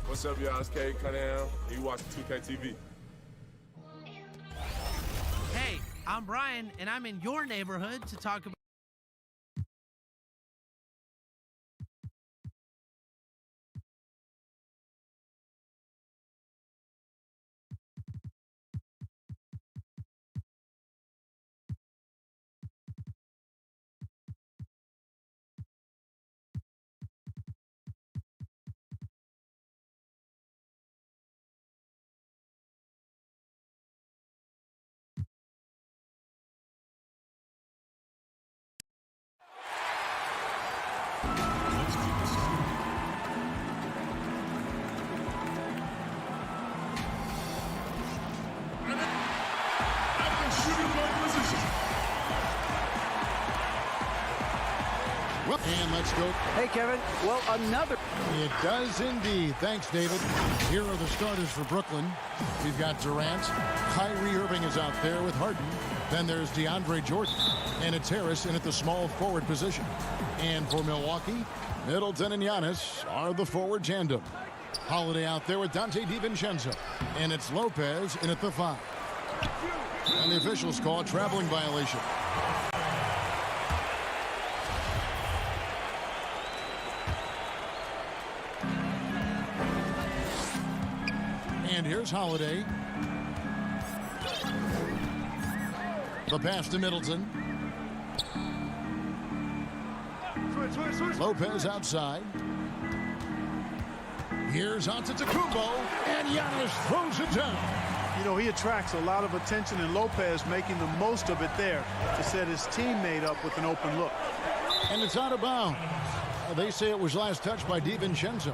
What's up, y'all? It's Cade Cunningham. You watching 2K TV. Hey, I'm Brian, and I'm in your neighborhood to talk about. And let's go. Hey, Kevin. Well, another. It does indeed. Thanks, David. Here are the starters for Brooklyn. We've got Durant. Kyrie Irving is out there with Harden. Then there's DeAndre Jordan. And it's Harris in at the small forward position. And for Milwaukee, Middleton and Giannis are the forward tandem. Holiday out there with Dante DiVincenzo. And it's Lopez in at the 5. And the officials call a traveling violation. And here's Holiday. The pass to Middleton. Lopez outside. Here's Antetokounmpo, and Giannis throws it down. You know, he attracts a lot of attention, and Lopez making the most of it there to set his teammate up with an open look. And it's out of bounds. They say it was last touched by DiVincenzo.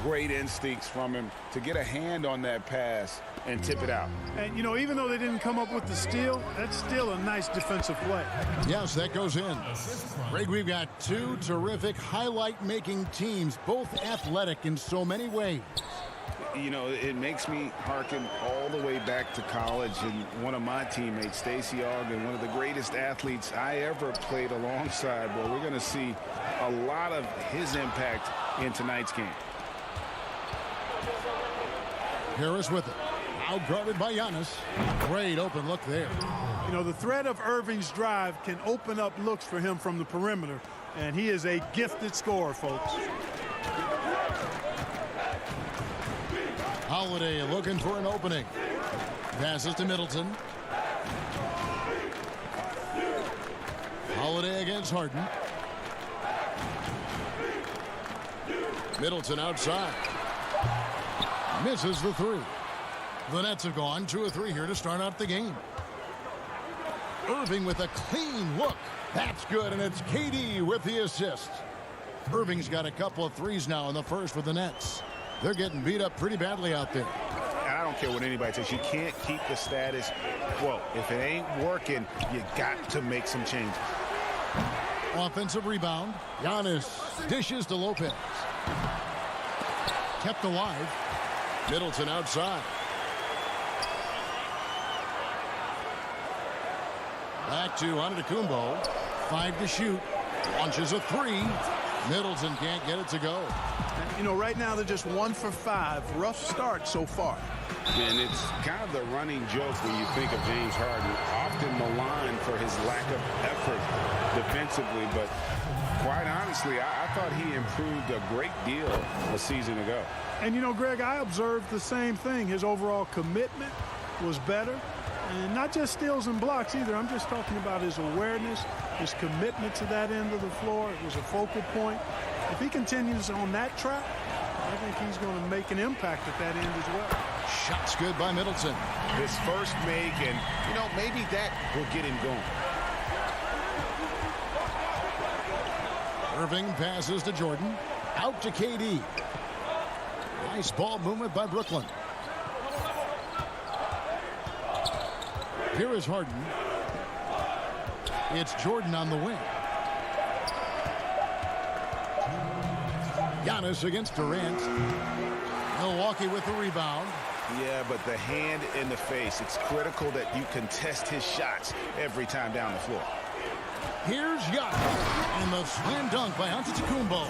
Great instincts from him to get a hand on that pass and tip it out. And, you know, even though they didn't come up with the steal, that's still a nice defensive play. Yes, that goes in. Greg, we've got two terrific highlight-making teams, both athletic in so many ways. You know, it makes me hearken all the way back to college, and one of my teammates, Stacey Ogden, one of the greatest athletes I ever played alongside. Well, we're going to see a lot of his impact in tonight's game. Harris with it. Outguarded by Giannis. Great open look there. You know, the threat of Irving's drive can open up looks for him from the perimeter, and he is a gifted scorer, folks. Holiday looking for an opening. Passes to Middleton. Holiday against Harden. Middleton outside. Misses the 3. The Nets have gone 2 of 3 here to start out the game. Irving with a clean look. That's good, and it's KD with the assist. Irving's got a couple of threes now in the first for the Nets. They're getting beat up pretty badly out there. And I don't care what anybody says. You can't keep the status quo. If it ain't working, you got to make some changes. Offensive rebound. Giannis dishes to Lopez. Kept alive. Middleton outside. Back to Antetokounmpo. 5 to shoot. Launches a 3. Middleton can't get it to go. And, you know, right now they're just 1 for 5. Rough start so far. And it's kind of the running joke when you think of James Harden. Often maligned for his lack of effort defensively, but quite honestly, I thought he improved a great deal a season ago. And, you know, Greg, I observed the same thing. His overall commitment was better. And not just steals and blocks either. I'm just talking about his awareness, his commitment to that end of the floor. It was a focal point. If he continues on that track, I think he's going to make an impact at that end as well. Shots good by Middleton. His first make, and, you know, maybe that will get him going. Irving passes to Jordan. Out to KD. Nice ball movement by Brooklyn. Here is Harden. It's Jordan on the wing. Giannis against Durant. Milwaukee with the rebound. Yeah, but the hand in the face. It's critical that you contest his shots every time down the floor. Here's Giannis. And the slam dunk by Antetokounmpo.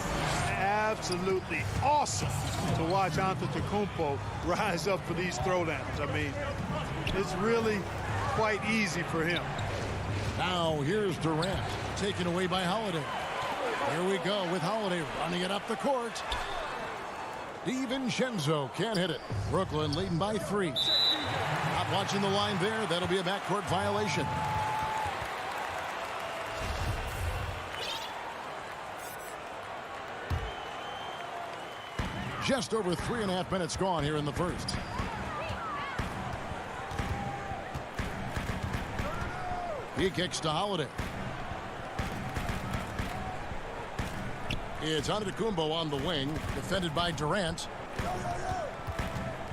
absolutely awesome to watch Antetokounmpo rise up for these throwdowns. I mean, it's really quite easy for him. Now here's Durant, taken away by Holiday. Here we go with Holiday running it up the court. DiVincenzo can't hit it. Brooklyn leading by 3. Not watching the line there. That'll be a backcourt violation. Just over 3.5 minutes gone here in the first. He kicks to Holiday. It's Antetokounmpo on the wing, defended by Durant.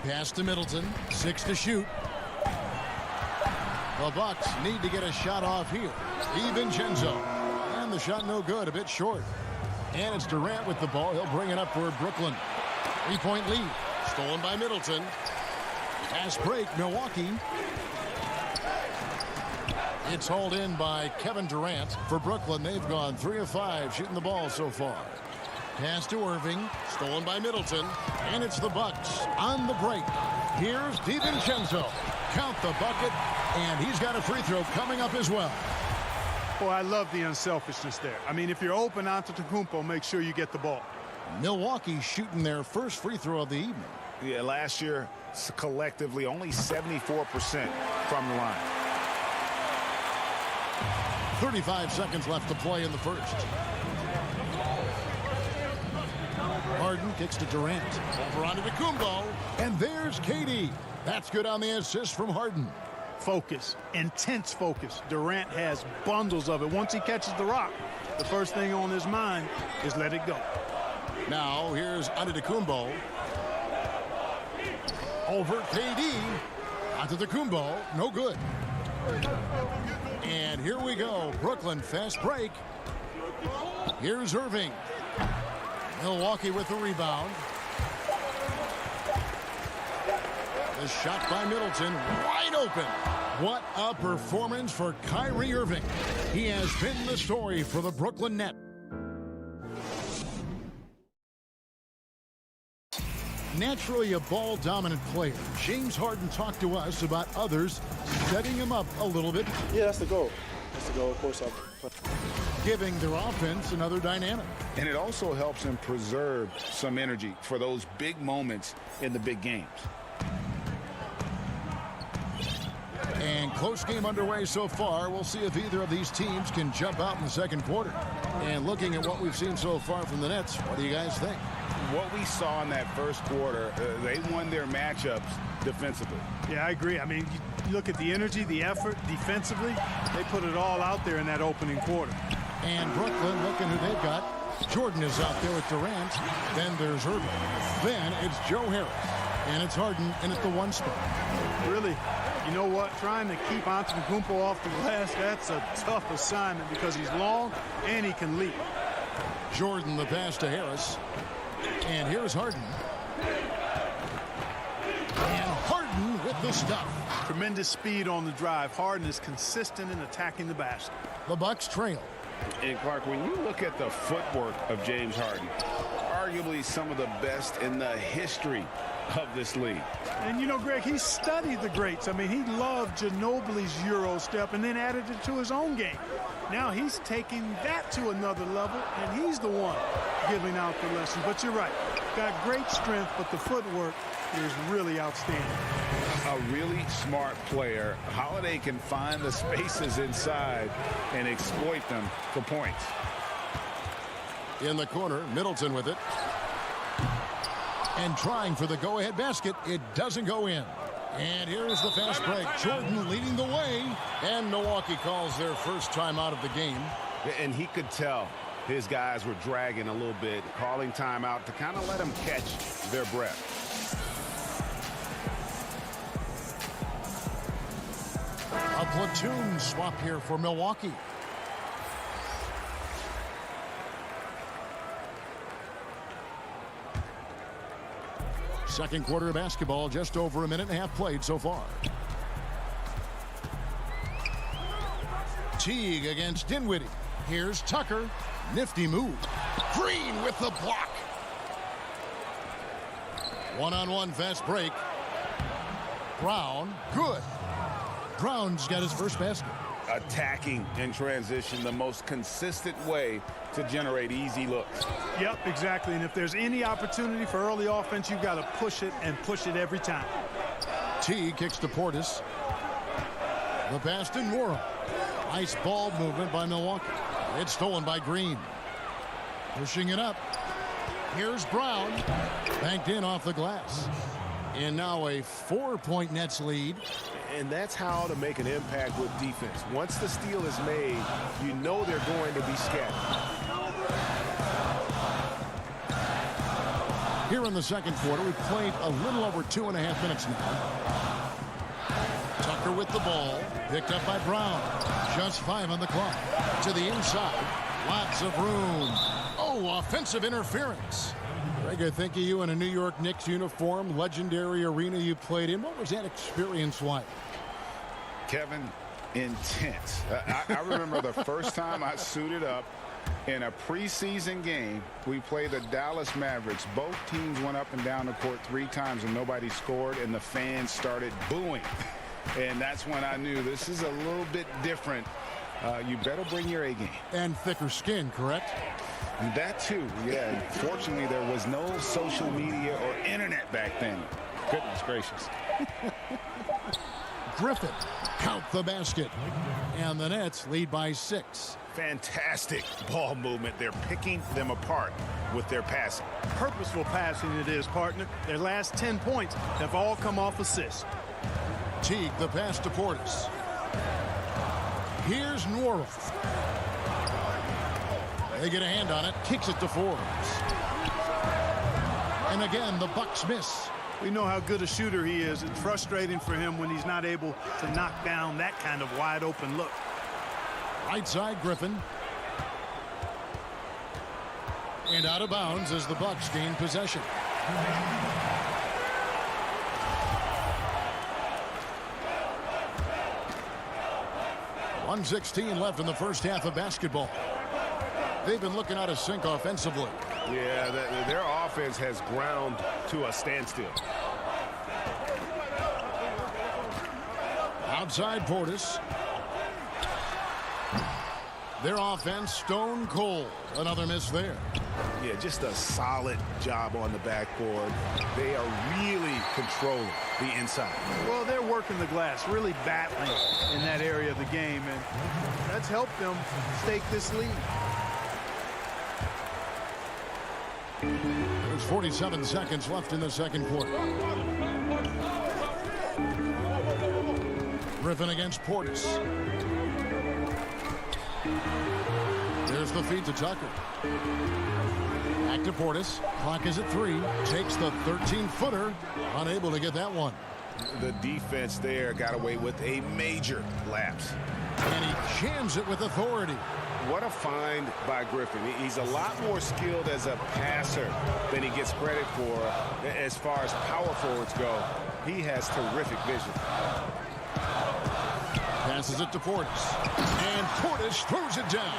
Pass to Middleton, 6 to shoot. The Bucks need to get a shot off here. DiVincenzo, and the shot no good, a bit short. And it's Durant with the ball. He'll bring it up for Brooklyn. 3-point lead, stolen by Middleton. Pass break, Milwaukee. It's hauled in by Kevin Durant. For Brooklyn, they've gone 3 of 5 shooting the ball so far. Pass to Irving, stolen by Middleton, and it's the Bucks on the break. Here's DiVincenzo. Count the bucket, and he's got a free throw coming up as well. Boy, I love the unselfishness there. I mean, if you're open, Antetokounmpo, make sure you get the ball. Milwaukee shooting their first free throw of the evening. Yeah, last year, collectively, only 74% from the line. 35 seconds left to play in the first. Harden kicks to Durant. Over onto Kumbo. And there's KD. That's good on the assist from Harden. Focus. Intense focus. Durant has bundles of it. Once he catches the rock, the first thing on his mind is let it go. Now here's Antetokounmpo. Over KD. Antetokounmpo. No good. And here we go. Brooklyn fast break. Here's Irving. Milwaukee with the rebound. The shot by Middleton. Wide open. What a performance for Kyrie Irving. He has been the story for the Brooklyn Nets. Naturally a ball-dominant player, James Harden talked to us about others setting him up a little bit. Yeah, that's the goal. That's the goal, of course. Giving their offense another dynamic. And it also helps him preserve some energy for those big moments in the big games. And close game underway so far. We'll see if either of these teams can jump out in the second quarter. And looking at what we've seen so far from the Nets, what do you guys think? What we saw in that first quarter, they won their matchups defensively. Yeah, I agree. I mean, you look at the energy, the effort defensively, they put it all out there in that opening quarter. And Brooklyn, looking who they've got. Jordan is out there with Durant. Then there's Irving. Then it's Joe Harris. And it's Harden in at the 1 spot. Really, you know what? Trying to keep Antetokounmpo off the glass, that's a tough assignment because he's long and he can leap. Jordan the pass to Harris. And here's Harden. And Harden with the stuff. Tremendous speed on the drive. Harden is consistent in attacking the basket. The Bucks trail. And Clark, when you look at the footwork of James Harden, arguably some of the best in the history of this league. And you know, Greg, he studied the greats. I mean, he loved Ginobili's Euro step and then added it to his own game. Now he's taking that to another level, and he's the one giving out the lesson. But you're right. Got great strength, but the footwork is really outstanding. A really smart player. Holiday can find the spaces inside and exploit them for points. In the corner, Middleton with it. And trying for the go-ahead basket. It doesn't go in. And here's the fast break. Jordan leading the way. And Milwaukee calls their first time out of the game. And he could tell his guys were dragging a little bit, calling timeout to kind of let them catch their breath. A platoon swap here for Milwaukee. Second quarter of basketball, just over a minute and a half played so far. Teague against Dinwiddie. Here's Tucker. Nifty move. Green with the block. One-on-one fast break. Brown, good. Brown's got his first basket. Attacking in transition, the most consistent way to generate easy looks. Yep, exactly. And if there's any opportunity for early offense, you've got to push it and push it every time. T kicks to Portis. The pass to Nora. Nice ball movement by Milwaukee. It's stolen by Green. Pushing it up. Here's Brown. Banked in off the glass. And now a 4-point Nets lead. And that's how to make an impact with defense. Once the steal is made, you know they're going to be scattered. Here in the second quarter, we've played a little over 2.5 minutes now. Tucker with the ball. Picked up by Brown. Just 5 on the clock. To the inside. Lots of room. Oh, offensive interference. Greg, I think of you in a New York Knicks uniform, legendary arena you played in. What was that experience like? Kevin, intense. I remember the first time I suited up in a preseason game. We played the Dallas Mavericks. Both teams went up and down the court 3 times and nobody scored, and the fans started booing. And that's when I knew this is a little bit different. You better bring your A game. And thicker skin, correct? That too, yeah. Fortunately, there was no social media or internet back then. Goodness gracious. Griffin, count the basket. And the Nets lead by 6. Fantastic ball movement. They're picking them apart with their passing. Purposeful passing it is, partner. Their last 10 points have all come off assists. Teague, the pass to Portis. Here's Nora. They get a hand on it, kicks it to Forbes. And again, the Bucks miss. We know how good a shooter he is. It's frustrating for him when he's not able to knock down that kind of wide open look. Right side, Griffin. And out of bounds as the Bucks gain possession. 1:16 left in the first half of basketball. They've been looking out of sync offensively. Yeah, their offense has ground to a standstill. Outside Portis. Their offense stone cold. Another miss there. Yeah, just a solid job on the backboard. They are really controlling the inside. Well, they're working the glass, really battling in that area of the game, and that's helped them stake this lead. There's 47 seconds left in the second quarter. Griffin against Portis. There's the feed to Tucker. Back to Portis. Clock is at 3. Takes the 13-footer. Unable to get that one. The defense there got away with a major lapse. And he jams it with authority. What a find by Griffin. He's a lot more skilled as a passer than he gets credit for as far as power forwards go. He has terrific vision. Passes it to Portis. And Portis throws it down.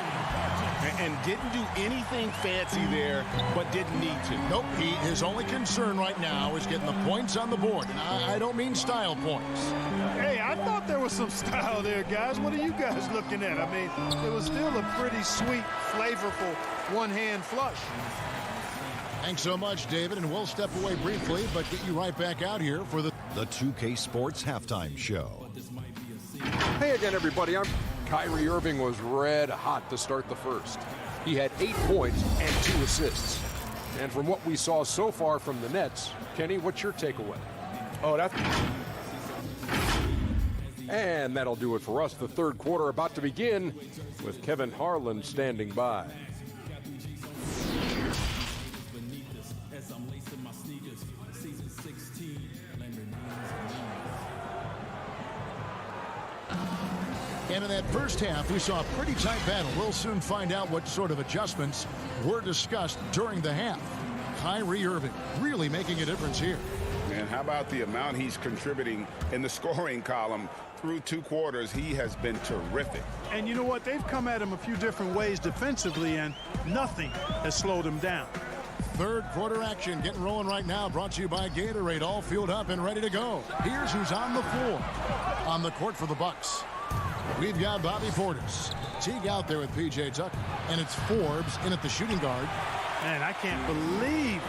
And didn't do anything fancy there, but didn't need to. Nope, his only concern right now is getting the points on the board. And I don't mean style points. Hey, I thought there was some style there, guys. What are you guys looking at? I mean, it was still a pretty sweet, flavorful one-hand flush. Thanks so much, David, and we'll step away briefly, but get you right back out here for the 2K Sports Halftime Show. Hey again, everybody. Kyrie Irving was red hot to start the first. He had 8 points and 2 assists. And from what we saw so far from the Nets, Kenny, what's your takeaway? Oh, that's... And that'll do it for us. The third quarter about to begin with Kevin Harlan standing by. And in that first half, we saw a pretty tight battle. We'll soon find out what sort of adjustments were discussed during the half. Kyrie Irving really making a difference here. And how about the amount he's contributing in the scoring column through 2 quarters? He has been terrific. And you know what? They've come at him a few different ways defensively, and nothing has slowed him down. Third quarter action getting rolling right now. Brought to you by Gatorade. All fueled up and ready to go. Here's who's on the floor. On the court for the Bucks, we've got Bobby Portis. Teague out there with P.J. Tucker. And it's Forbes in at the shooting guard. Man, I can't believe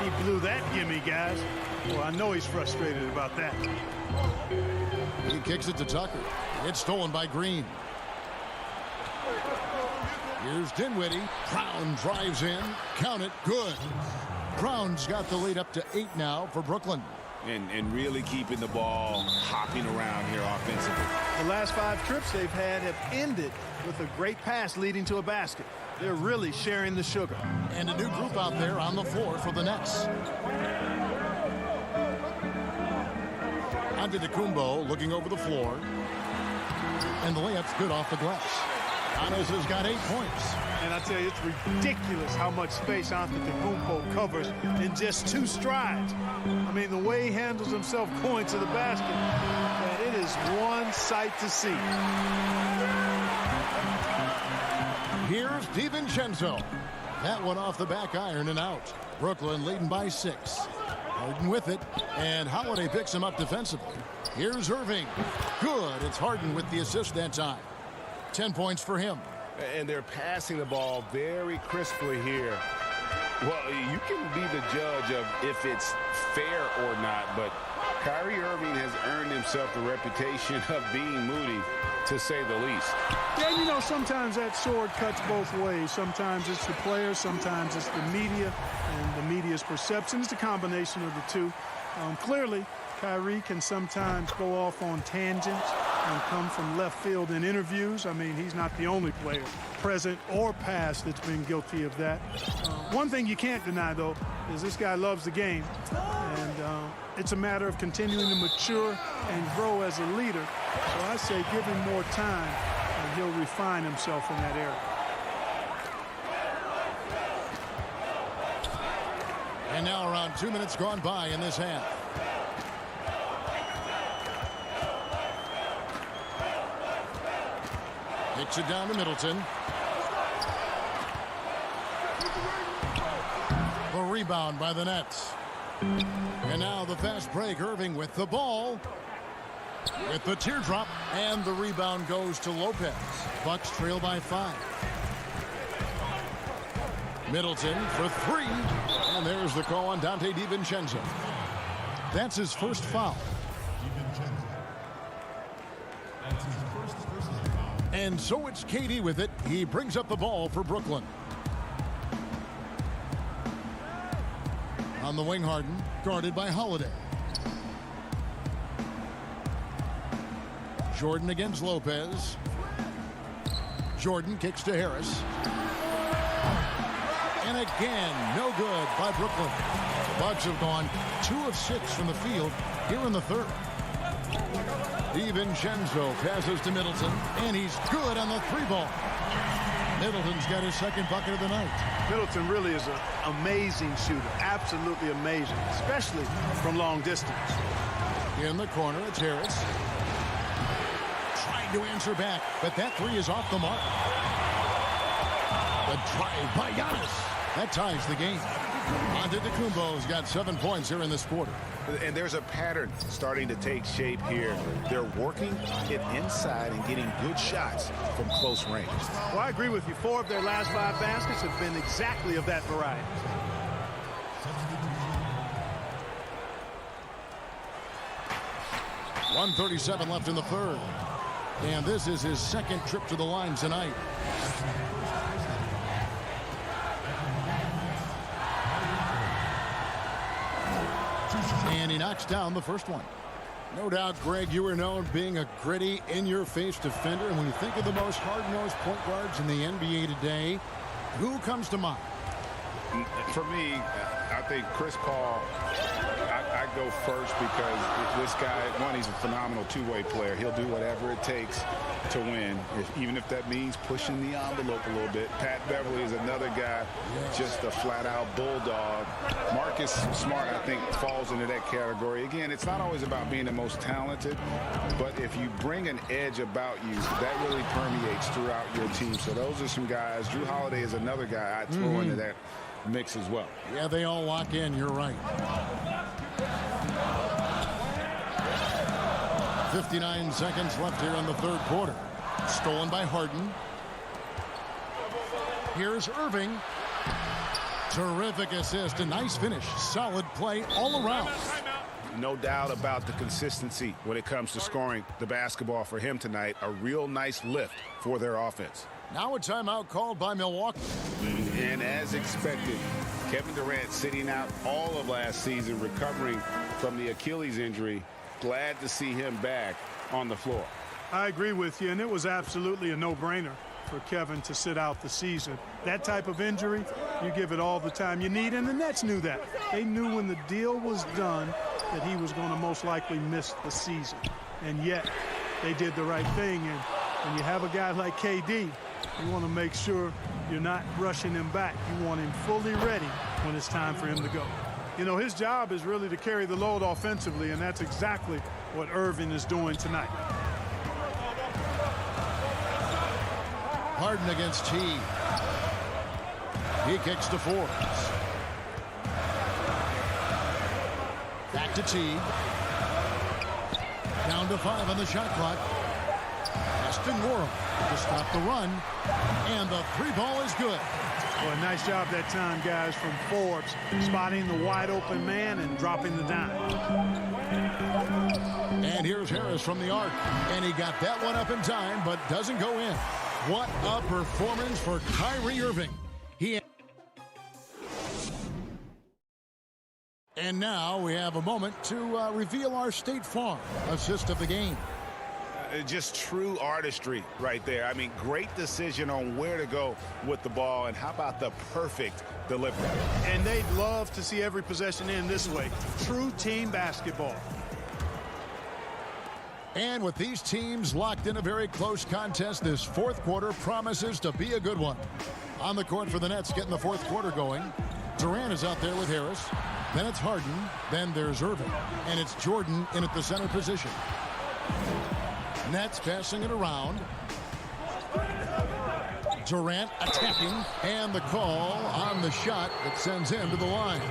he blew that gimme, guys. Well, I know he's frustrated about that. He kicks it to Tucker. It's stolen by Green. Here's Dinwiddie. Brown drives in. Count it. Good. Brown's got the lead up to 8 now for Brooklyn. And really keeping the ball hopping around here offensively. The last 5 trips they've had have ended with a great pass leading to a basket. They're really sharing the sugar. And a new group out there on the floor for the Nets. Antetokounmpo looking over the floor. And the layup's good off the glass. Giannis has got 8 points. And I tell you, it's ridiculous how much space Antetokounmpo covers in just 2 strides. I mean, the way he handles himself going to the basket, man, it is one sight to see. Here's DiVincenzo. That one off the back iron and out. Brooklyn leading by 6. Harden with it, and Holiday picks him up defensively. Here's Irving. Good. It's Harden with the assist that time. 10 points for him. And they're passing the ball very crisply here. Well, you can be the judge of if it's fair or not, but Kyrie Irving has earned himself the reputation of being moody, to say the least. Yeah, you know, sometimes that sword cuts both ways. Sometimes it's the players, sometimes it's the media, and the media's perception. It's a combination of the two. Clearly, Kyrie can sometimes go off on tangents and come from left field in interviews. I mean, he's not the only player, present or past, that's been guilty of that. One thing you can't deny, though, is this guy loves the game. And it's a matter of continuing to mature and grow as a leader. So I say give him more time, and he'll refine himself in that area. And now around 2 minutes gone by in this half. Kicks it down to Middleton. The rebound by the Nets. And now the fast break. Irving with the ball. With the teardrop. And the rebound goes to Lopez. Bucks trail by 5. Middleton for 3. And there's the call on Dante DiVincenzo. That's his first foul. And so it's KD with it. He brings up the ball for Brooklyn. On the wing, Harden, guarded by Holiday. Jordan against Lopez. Jordan kicks to Harris. And again, no good by Brooklyn. The Bucks have gone 2 of 6 from the field here in the third. DiVincenzo passes to Middleton, and he's good on the 3-ball. Middleton's got his second bucket of the night. Middleton really is an amazing shooter, absolutely amazing, especially from long distance. In the corner, it's Harris. Trying to answer back, but that 3 is off the mark. The drive by Giannis. That ties the game. Antetokounmpo's got 7 points here in this quarter. And there's a pattern starting to take shape here. They're working it inside and getting good shots from close range. Well, I agree with you. 4 of their last 5 baskets have been exactly of that variety. .137 left in the third. And this is his second trip to the line tonight. And he knocks down the first one. No doubt, Greg, you are known being a gritty, in-your-face defender. And when you think of the most hard-nosed point guards in the NBA today, who comes to mind? For me, I think Chris Paul, I go first because this guy, one, he's a phenomenal two-way player. He'll do whatever it takes to win, even if that means pushing the envelope a little bit. Pat Beverly is another guy, just a flat-out bulldog. Marcus Smart, I think, falls into that category. Again, it's not always about being the most talented, but if you bring an edge about you, that really permeates throughout your team. So those are some guys. Drew Holiday is another guy I'd throw into mix as well. Yeah, they all lock in. You're right. 59 seconds left here in the third quarter. Stolen by Harden. Here's Irving. Terrific assist. A nice finish. Solid play all around. No doubt about the consistency when it comes to scoring the basketball for him tonight. A real nice lift for their offense. Now a timeout called by Milwaukee. And as expected, Kevin Durant sitting out all of last season, recovering from the Achilles injury. Glad to see him back on the floor. I agree with you, and it was absolutely a no-brainer for Kevin to sit out the season. That type of injury, you give it all the time you need, and the Nets knew that. They knew when the deal was done that he was going to most likely miss the season. And yet, they did the right thing, and when you have a guy like KD, you want to make sure you're not rushing him back. You want him fully ready when it's time for him to go. You know, his job is really to carry the load offensively, and that's exactly what Irving is doing tonight. Harden against Teague. He kicks to Forbes. Back to Teague. Down to 5 on the shot clock. Aston Gorham to stop the run. And the three ball is good. Well, nice job that time, guys, from Forbes, spotting the wide open man and dropping the dime. And here's Harris from the arc. And he got that one up in time, but doesn't go in. What a performance for Kyrie Irving. And now we have a moment to reveal our State Farm assist of the game. Just true artistry right there. I mean, great decision on where to go with the ball, and how about the perfect delivery. And they'd love to see every possession end this way. True team basketball. And with these teams locked in a very close contest, this fourth quarter promises to be a good one. On the court for the Nets, getting the fourth quarter going. Durant is out there with Harris. Then it's Harden. Then there's Irving. And it's Jordan in at the center position. Nets passing it around. Durant attacking. And the call on the shot that sends him to the line.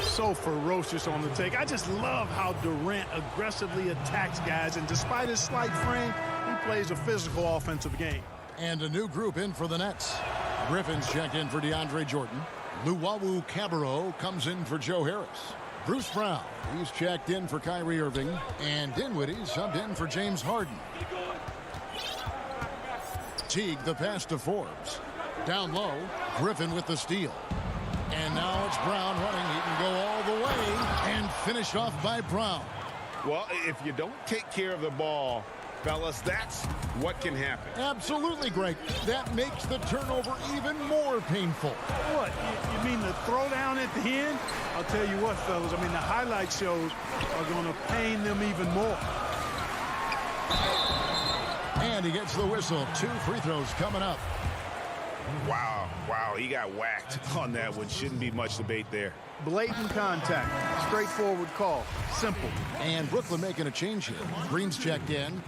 So ferocious on the take. I just love how Durant aggressively attacks guys, and despite his slight frame, he plays a physical offensive game. And a new group in for the Nets. Griffin's checked in for DeAndre Jordan. Luwawu Cabarrot comes in for Joe Harris. Bruce Brown, he's checked in for Kyrie Irving. And Dinwiddie subbed in for James Harden. Teague the pass to Forbes. Down low, Griffin with the steal. And now it's Brown running. He can go all the way and finish off by Brown. Well, if you don't take care of the ball, fellas, that's what can happen. Absolutely, Greg. That makes the turnover even more painful. What? You mean the throwdown at the end? I'll tell you what, fellas. I mean, the highlight shows are going to pain them even more. And he gets the whistle. 2 free throws coming up. Wow, he got whacked on that one. Shouldn't be much debate there. Blatant contact. Straightforward call. Simple. And Brooklyn making a change here. Green's checked in.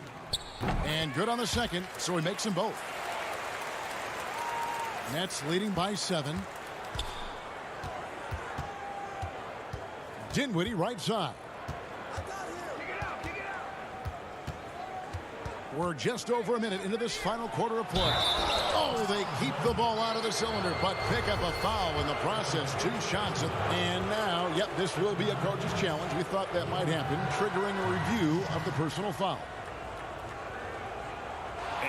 And good on the second, so he makes them both. Nets leading by 7. Dinwiddie right side. We're just over a minute into this final quarter of play. Oh, they keep the ball out of the cylinder, but pick up a foul in the process. 2 shots. And now, yep, this will be a coach's challenge. We thought that might happen, triggering a review of the personal foul.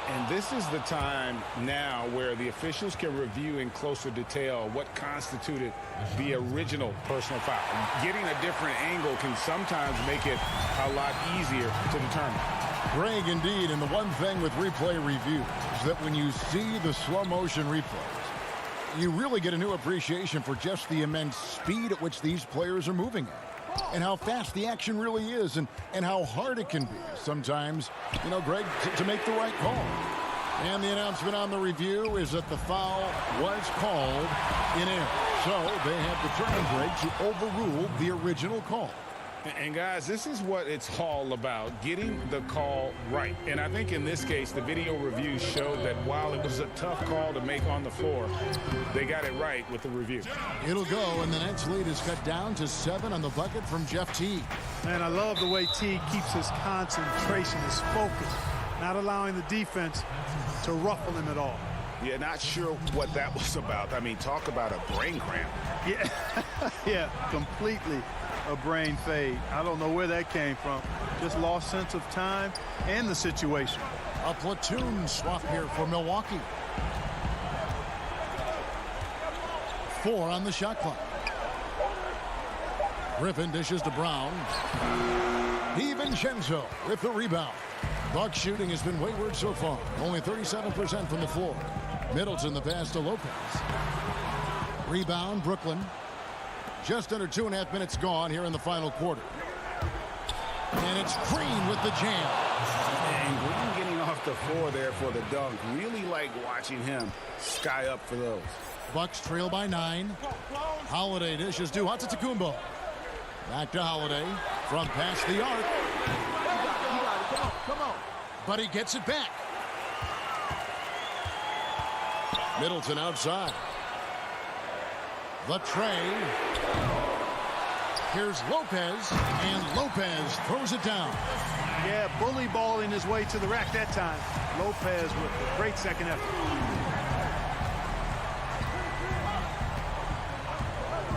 And this is the time now where the officials can review in closer detail what constituted the original personal foul. Getting a different angle can sometimes make it a lot easier to determine. Greg, indeed, and the one thing with replay review is that when you see the slow motion replays, you really get a new appreciation for just the immense speed at which these players are moving at, and how fast the action really is, and how hard it can be sometimes, you know, Greg, to make the right call. And the announcement on the review is that the foul was called in error. So they have determined, Greg, to overrule the original call. And guys, this is what it's all about, getting the call right. And I think in this case, the video review showed that while it was a tough call to make on the floor, they got it right with the review. It'll go, and the Nets lead is cut down to 7 on the bucket from Jeff Teague. Man, I love the way Teague keeps his concentration, his focus, not allowing the defense to ruffle him at all. Yeah, not sure what that was about. I mean, talk about a brain cramp. Yeah, yeah, completely a brain fade. I don't know where that came from. Just lost sense of time and the situation. A platoon swap here for Milwaukee. 4 on the shot clock. Griffin dishes to Brown. DiVincenzo with the rebound. Bucks shooting has been wayward so far. Only 37% from the floor. Middleton the pass to Lopez. Rebound, Brooklyn. Just under 2.5 minutes gone here in the final quarter. And it's Green with the jam. And Green getting off the floor there for the dunk. Really like watching him sky up for those. Bucks trail by 9. Holiday dishes to Antetokounmpo. Back to Holiday from past the arc. Come on. But he gets it back. Middleton outside. The tray. Here's Lopez, and Lopez throws it down. Yeah, bully balling his way to the rack that time. Lopez with a great second effort.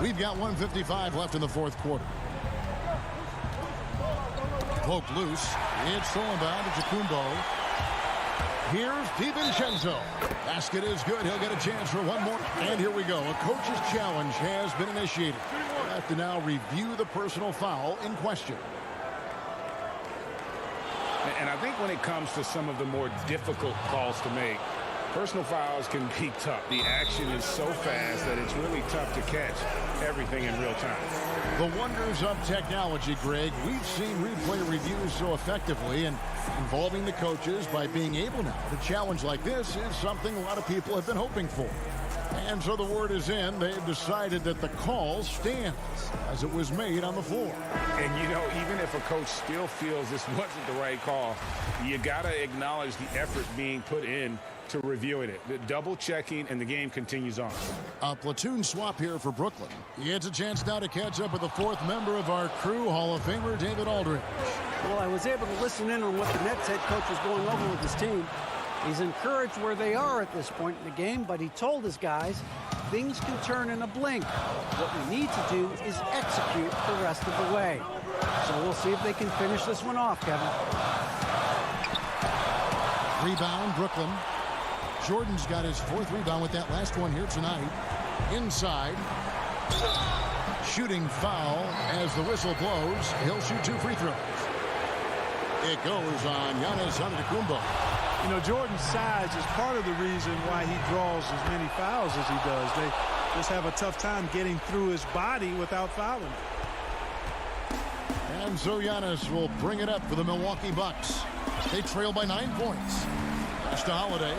We've got 1:55 left in the fourth quarter. Poked loose. It's stolen by Antetokounmpo. Here's DiVincenzo. Basket is good. He'll get a chance for one more. And here we go. A coach's challenge has been initiated. We'll have to now review the personal foul in question. And I think when it comes to some of the more difficult calls to make, personal fouls can be tough. The action is so fast that it's really tough to catch everything in real time. The wonders of technology, Greg. We've seen replay reviews so effectively, and involving the coaches by being able now to challenge like this is something a lot of people have been hoping for. And so the word is in. They've decided that the call stands as it was made on the floor. And, you know, even if a coach still feels this wasn't the right call, you got to acknowledge the effort being put in to reviewing it. The double checking, and the game continues on. A platoon swap here for Brooklyn. He gets a chance now to catch up with the fourth member of our crew, Hall of Famer David Aldridge. Well, I was able to listen in on what the Nets head coach was going over with his team. He's encouraged where they are at this point in the game, but he told his guys things can turn in a blink. What we need to do is execute the rest of the way. So we'll see if they can finish this one off, Kevin. Rebound, Brooklyn. Jordan's got his 4th rebound with that last one here tonight. Inside. Shooting foul as the whistle blows. He'll shoot 2 free throws. It goes on Giannis Antetokounmpo. You know, Jordan's size is part of the reason why he draws as many fouls as he does. They just have a tough time getting through his body without fouling. And so Giannis will bring it up for the Milwaukee Bucks. They trail by 9 points. Pass to Holiday.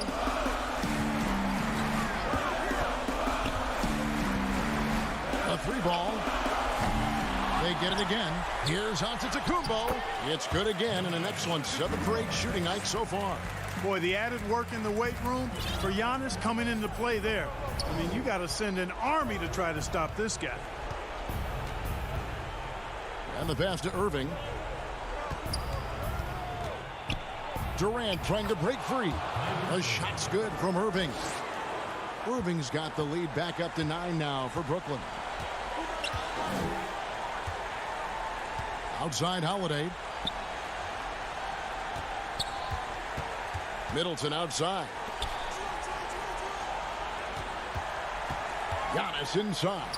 A 3-ball. They get it again. Here's Antetokounmpo. It's good again, and an excellent 7 for 8 shooting night so far. Boy, the added work in the weight room for Giannis coming into play there. I mean, you got to send an army to try to stop this guy. And the pass to Irving. Durant trying to break free. The shot's good from Irving. Irving's got the lead back up to 9 now for Brooklyn. Outside Holiday. Middleton outside. Giannis inside.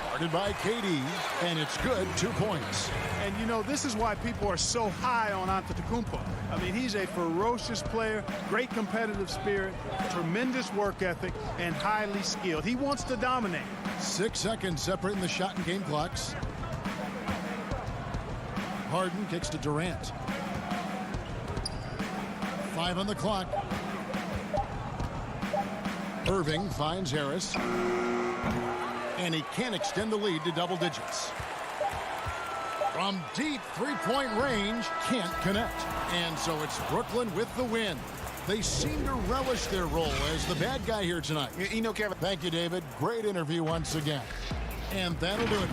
Guarded by KD, and it's good. 2 points. And, you know, this is why people are so high on Antetokounmpo. I mean, he's a ferocious player, great competitive spirit, tremendous work ethic, and highly skilled. He wants to dominate. 6 seconds separating the shot and game clocks. Harden kicks to Durant. 5 on the clock. Irving finds Harris. And he can't extend the lead to double digits. From deep three-point range, can't connect. And so it's Brooklyn with the win. They seem to relish their role as the bad guy here tonight. You know, Kevin. Thank you, David. Great interview once again. And that'll do it.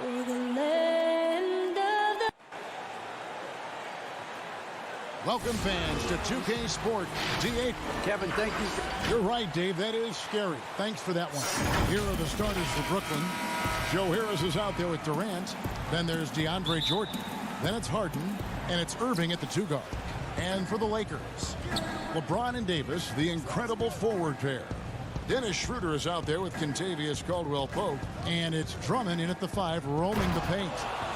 over the land of the... Welcome, fans, to 2K Sport. D8. Kevin, thank you. You're right, Dave. That is scary. Thanks for that one. Here are the starters for Brooklyn. Joe Harris is out there with Durant. Then there's DeAndre Jordan. Then it's Harden. And it's Irving at the 2 guard. And for the Lakers, LeBron and Davis, the incredible forward pair. Dennis Schroeder is out there with Kentavious Caldwell-Pope. And it's Drummond in at the 5, roaming the paint.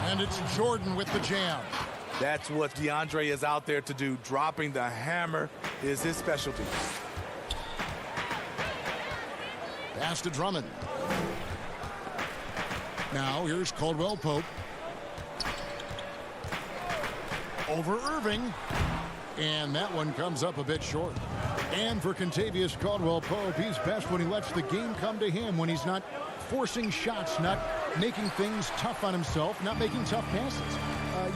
And it's Jordan with the jam. That's what DeAndre is out there to do. Dropping the hammer is his specialty. Pass to Drummond. Now here's Caldwell-Pope. Over Irving. And that one comes up a bit short. And for Kentavious Caldwell-Pope, he's best when he lets the game come to him, when he's not forcing shots, not making things tough on himself, not making tough passes.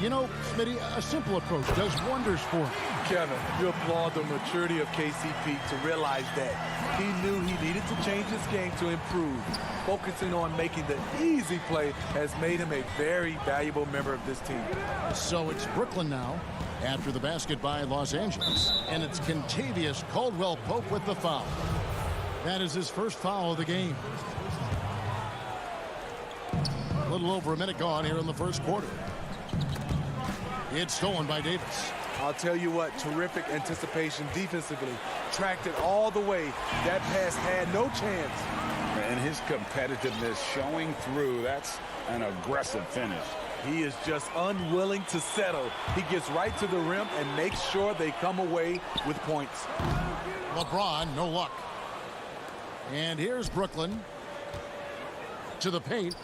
You know, Smitty, a simple approach does wonders for him. Kevin, you applaud the maturity of KCP to realize that he knew he needed to change his game to improve. Focusing on making the easy play has made him a very valuable member of this team. So it's Brooklyn now after the basket by Los Angeles. And it's Kentavious Caldwell-Pope with the foul. That is his first foul of the game. A little over a minute gone here in the first quarter. It's stolen by Davis. I'll tell you what, terrific anticipation defensively. Tracked it all the way. That pass had no chance. And his competitiveness showing through. That's an aggressive finish. He is just unwilling to settle. He gets right to the rim and makes sure they come away with points. LeBron, no luck. And here's Brooklyn to the paint.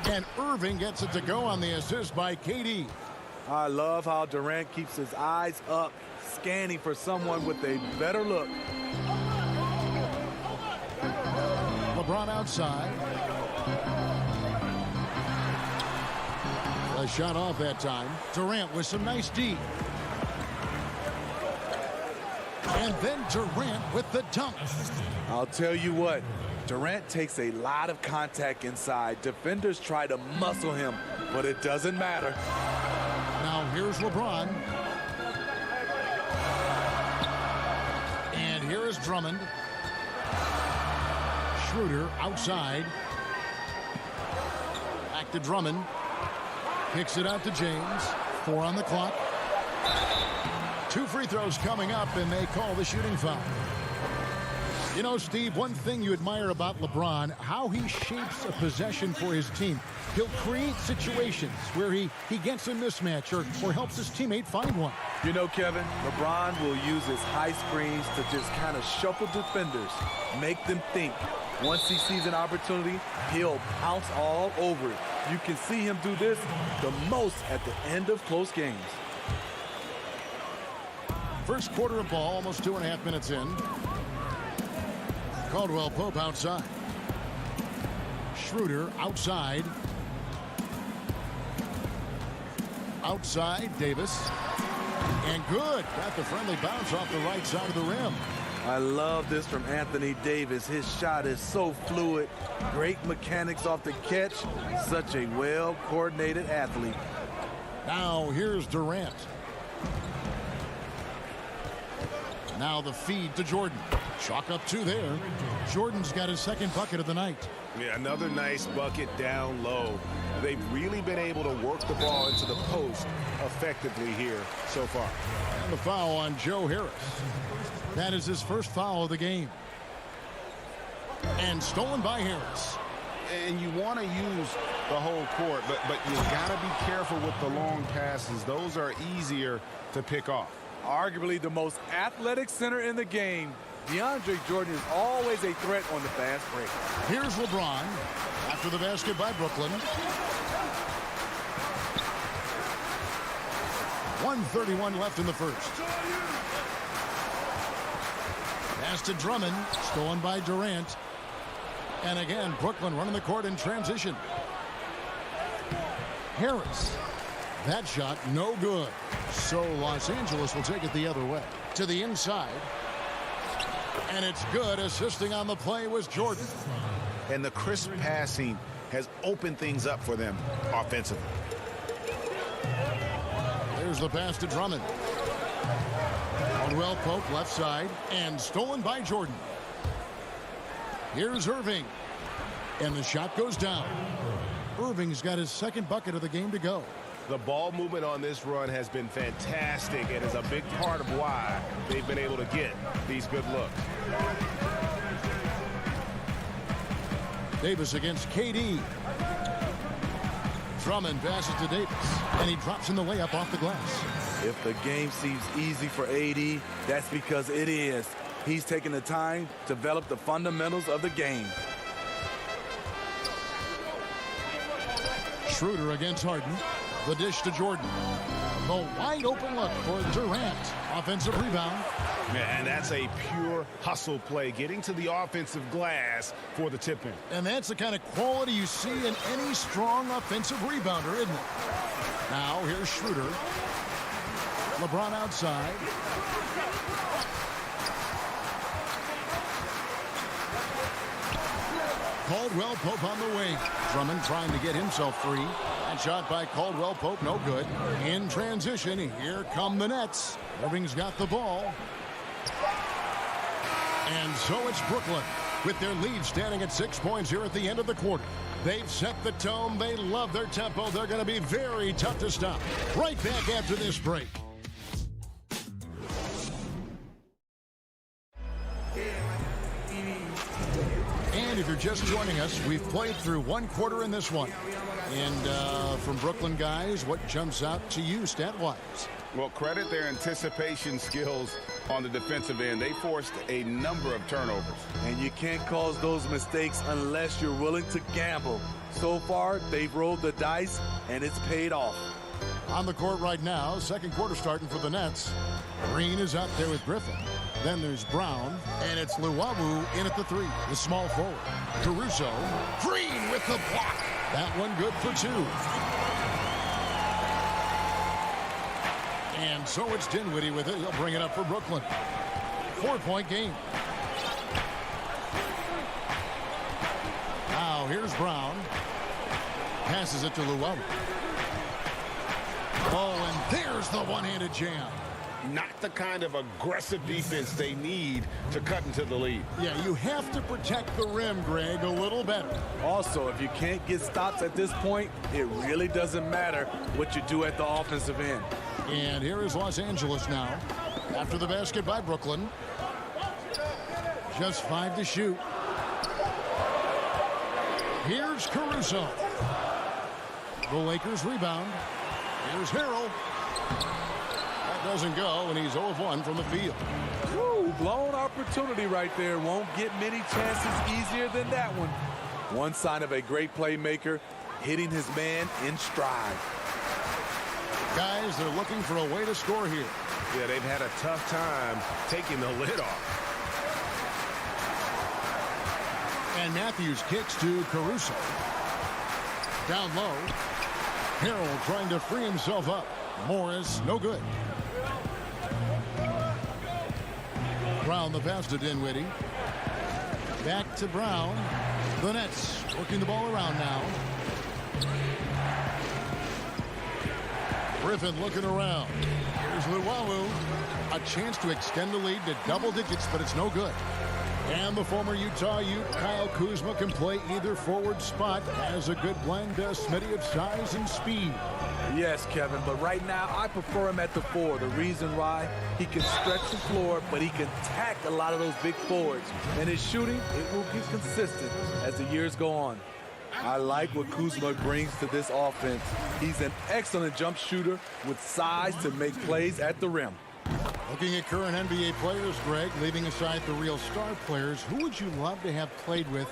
And Irving gets it to go on the assist by KD. I love how Durant keeps his eyes up, scanning for someone with a better look. LeBron outside. A shot off that time. Durant with some nice D. And then Durant with the dunk. I'll tell you what, Durant takes a lot of contact inside. Defenders try to muscle him, but it doesn't matter. Now here's LeBron. And here is Drummond. Schroeder outside. Back to Drummond. Kicks it out to James. 4 on the clock. 2 free throws coming up, and they call the shooting foul. You know, Steve, one thing you admire about LeBron, how he shapes a possession for his team. He'll create situations where he gets a mismatch or helps his teammate find one. You know, Kevin, LeBron will use his high screens to just kind of shuffle defenders, make them think. Once he sees an opportunity, he'll pounce all over it. You can see him do this the most at the end of close games. First quarter of ball, almost 2.5 minutes in. Caldwell-Pope outside. Schroeder outside. Outside, Davis. And good. Got the friendly bounce off the right side of the rim. I love this from Anthony Davis. His shot is so fluid. Great mechanics off the catch. Such a well-coordinated athlete. Now here's Durant. Now the feed to Jordan. Chalk up 2 there. Jordan's got his second bucket of the night. Yeah, another nice bucket down low. They've really been able to work the ball into the post effectively here so far. And the foul on Joe Harris. That is his first foul of the game. And stolen by Harris. And you want to use the whole court, but you got to be careful with the long passes. Those are easier to pick off. Arguably the most athletic center in the game, DeAndre Jordan is always a threat on the fast break. Here's LeBron after the basket by Brooklyn. 1:31 left in the first. Pass to Drummond, stolen by Durant. And again, Brooklyn running the court in transition. Harris. That shot, no good. So Los Angeles will take it the other way. To the inside. And it's good. Assisting on the play was Jordan. And the crisp passing has opened things up for them offensively. There's the pass to Drummond. Caldwell Pope left side and stolen by Jordan. Here's Irving. And the shot goes down. Irving's got his second bucket of the game to go. The ball movement on this run has been fantastic and is a big part of why they've been able to get these good looks. Davis against KD. Drummond passes to Davis, and he drops in the layup off the glass. If the game seems easy for AD, that's because it is. He's taking the time to develop the fundamentals of the game. Schroeder against Harden. The dish to Jordan. The wide open look for Durant. Offensive rebound. And that's a pure hustle play, getting to the offensive glass for the tip-in. And that's the kind of quality you see in any strong offensive rebounder, isn't it? Now, here's Schroeder. LeBron outside. Caldwell Pope on the wing. Drummond trying to get himself free. That shot by Caldwell Pope, no good. In transition, here come the Nets. Irving's got the ball. And so it's Brooklyn with their lead standing at 6 points here at the end of the quarter. They've set the tone. They love their tempo. They're going to be very tough to stop. Right back after this break. And if you're just joining us, we've played through one quarter in this one. And from Brooklyn guys, what jumps out to you stat-wise? Well, credit their anticipation skills on the defensive end. They forced a number of turnovers. And you can't cause those mistakes unless you're willing to gamble. So far, they've rolled the dice, and it's paid off. On the court right now, second quarter starting for the Nets. Green is out there with Griffin. Then there's Brown, and it's Luwawu in at the three, the small forward. Caruso, Green with the block. That one good for two. And so it's Dinwiddie with it. He'll bring it up for Brooklyn. 4-point game. Now here's Brown. Passes it to Luwawu. Oh, and there's the one-handed jam. Not the kind of aggressive defense they need to cut into the lead. Yeah, you have to protect the rim, Greg, a little better. Also, if you can't get stops at this point, it really doesn't matter what you do at the offensive end. And here is Los Angeles now. After the basket by Brooklyn. Just 5 to shoot. Here's Caruso. The Lakers rebound. Here's Harrell. That doesn't go, and he's 0 of 1 from the field. Woo, blown opportunity right there. Won't get many chances easier than that one. One sign of a great playmaker, hitting his man in stride. Guys, they're looking for a way to score here. Yeah, they've had a tough time taking the lid off. And Matthews kicks to Caruso. Down low. Harrell trying to free himself up. Morris, no good. Brown the pass to Dinwiddie. Back to Brown. The Nets working the ball around now. Griffin looking around. Here's Luwawu. A chance to extend the lead to double digits, but it's no good. And the former Utah Ute, Kyle Kuzma, can play either forward spot. Has a good blend, Smitty, of size and speed. Yes, Kevin, but right now I prefer him at the 4. The reason why, he can stretch the floor, but he can tack a lot of those big forwards. And his shooting, it will be consistent as the years go on. I like what Kuzma brings to this offense. He's an excellent jump shooter with size to make plays at the rim. Looking at current NBA players, Greg, leaving aside the real star players, who would you love to have played with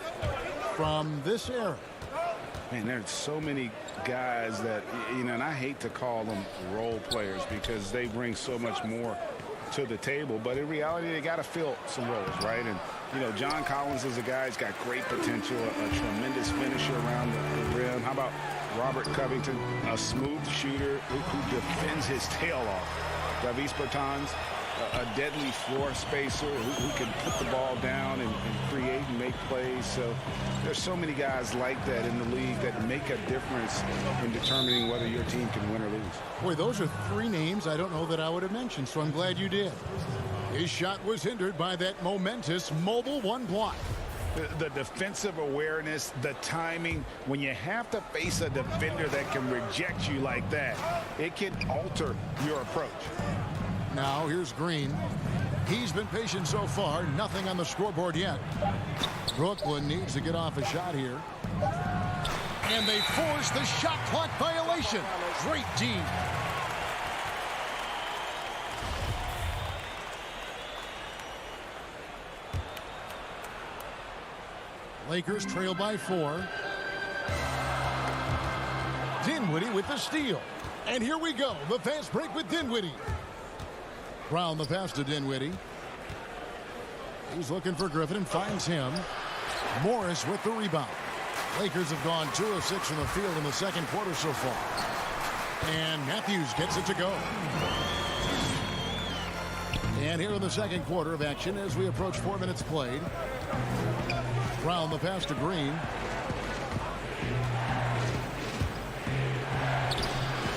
from this era? Man, there's so many guys that, you know, and I hate to call them role players because they bring so much more to the table. But in reality, they got to fill some roles, right? And, you know, John Collins is a guy who's got great potential, a tremendous finisher around the rim. How about Robert Covington, a smooth shooter who defends his tail off? Davis Bertans, a deadly floor spacer who can put the ball down and create and make plays. So there's so many guys like that in the league that make a difference in determining whether your team can win or lose. Boy, those are three names I don't know that I would have mentioned, so I'm glad you did. His shot was hindered by that momentous mobile one block. The defensive awareness, the timing, when you have to face a defender that can reject you like that, it can alter your approach. Now here's Green. He's been patient so far. Nothing on the scoreboard yet. Brooklyn needs to get off a shot here. And they force the shot clock violation. Great D. Lakers trail by 4. Dinwiddie with the steal. And here we go. The fast break with Dinwiddie. Brown the pass to Dinwiddie. He's looking for Griffin and finds him. Morris with the rebound. Lakers have gone 2 of 6 from the field in the second quarter so far. And Matthews gets it to go. And here in the second quarter of action as we approach 4 minutes played. Brown the pass to Green.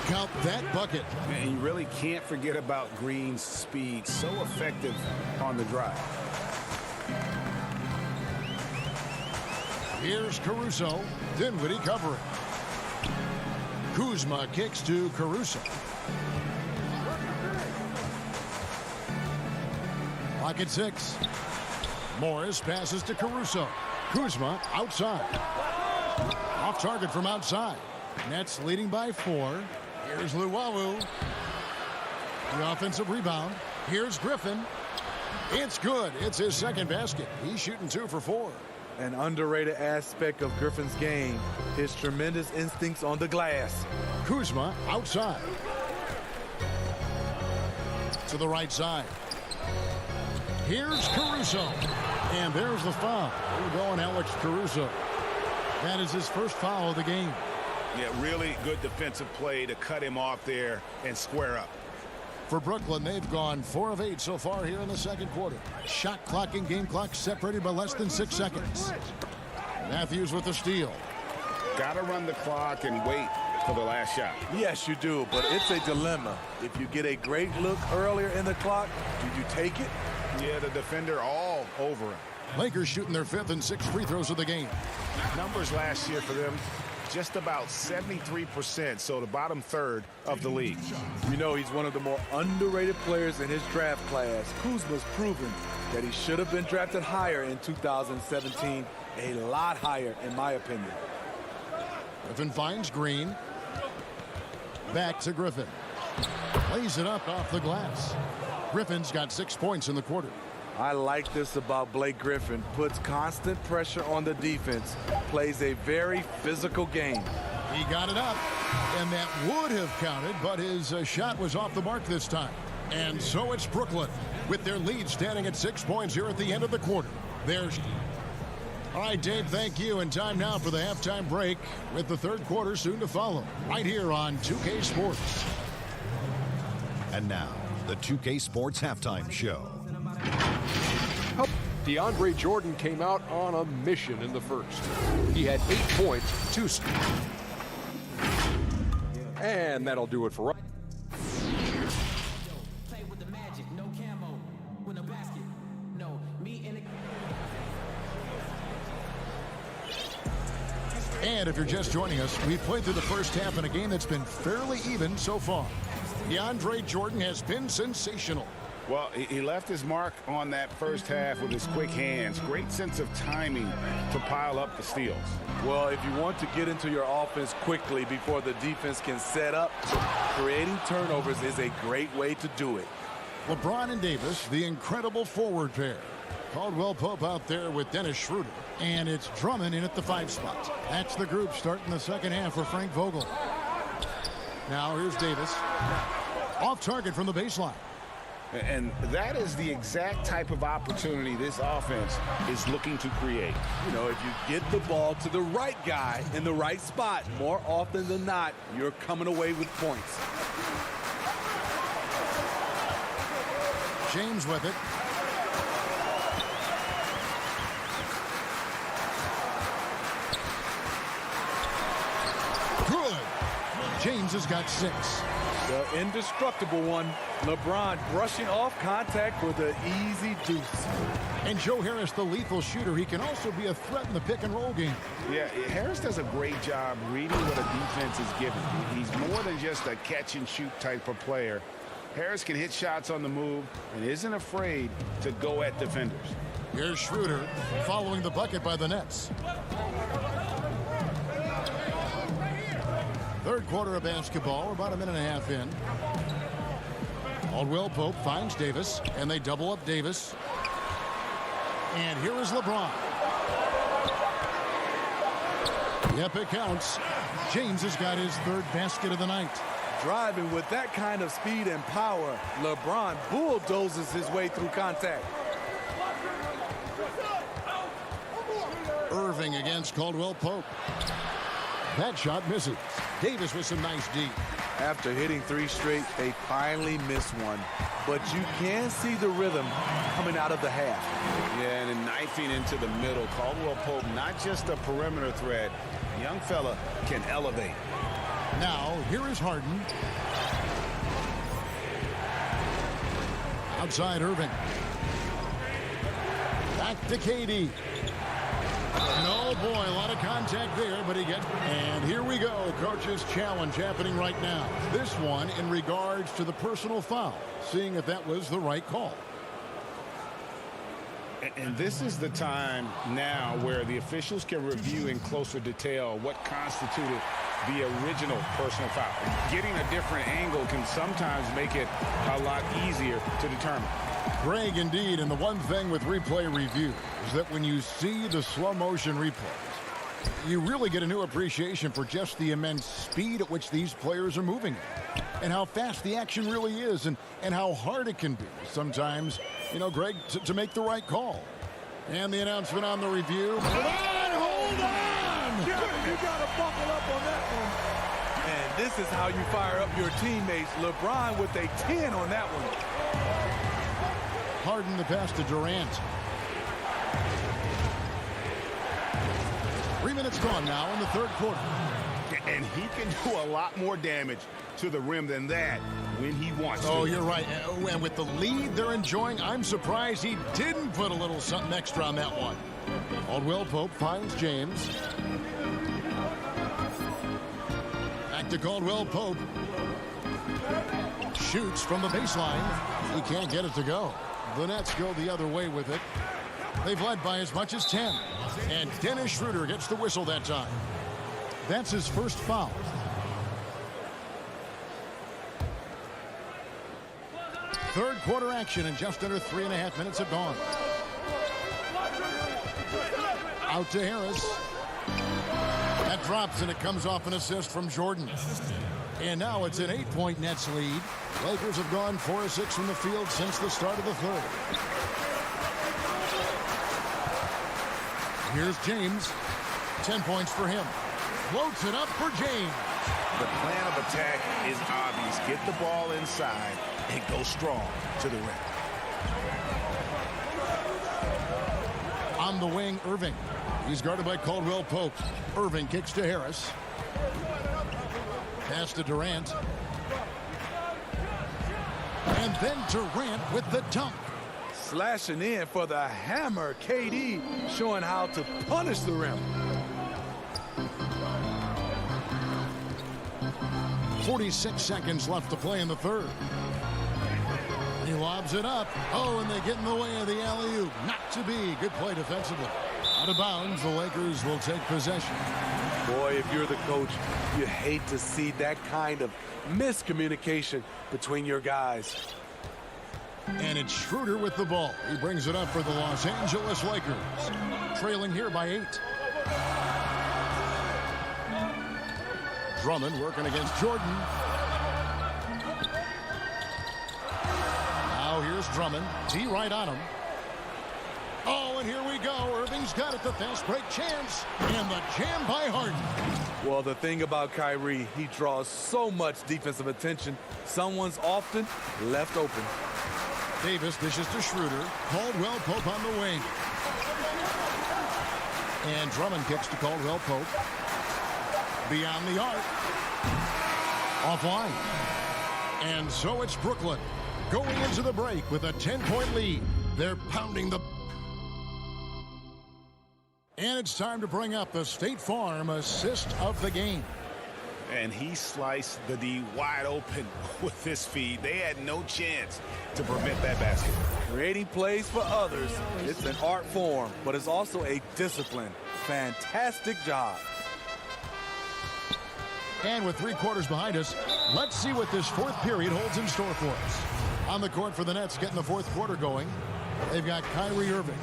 Count that bucket. And you really can't forget about Green's speed. So effective on the drive. Here's Caruso. Dinwiddie covering. Kuzma kicks to Caruso. Clock at 6. Morris passes to Caruso. Kuzma outside. Off target from outside. Nets leading by 4. Here's Luwawu. The offensive rebound. Here's Griffin. It's good. It's his second basket. He's shooting 2 for 4. An underrated aspect of Griffin's game, his tremendous instincts on the glass. Kuzma outside. To the right side. Here's Caruso. And there's the foul. We're going Alex Caruso. That is his first foul of the game. Yeah, really good defensive play to cut him off there and square up. For Brooklyn, they've gone 4 of 8 so far here in the second quarter. Shot clock and game clock separated by less than 6 seconds. Matthews with the steal. Got to run the clock and wait for the last shot. Yes, you do, but it's a dilemma. If you get a great look earlier in the clock, do you take it? Yeah, the defender all over him. Lakers shooting their 5th and 6th free throws of the game. Numbers last year for them, just about 73%, so the bottom third of the league. You know, he's one of the more underrated players in his draft class. Kuzma's proven that he should have been drafted higher in 2017, a lot higher in my opinion. Griffin finds Green. Back to Griffin. Lays it up off the glass. Griffin's got 6 points in the quarter. I like this about Blake Griffin. Puts constant pressure on the defense. Plays a very physical game. He got it up, and that would have counted, but his shot was off the mark this time. And so it's Brooklyn, with their lead standing at 6 points here at the end of the quarter. There's... All right, Dave, thank you. And time now for the halftime break, with the third quarter soon to follow, right here on 2K Sports. And now, the 2K Sports Halftime Show. DeAndre Jordan came out on a mission in the first. He had 8 points, 2 steals. And that'll do it for us. And if you're just joining us, we've played through the first half in a game that's been fairly even so far. DeAndre Jordan has been sensational. Well, he left his mark on that first half with his quick hands. Great sense of timing to pile up the steals. Well, if you want to get into your offense quickly before the defense can set up, creating turnovers is a great way to do it. LeBron and Davis, the incredible forward pair. Caldwell Pope out there with Dennis Schroeder. And it's Drummond in at the 5 spot. That's the group starting the second half for Frank Vogel. Now here's Davis. Off target from the baseline. And that is the exact type of opportunity this offense is looking to create. You know, if you get the ball to the right guy in the right spot, more often than not, you're coming away with points. James with it. Good. James has got 6. The indestructible one. LeBron brushing off contact for the easy deuce. And Joe Harris, the lethal shooter, he can also be a threat in the pick-and-roll game. Yeah, Harris does a great job reading what a defense is given. He's more than just a catch-and-shoot type of player. Harris can hit shots on the move and isn't afraid to go at defenders. Here's Schroeder following the bucket by the Nets. Third quarter of basketball, about a minute and a half in. Caldwell Pope finds Davis, and they double up Davis. And here is LeBron. Yep, it counts. James has got his 3rd basket of the night. Driving with that kind of speed and power, LeBron bulldozes his way through contact. Irving against Caldwell Pope. That shot misses. Davis with some nice D. After hitting 3 straight, they finally miss one. But you can see the rhythm coming out of the half. Yeah, and then knifing into the middle. Caldwell Pope, not just a perimeter threat. Young fella can elevate. Now, here is Harden. Outside Irving. Back to KD. No, boy, a lot of contact there, but he gets... And here we go, coach's challenge happening right now. This one in regards to the personal foul, seeing if that was the right call. And this is the time now where the officials can review in closer detail what constituted the original personal foul. Getting a different angle can sometimes make it a lot easier to determine. Greg, indeed, and the one thing with replay review is that when you see the slow motion replays, you really get a new appreciation for just the immense speed at which these players are moving and how fast the action really is and how hard it can be sometimes, you know, Greg, to make the right call. And the announcement on the review. Hold on! You got to buckle up on that one. And this is how you fire up your teammates. LeBron with a 10 on that one. Harden the pass to Durant. 3 minutes gone now in the third quarter. And he can do a lot more damage to the rim than that when he wants to. Oh, you're right. And with the lead they're enjoying, I'm surprised he didn't put a little something extra on that one. Caldwell Pope finds James. Back to Caldwell Pope. Shoots from the baseline. He can't get it to go. The Nets go the other way with it. They've led by as much as 10. And Dennis Schroeder gets the whistle that time. That's his first foul. Third quarter action, and just under 3.5 minutes have gone. Out to Harris. That drops, and it comes off an assist from Jordan. And now it's an 8-point Nets lead. Lakers have gone 4 of 6 from the field since the start of the third. Here's James. 10 points for him. Floats it up for James. The plan of attack is obvious. Get the ball inside and go strong to the rim. On the wing, Irving. He's guarded by Caldwell Pope. Irving kicks to Harris. Pass to Durant. And then Durant with the dunk. Slashing in for the hammer. KD showing how to punish the rim. 46 seconds left to play in the third. He lobs it up. Oh, and they get in the way of the alley-oop. Not to be. Good play defensively. Out of bounds, the Lakers will take possession. Boy, if you're the coach, you hate to see that kind of miscommunication between your guys. And it's Schroeder with the ball. He brings it up for the Los Angeles Lakers. Trailing here by 8. Drummond working against Jordan. Now here's Drummond. D right on him. Oh, and here we go. Irving's got it. The fast break chance. And the jam by Harden. Well, the thing about Kyrie, he draws so much defensive attention. Someone's often left open. Davis dishes to Schroeder. Caldwell Pope on the wing. And Drummond kicks to Caldwell Pope. Beyond the arc. Offline. And so it's Brooklyn going into the break with a 10-point lead. They're pounding the... And it's time to bring up the State Farm assist of the game. And he sliced the D wide open with his feet. They had no chance to prevent that basket. Creating plays for others, it's an art form, but it's also a discipline. Fantastic job. And with 3 quarters behind us, let's see what this fourth period holds in store for us. On the court for the Nets, getting the fourth quarter going, they've got Kyrie Irving.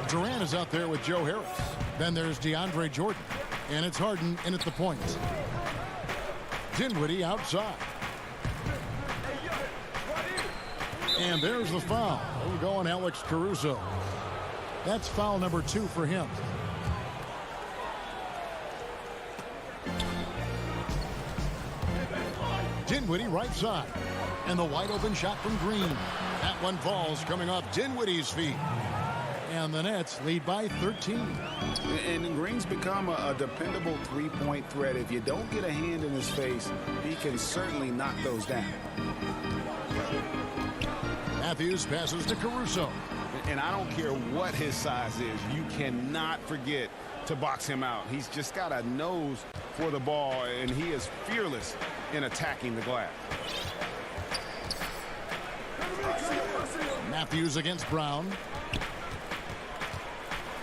Durant is out there with Joe Harris. Then there's DeAndre Jordan. And it's Harden in at the point. Dinwiddie outside. And there's the foul. We're going Alex Caruso. That's foul number 2 for him. Dinwiddie right side. And the wide open shot from Green. That one falls coming off Dinwiddie's feet. And the Nets lead by 13. And Green's become a dependable three-point threat. If you don't get a hand in his face, he can certainly knock those down. Matthews passes to Caruso. And I don't care what his size is, you cannot forget to box him out. He's just got a nose for the ball, and he is fearless in attacking the glass. Matthews against Brown.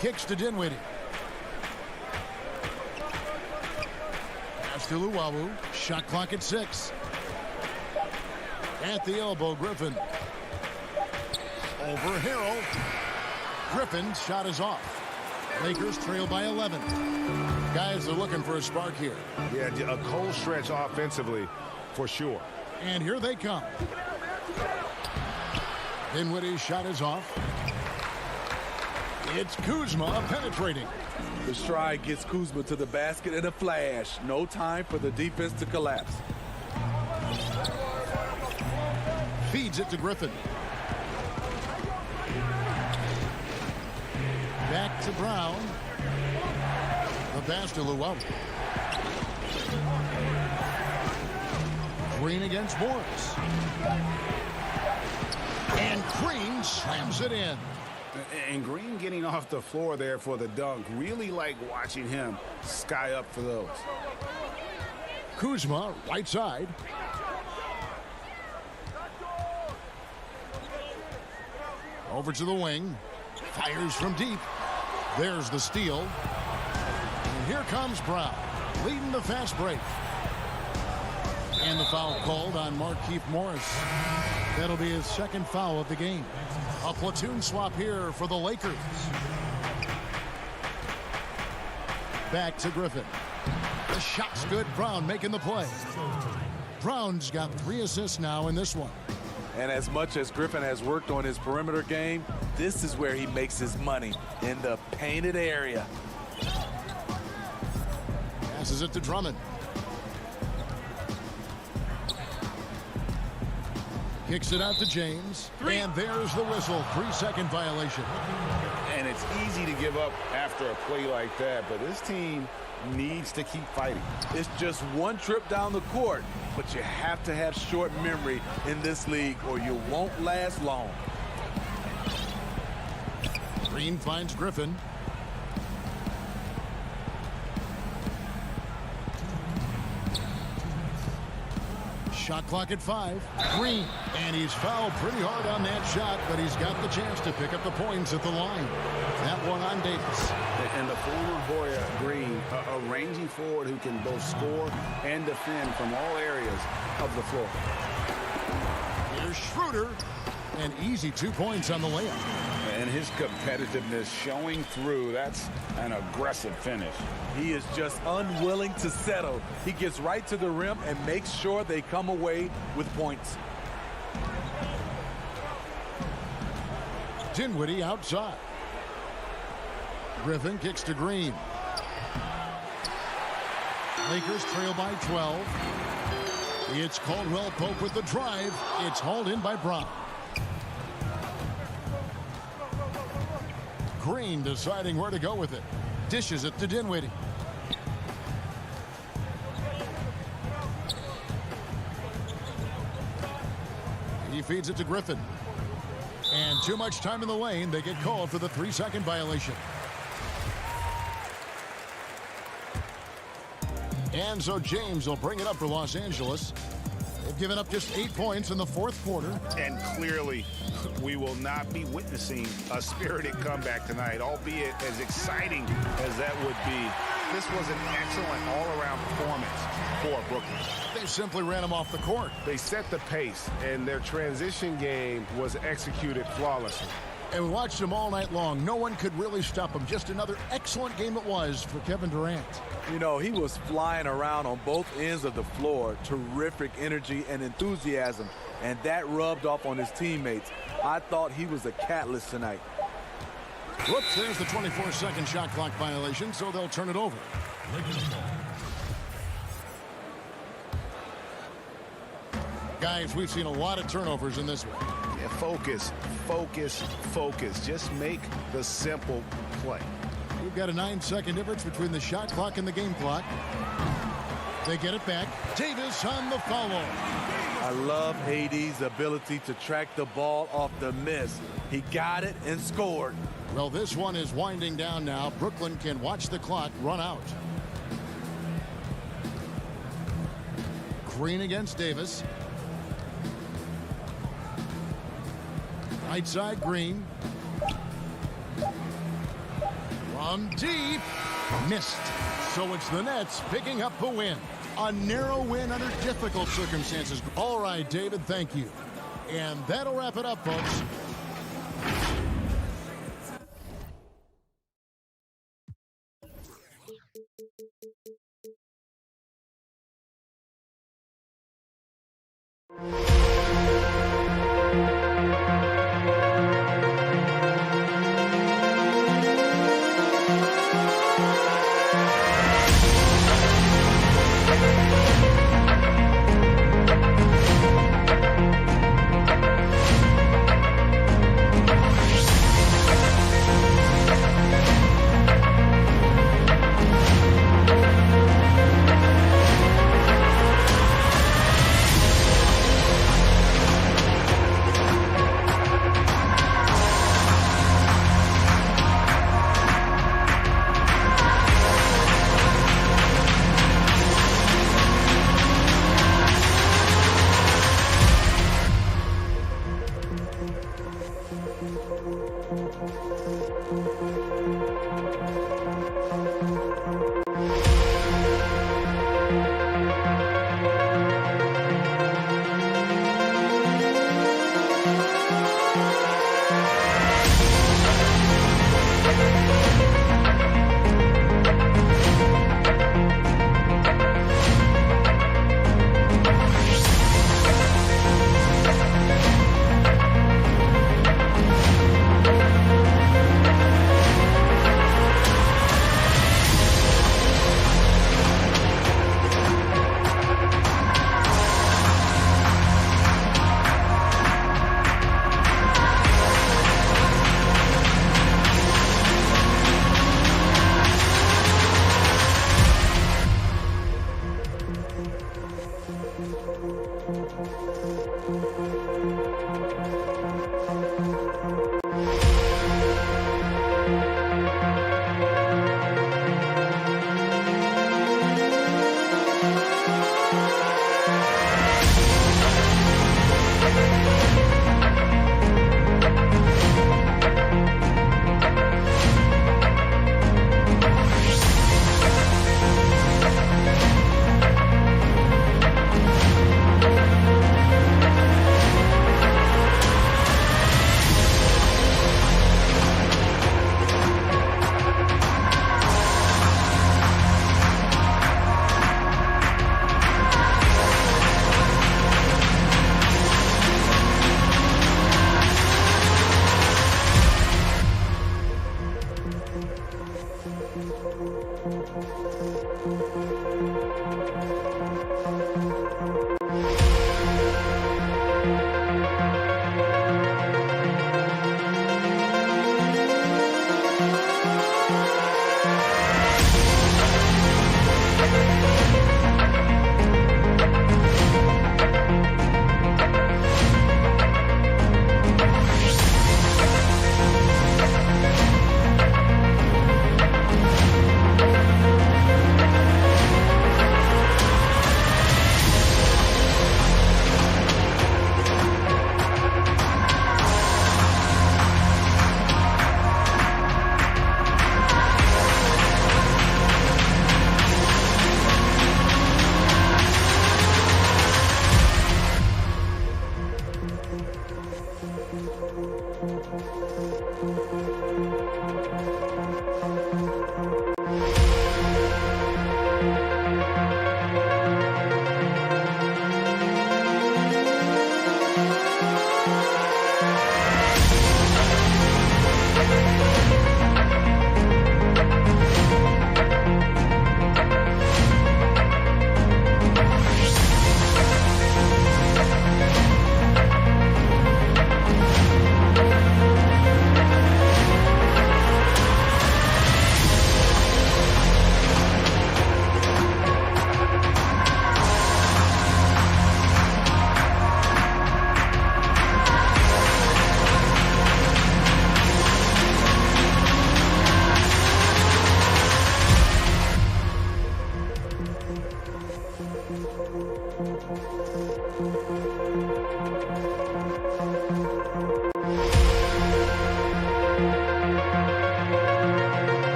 Kicks to Dinwiddie. Pass to Luwawu. Shot clock at 6. At the elbow, Griffin. Over Harrell. Griffin's shot is off. Lakers trail by 11. Guys are looking for a spark here. Yeah, a cold stretch offensively for sure. And here they come. Dinwiddie's shot is off. It's Kuzma penetrating. The stride gets Kuzma to the basket in a flash. No time for the defense to collapse. Feeds it to Griffin. Back to Brown. The pass to Luwawu. Green against Morris. And Green slams it in. And Green getting off the floor there for the dunk. Really like watching him sky up for those. Kuzma, right side. Over to the wing. Fires from deep. There's the steal. And here comes Brown, leading the fast break. And the foul called on Markieff Morris. That'll be his second foul of the game. A platoon swap here for the Lakers. Back to Griffin. The shot's good. Brown making the play. Brown's got 3 assists now in this one. And as much as Griffin has worked on his perimeter game, this is where he makes his money, in the painted area. Passes it to Drummond. Kicks it out to James. And there's the whistle. 3-second violation. And it's easy to give up after a play like that, but this team needs to keep fighting. It's just one trip down the court, but you have to have short memory in this league or you won't last long. Green finds Griffin. Shot clock at 5. Green. And he's fouled pretty hard on that shot, but he's got the chance to pick up the points at the line. That one on Davis. And the former Hoya Green, a ranging forward who can both score and defend from all areas of the floor. Here's Schroeder. An easy 2 points on the layup. And his competitiveness showing through. That's an aggressive finish. He is just unwilling to settle. He gets right to the rim and makes sure they come away with points. Dinwiddie outside. Griffin kicks to Green. Lakers trail by 12. It's Caldwell Pope with the drive. It's hauled in by Brown. Green deciding where to go with it. Dishes it to Dinwiddie. He feeds it to Griffin. And too much time in the lane. They get called for the 3-second violation. And so James will bring it up for Los Angeles. They've given up just 8 points in the fourth quarter. And clearly, we will not be witnessing a spirited comeback tonight, albeit as exciting as that would be. This was an excellent all-around performance for Brooklyn. They simply ran him off the court. They set the pace, and their transition game was executed flawlessly. And we watched him all night long. No one could really stop him. Just another excellent game it was for Kevin Durant. You know, he was flying around on both ends of the floor. Terrific energy and enthusiasm. And that rubbed off on his teammates. I thought he was a catalyst tonight. Whoops, there's the 24-second shot clock violation, so they'll turn it over. Guys, we've seen a lot of turnovers in this one. Yeah, focus, focus, focus. Just make the simple play. We've got a 9-second difference between the shot clock and the game clock. They get it back. Davis on the follow. I love AD's ability to track the ball off the miss. He got it and scored. Well, this one is winding down now. Brooklyn can watch the clock run out. Green against Davis. Right side, Green. From deep. Missed. So it's the Nets picking up the win. A narrow win under difficult circumstances. All right, David, thank you. And that'll wrap it up, folks.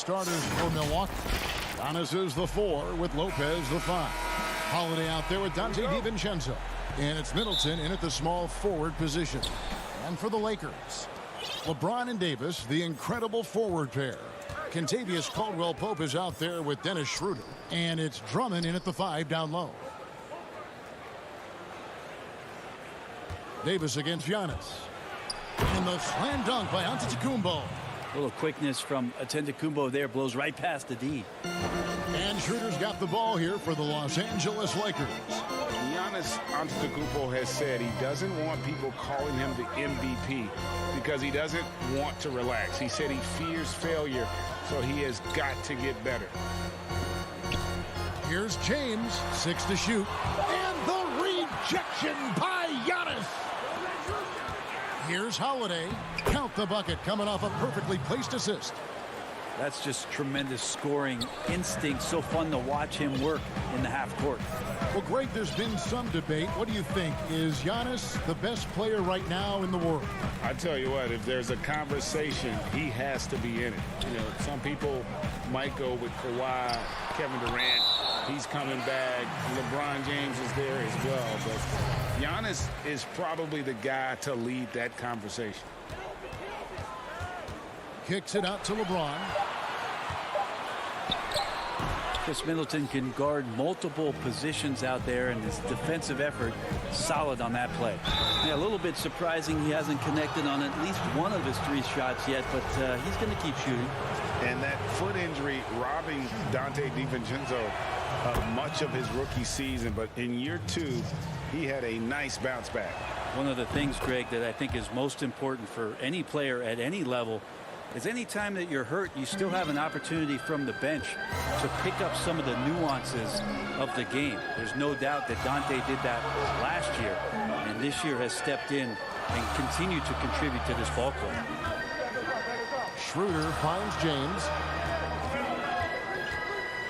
Starters for Milwaukee. Giannis is the 4 with Lopez the 5. Holiday out there with Dante DiVincenzo. And it's Middleton in at the small forward position. And for the Lakers, LeBron and Davis, the incredible forward pair. Kentavious Caldwell-Pope is out there with Dennis Schroeder. And it's Drummond in at the 5 down low. Davis against Giannis. And the slam dunk by Antetokounmpo. A little quickness from Antetokounmpo there, blows right past the D. And Schroeder's got the ball here for the Los Angeles Lakers. Giannis Antetokounmpo has said he doesn't want people calling him the MVP because he doesn't want to relax. He said he fears failure, so he has got to get better. Here's James, 6 to shoot. And the rejection by Giannis. Here's Holiday. Count the bucket, coming off a perfectly placed assist. That's just tremendous scoring instinct. So fun to watch him work in the half court. Well, Greg, there's been some debate. What do you think? Is Giannis the best player right now in the world? I tell you what, if there's a conversation, he has to be in it. You know, some people might go with Kawhi, Kevin Durant. He's coming back. LeBron James is there as well. But Giannis is probably the guy to lead that conversation. Kicks it out to LeBron. Chris Middleton can guard multiple positions out there, and his defensive effort solid on that play. Yeah, a little bit surprising he hasn't connected on at least one of his 3 shots yet, but he's going to keep shooting. And that foot injury robbing Dante DiVincenzo of much of his rookie season, but in year 2, he had a nice bounce back. One of the things, Greg, that I think is most important for any player at any level is any time that you're hurt, you still have an opportunity from the bench to pick up some of the nuances of the game. There's no doubt that Dante did that last year, and this year has stepped in and continued to contribute to this ball club. Schroeder finds James.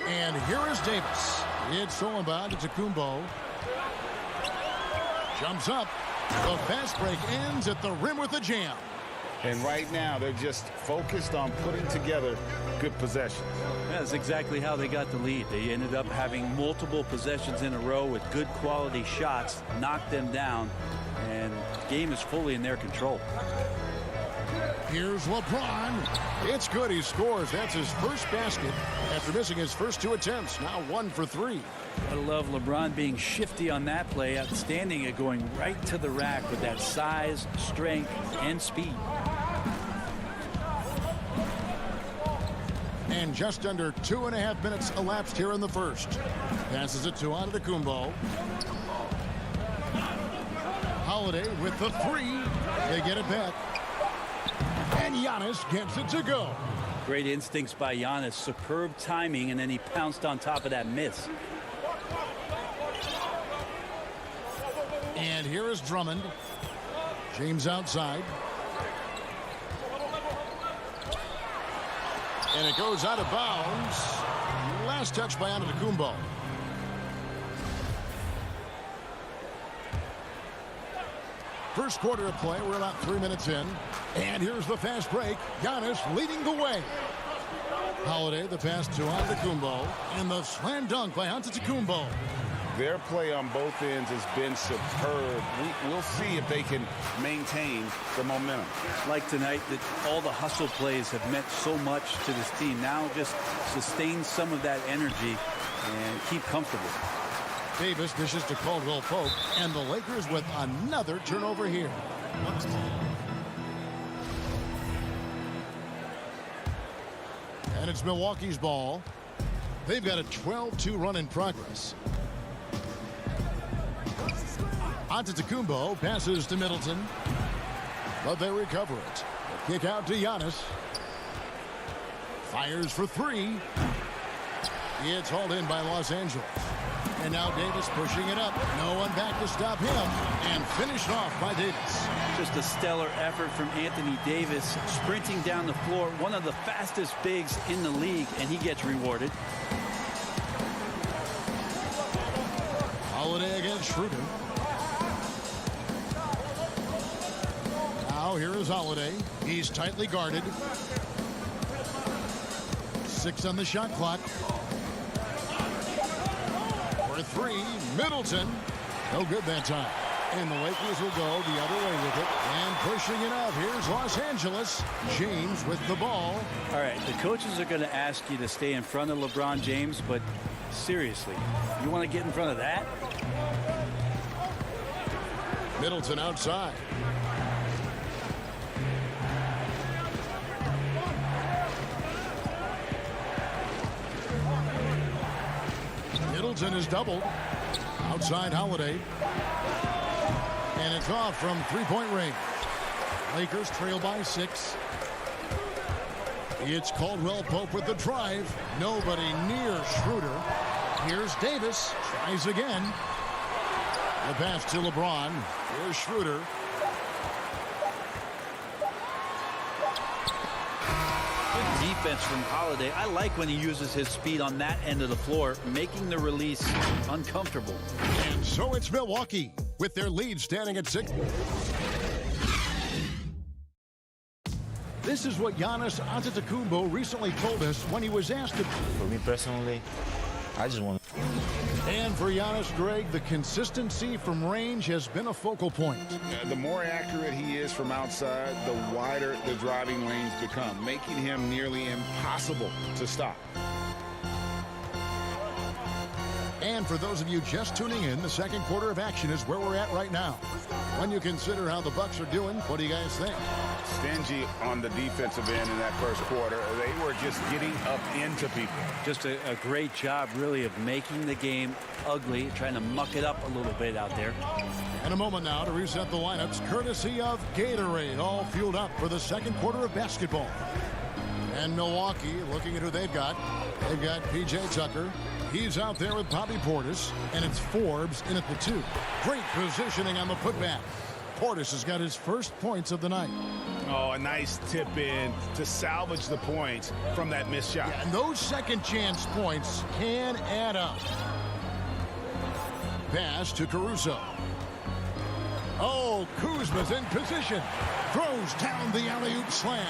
And here is Davis. It's stolen by Antetokounmpo. Jumps up. The fast break ends at the rim with a jam. And right now, they're just focused on putting together good possessions. That's exactly how they got the lead. They ended up having multiple possessions in a row with good quality shots, knocked them down, and the game is fully in their control. Here's LeBron. It's good. He scores. That's his first basket after missing his first 2 attempts. Now 1 for 3. I love LeBron being shifty on that play. Outstanding at going right to the rack with that size, strength, and speed. And just under 2.5 minutes elapsed here in the first. Passes it to Antetokounmpo. Holiday with the 3. They get it back. And Giannis gets it to go. Great instincts by Giannis. Superb timing, and then he pounced on top of that miss. And here is Drummond. James outside. And it goes out of bounds. Last touch by Antetokounmpo. First quarter of play. We're about 3 minutes in. And here's the fast break. Giannis leading the way. Holiday, the pass to Antetokounmpo. And the slam dunk by Antetokounmpo. Their play on both ends has been superb. We'll see if they can maintain the momentum. Like tonight, that all the hustle plays have meant so much to this team. Now just sustain some of that energy and keep comfortable. Davis dishes to Caldwell Pope, and the Lakers with another turnover here. And it's Milwaukee's ball. They've got a 12-2 run in progress. Antetokounmpo passes to Middleton, but they recover it. Kick out to Giannis. Fires for 3. It's hauled in by Los Angeles. And now Davis pushing it up. No one back to stop him. And finished off by Davis. Just a stellar effort from Anthony Davis, sprinting down the floor. One of the fastest bigs in the league, and he gets rewarded. Holiday against Schroeder. Now here is Holiday. He's tightly guarded. 6 on the shot clock. For 3, Middleton. No good that time. And the Lakers will go the other way with it. And pushing it up. Here's Los Angeles. James with the ball. All right, the coaches are going to ask you to stay in front of LeBron James, but seriously, you want to get in front of that? Middleton outside. Middleton is doubled. Outside Holiday. And it's off from three-point range. Lakers trail by 6. It's Caldwell Pope with the drive. Nobody near Schroeder. Here's Davis. Tries again. The pass to LeBron. Here's Schroeder. Good defense from Holiday. I like when he uses his speed on that end of the floor, making the release uncomfortable. And so it's Milwaukee with their lead standing at 6. This is what Giannis Antetokounmpo recently told us when he was asked to. For me personally, I just want. And for Giannis, Greg, the consistency from range has been a focal point. The more accurate he is from outside, the wider the driving lanes become, making him nearly impossible to stop. And for those of you just tuning in, the second quarter of action is where we're at right now. When you consider how the Bucks are doing, what do you guys think? Stingy on the defensive end in that first quarter. They were just getting up into people. Just a great job, really, of making the game ugly, trying to muck it up a little bit out there. And a moment now to reset the lineups, courtesy of Gatorade, all fueled up for the second quarter of basketball. And Milwaukee, looking at who they've got P.J. Tucker. He's out there with Bobby Portis, and it's Forbes in at the 2. Great positioning on the putback. Portis has got his first points of the night. Oh, a nice tip in to salvage the points from that missed shot. Yeah, and those second chance points can add up. Pass to Caruso. Oh, Kuzma's in position. Throws down the alley-oop slam.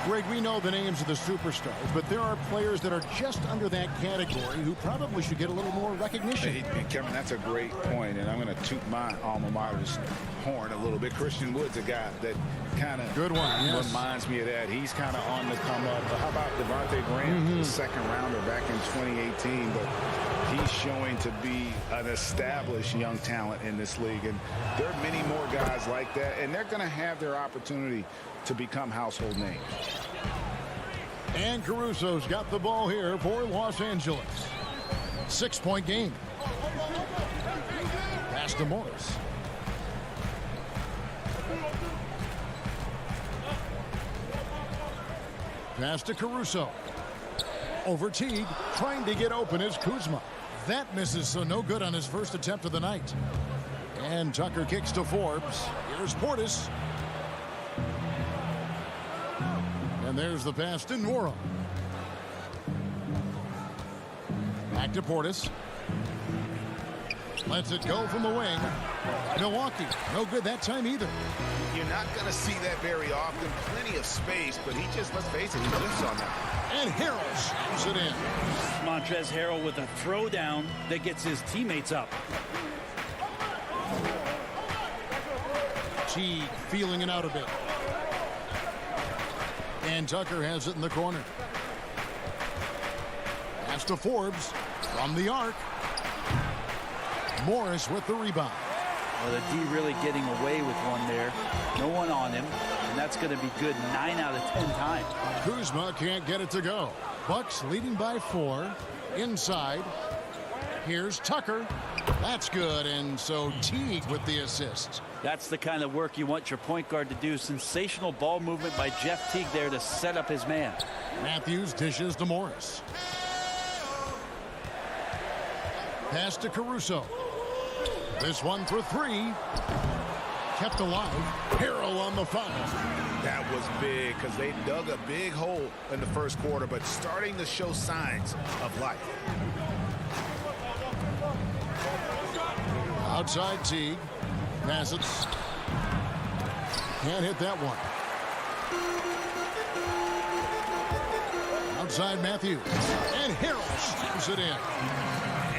Greg, we know the names of the superstars, but there are players that are just under that category who probably should get a little more recognition. Hey, Kevin, that's a great point, and I'm going to toot my alma mater's horn a little bit. Christian Wood's a guy that kind of reminds me of that. He's kind of on the come up. How about Devontae Graham, the second rounder back in 2018, but he's showing to be an established young talent in this league, and there are many more guys like that, and they're going to have their opportunity to become household names. And Caruso's got the ball here for Los Angeles. 6-point game. Pass to Morris. Pass to Caruso. Over Teague, trying to get open is Kuzma. That misses, so no good on his first attempt of the night. And Tucker kicks to Forbes. Here's Portis. And there's the pass to Nwora. Back to Portis. Lets it go from the wing. Milwaukee, no good that time either. You're not going to see that very often. Plenty of space, but he just, let's face it, he lifts on that. And Harrell slams it in. Montrezl Harrell with a throwdown that gets his teammates up. Teague feeling it out a bit. And Tucker has it in the corner. Pass to Forbes from the arc. Morris with the rebound. Well, the D really getting away with one there. No one on him, and that's going to be good 9 out of 10 times. Kuzma can't get it to go. Bucks leading by 4. Inside. Here's Tucker. That's good, and so Teague with the assist. That's the kind of work you want your point guard to do. Sensational ball movement by Jeff Teague there to set up his man. Matthews dishes to Morris. Pass to Caruso. This one for 3. Kept alive. Harrell on the foul. That was big because they dug a big hole in the first quarter, but starting to show signs of life. Outside Teague. Pass it. Can't hit that one. Outside Matthews. And Harrell slams it in.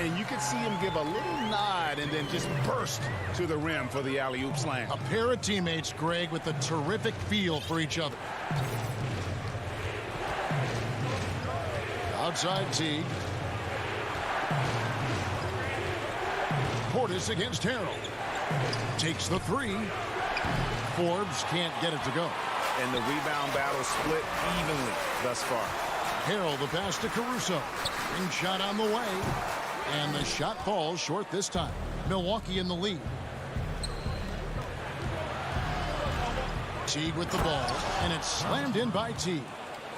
And you can see him give a little nod and then just burst to the rim for the alley-oop slam. A pair of teammates, Greg, with a terrific feel for each other. Outside Teague. Portis against Harrell. Takes the 3. Forbes can't get it to go. And the rebound battle split evenly thus far. Harrell the pass to Caruso. Ring shot on the way. And the shot falls short this time. Milwaukee in the lead. Teague with the ball, and it's slammed in by Teague.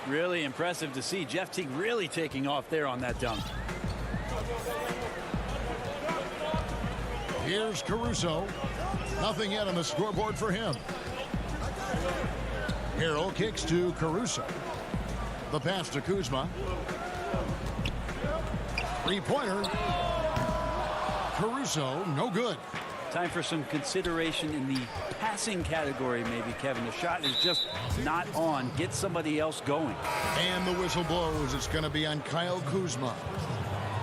Really impressive to see Jeff Teague really taking off there on that dunk. Here's Caruso. Nothing yet on the scoreboard for him. Harrell kicks to Caruso. The pass to Kuzma. Three-pointer. Caruso, no good. Time for some consideration in the passing category, maybe, Kevin. The shot is just not on. Get somebody else going. And the whistle blows. It's going to be on Kyle Kuzma.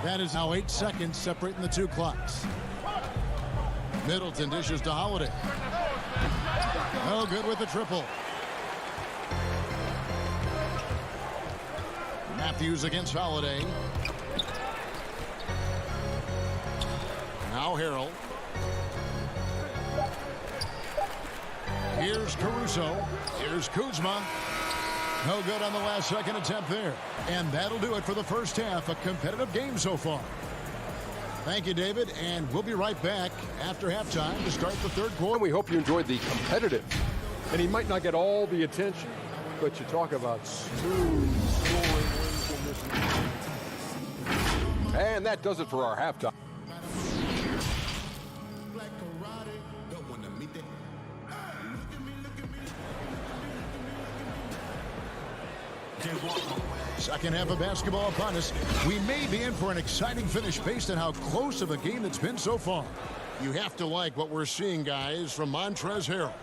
That is now 8 seconds separating the two clocks. Middleton dishes to Holiday. No good with the triple. Matthews against Holiday. Now Harrell. Here's Caruso. Here's Kuzma. No good on the last second attempt there. And that'll do it for the first half. A competitive game so far. Thank you, David. And we'll be right back after halftime to start the third quarter. We hope you enjoyed the competitive. And he might not get all the attention, but you talk about smooth scoring. And that does it for our halftime. Second half of basketball upon us. We may be in for an exciting finish based on how close of a game it's been so far. You have to like what we're seeing, guys, from Montrezl Harrell.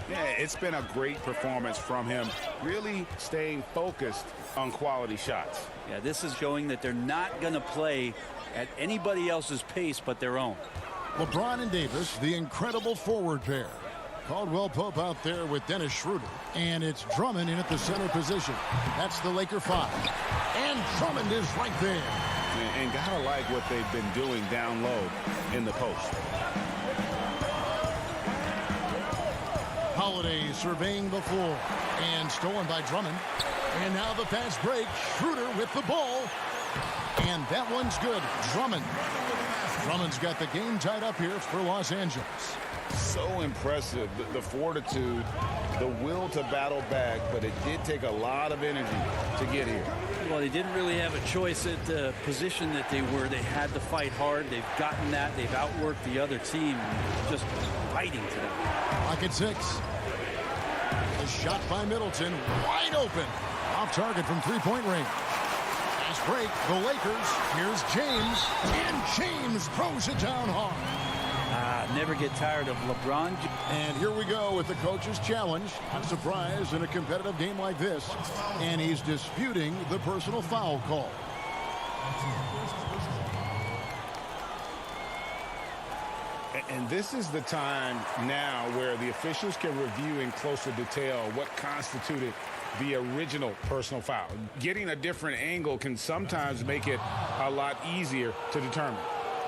Yeah, it's been a great performance from him, really staying focused on quality shots. Yeah, this is showing that they're not going to play at anybody else's pace but their own. LeBron and Davis, the incredible forward pair. Caldwell Pope out there with Dennis Schroeder. And it's Drummond in at the center position. That's the Laker 5. And Drummond is right there. And gotta like what they've been doing down low in the post. Holiday surveying the floor. And stolen by Drummond. And now the fast break. Schroeder with the ball. And that one's good. Drummond. Drummond's got the game tied up here for Los Angeles. So impressive, the fortitude, the will to battle back, but it did take a lot of energy to get here. Well, they didn't really have a choice at the position that they were. They had to fight hard. They've gotten that. They've outworked the other team, just fighting to them. Clock at 6. The shot by Middleton, wide open. Off target from three-point range. Fast break, the Lakers. Here's James, and James throws it down hard. Never get tired of LeBron. And here we go with the coach's challenge. Not surprised in a competitive game like this. And he's disputing the personal foul call. And this is the time now where the officials can review in closer detail what constituted the original personal foul. Getting a different angle can sometimes make it a lot easier to determine.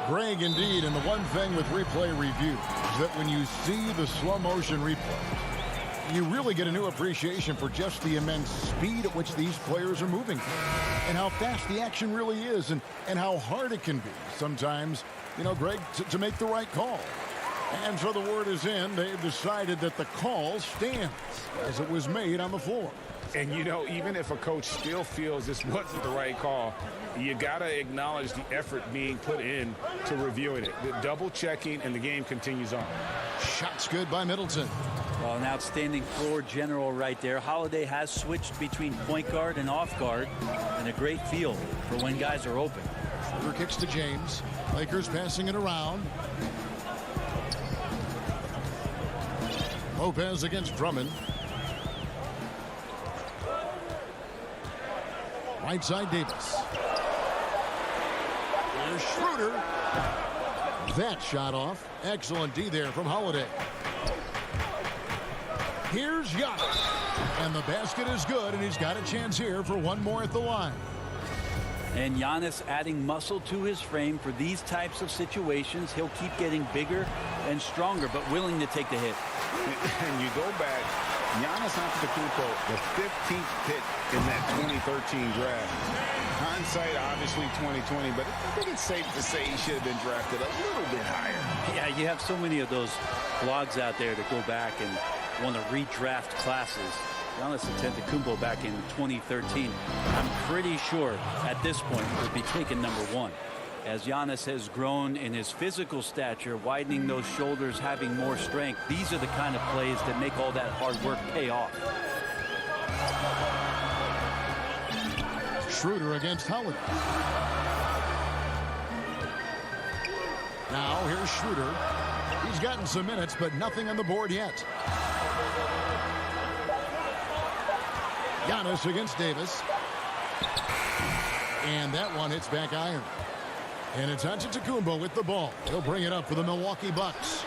Greg, indeed, and the one thing with replay review is that when you see the slow motion replay, you really get a new appreciation for just the immense speed at which these players are moving and how fast the action really is and how hard it can be sometimes, you know, Greg, to make the right call. And so the word is in. They've decided that the call stands as it was made on the floor. And, you know, even if a coach still feels this wasn't the right call, you got to acknowledge the effort being put in to reviewing it. The double checking, and the game continues on. Shots good by Middleton. Well, an outstanding floor general right there. Holiday has switched between point guard and off guard, and a great feel for when guys are open. Schroeder kicks to James. Lakers passing it around. Lopez against Drummond. Right side Davis. Here's Schroeder. That shot off. Excellent D there from Holiday. Here's Giannis. And the basket is good, and he's got a chance here for one more at the line. And Giannis adding muscle to his frame for these types of situations. He'll keep getting bigger and stronger, but willing to take the hit. And you go back Giannis Antetokounmpo, the 15th pick in that 2013 draft. Hindsight, obviously 2020, but I think it's safe to say he should have been drafted a little bit higher. Yeah, you have so many of those blogs out there that go back and want to redraft classes. Giannis Antetokounmpo back in 2013, I'm pretty sure at this point would be taken number 1. As Giannis has grown in his physical stature, widening those shoulders, having more strength, these are the kind of plays that make all that hard work pay off. Schroeder against Howard. Now here's Schroeder. He's gotten some minutes, but nothing on the board yet. Giannis against Davis. And that one hits back iron. And it's Antetokounmpo with the ball. He'll bring it up for the Milwaukee Bucks.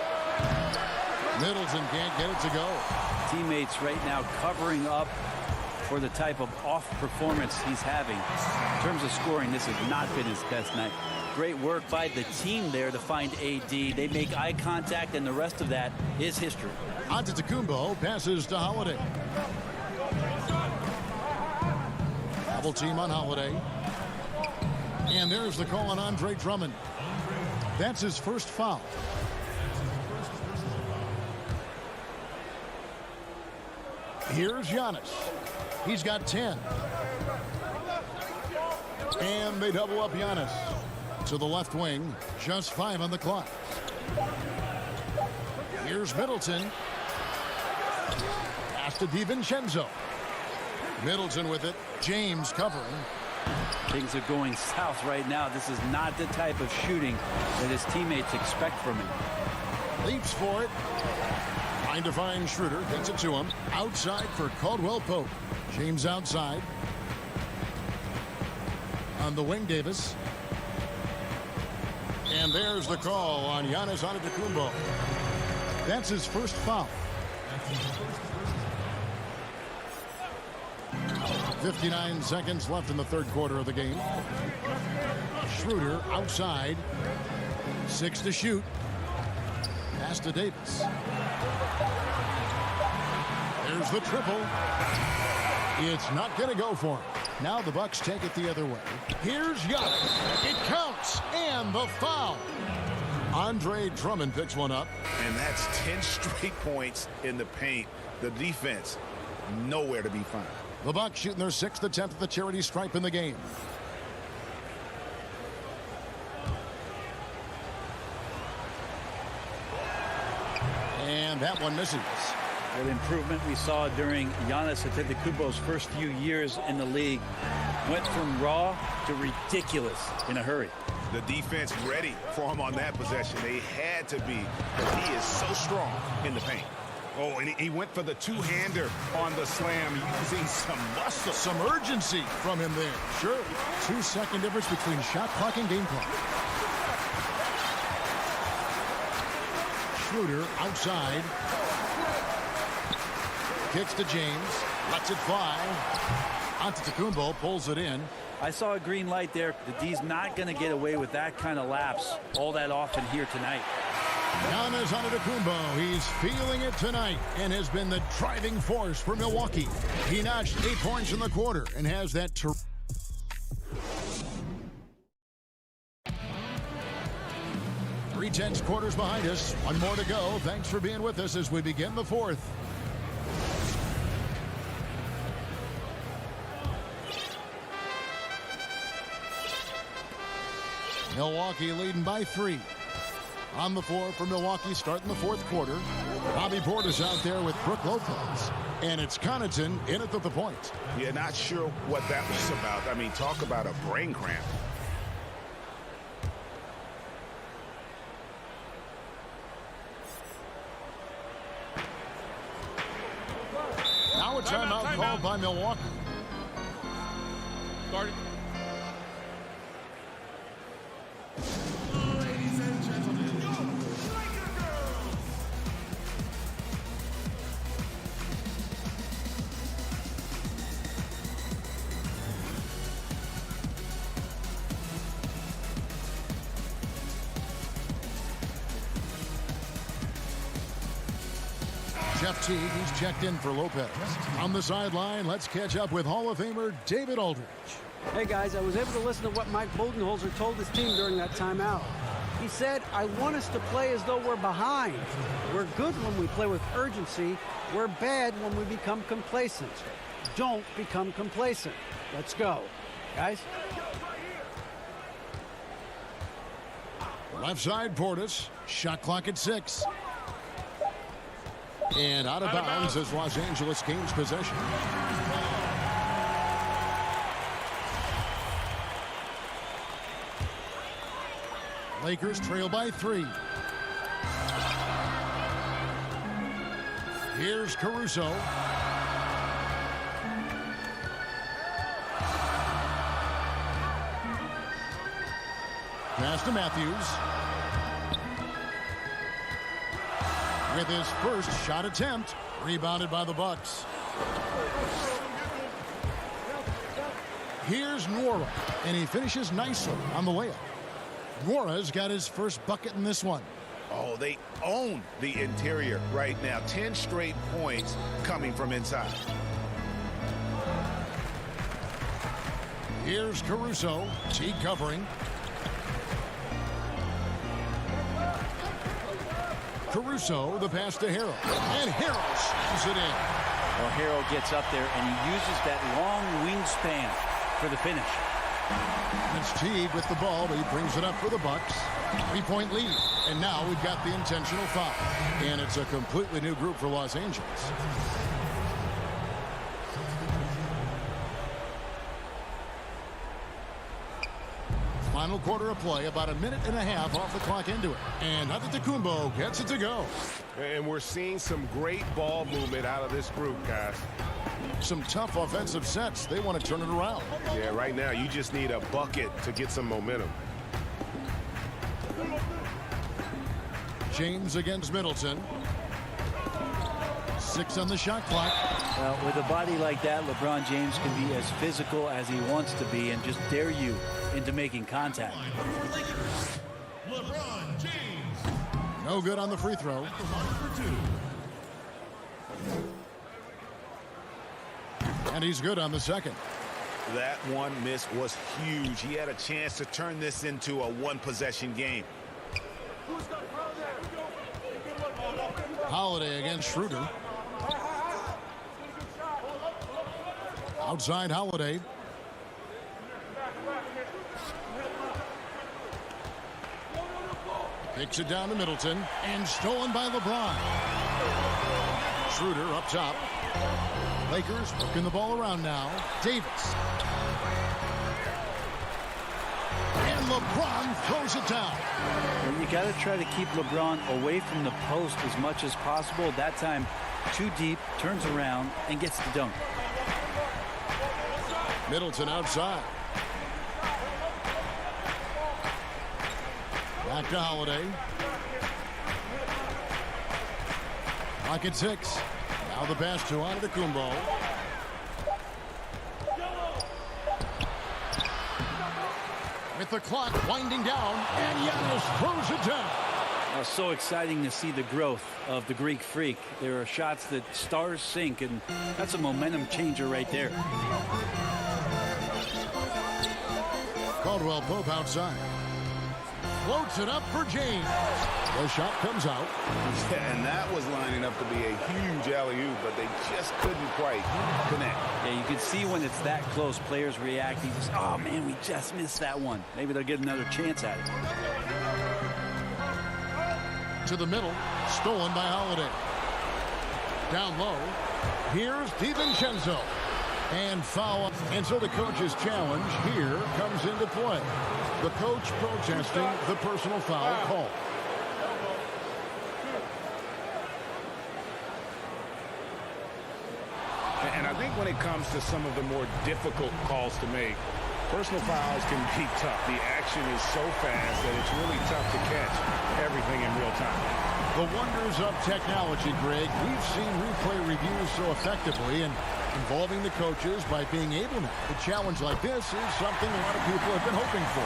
Middleton can't get it to go. Teammates right now covering up for the type of off performance he's having. In terms of scoring, this has not been his best night. Great work by the team there to find AD. They make eye contact, and the rest of that is history. Antetokounmpo passes to Holiday. Double team on Holiday. And there's the call on Andre Drummond. That's his first foul. Here's Giannis. He's got 10. And they double up Giannis. To the left wing. Just 5 on the clock. Here's Middleton. Pass to DiVincenzo. Middleton with it. James covering. Things are going south right now. This is not the type of shooting that his teammates expect from him. Leaps for it. Trying to find Schroeder. Gets it to him. Outside for Caldwell Pope. James outside. On the wing, Davis. And there's the call on Giannis Antetokounmpo. That's his first foul. 59 seconds left in the third quarter of the game. Schroeder outside. 6 to shoot. Pass to Davis. There's the triple. It's not going to go for him. Now the Bucks take it the other way. Here's Giannis. It counts. And the foul. Andre Drummond picks one up. And that's 10 straight points in the paint. The defense, nowhere to be found. The Bucks shooting their 6th attempt at the charity stripe in the game. And that one misses. That improvement we saw during Giannis Antetokounmpo's first few years in the league went from raw to ridiculous in a hurry. The defense ready for him on that possession. They had to be, but he is so strong in the paint. Oh, and he went for the two-hander on the slam, using some muscle. Some urgency from him there. Sure. 2-second difference between shot clock and game clock. Schroeder outside. Kicks to James. Lets it fly. Antetokounmpo pulls it in. I saw a green light there. The D's not going to get away with that kind of lapse all that often here tonight. Giannis Antetokounmpo, he's feeling it tonight and has been the driving force for Milwaukee. He notched 8 points in the quarter and has that 3/10 quarters behind us. One more to go. Thanks for being with us as we begin the fourth. Milwaukee leading by 3. On the floor for Milwaukee starting the fourth quarter. Bobby Portis out there with Brook Lopez. And it's Connaughton in at the point. Yeah, not sure what that was about. I mean, talk about a brain cramp. Now a timeout called by Milwaukee. Started. Jeff Teague, he's checked in for Lopez. On the sideline, let's catch up with Hall of Famer David Aldridge. Hey, guys, I was able to listen to what Mike Budenholzer told his team during that timeout. He said, I want us to play as though we're behind. We're good when we play with urgency. We're bad when we become complacent. Don't become complacent. Let's go. Guys? Left side, Portis. Shot clock at 6. And out of bounds as Los Angeles gains possession. Lakers trail by 3. Here's Caruso. Pass to Matthews. With his first shot attempt, rebounded by the Bucks. Here's Nwora, and he finishes nicely on the layup. Nwora's got his first bucket in this one. Oh, they own the interior right now. 10 straight points coming from inside. Here's Caruso. Teague covering. Caruso, the pass to Harrell. And Harrell shoots it in. Well, Harrell gets up there and he uses that long wingspan for the finish. It's Teague with the ball, but he brings it up for the Bucks. 3-point lead. And now we've got the intentional foul. And it's a completely new group for Los Angeles. Final quarter of play, about a minute and a half off the clock into it. And Antetokounmpo gets it to go. And we're seeing some great ball movement out of this group, guys. Some tough offensive sets. They want to turn it around. Yeah, right now you just need a bucket to get some momentum. James against Middleton. 6 on the shot clock. Well, with a body like that, LeBron James can be as physical as he wants to be and just dare you into making contact. LeBron James. No good on the free throw. And he's good on the second. That one miss was huge. He had a chance to turn this into a one-possession game. Holiday against Schroeder. Outside Holiday. Kicks it down to Middleton. And stolen by LeBron. Schroeder up top. Lakers working the ball around now. Davis. And LeBron throws it down. Well, you got to try to keep LeBron away from the post as much as possible. That time, too deep, turns around, and gets the dunk. Middleton outside. Back to Holiday. Clock at 6. Now the pass to Antetokounmpo. With the clock winding down, and Giannis throws it down. So exciting to see the growth of the Greek Freak. There are shots that stars sink, and that's a momentum changer right there. Caldwell Pope outside. Floats it up for James. The shot comes out. Yeah, and that was lining up to be a huge alley-oop, but they just couldn't quite connect. Yeah, you can see when it's that close, players reacting. Just, oh, man, we just missed that one. Maybe they'll get another chance at it. To the middle, stolen by Holiday. Down low, here's DiVincenzo. And foul. And so the coach's challenge here comes into play. The coach protesting the personal foul call. And I think when it comes to some of the more difficult calls to make, personal fouls can be tough. The action is so fast that it's really tough to catch everything in real time. The wonders of technology, Greg. We've seen replay reviews so effectively and involving the coaches by being able to. A challenge like this is something a lot of people have been hoping for.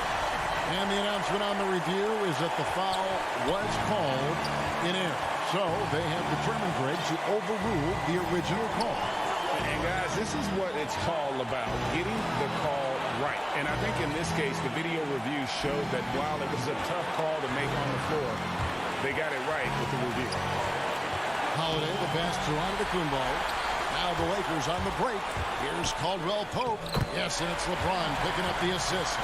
And the announcement on the review is that the foul was called in error. So they have determined, Greg, to overrule the original call. And guys, this is what it's all about, getting the call right. And I think in this case, the video review showed that while it was a tough call to make on the floor, they got it right with the review. Holiday, the pass to Antetokounmpo. Now the Lakers on the break. Here's Caldwell Pope. Yes, and it's LeBron picking up the assist.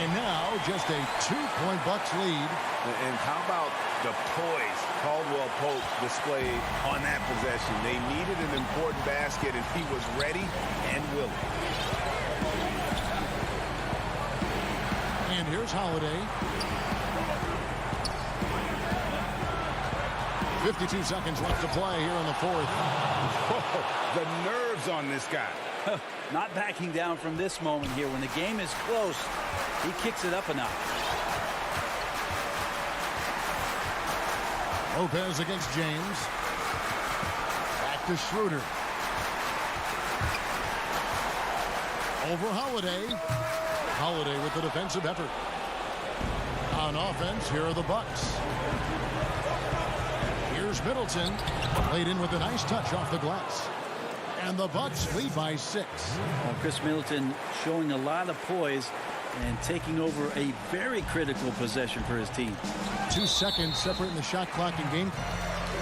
And now just a 2-point Bucks lead. And how about the poise Caldwell Pope displayed on that possession? They needed an important basket, and he was ready and willing. And here's Holiday. 52 seconds left to play here in the fourth. The nerves on this guy. Not backing down from this moment here. When the game is close, he kicks it up a notch. Lopez against James. Back to Schroeder. Over Holiday. Holiday with the defensive effort. On offense, here are the Bucks. Here's Middleton. Laid in with a nice touch off the glass. And the Bucks lead by 6. Well, Chris Middleton showing a lot of poise and taking over a very critical possession for his team. 2 seconds separating the shot clock and game.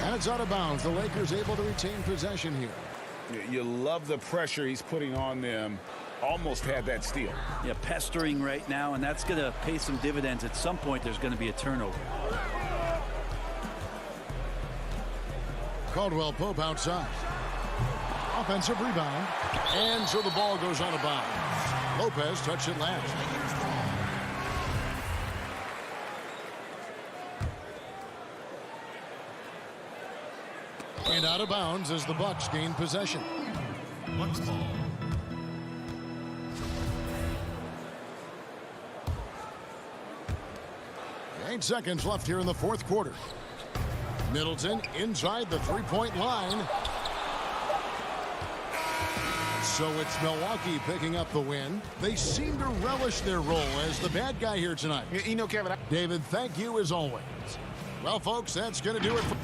And it's out of bounds. The Lakers able to retain possession here. You love the pressure he's putting on them. Almost had that steal. Yeah, pestering right now, and that's going to pay some dividends. At some point, there's going to be a turnover. Caldwell Pope outside. Offensive rebound. And so the ball goes out of bounds. Lopez touched it last. And out of bounds as the Bucks gain possession. Bucks ball. Eight seconds left here in the fourth quarter. Middleton inside the three-point line. So it's Milwaukee picking up the win. They seem to relish their role as the bad guy here tonight. You know, Kevin. David, thank you as always. Well, folks, that's going to do it for...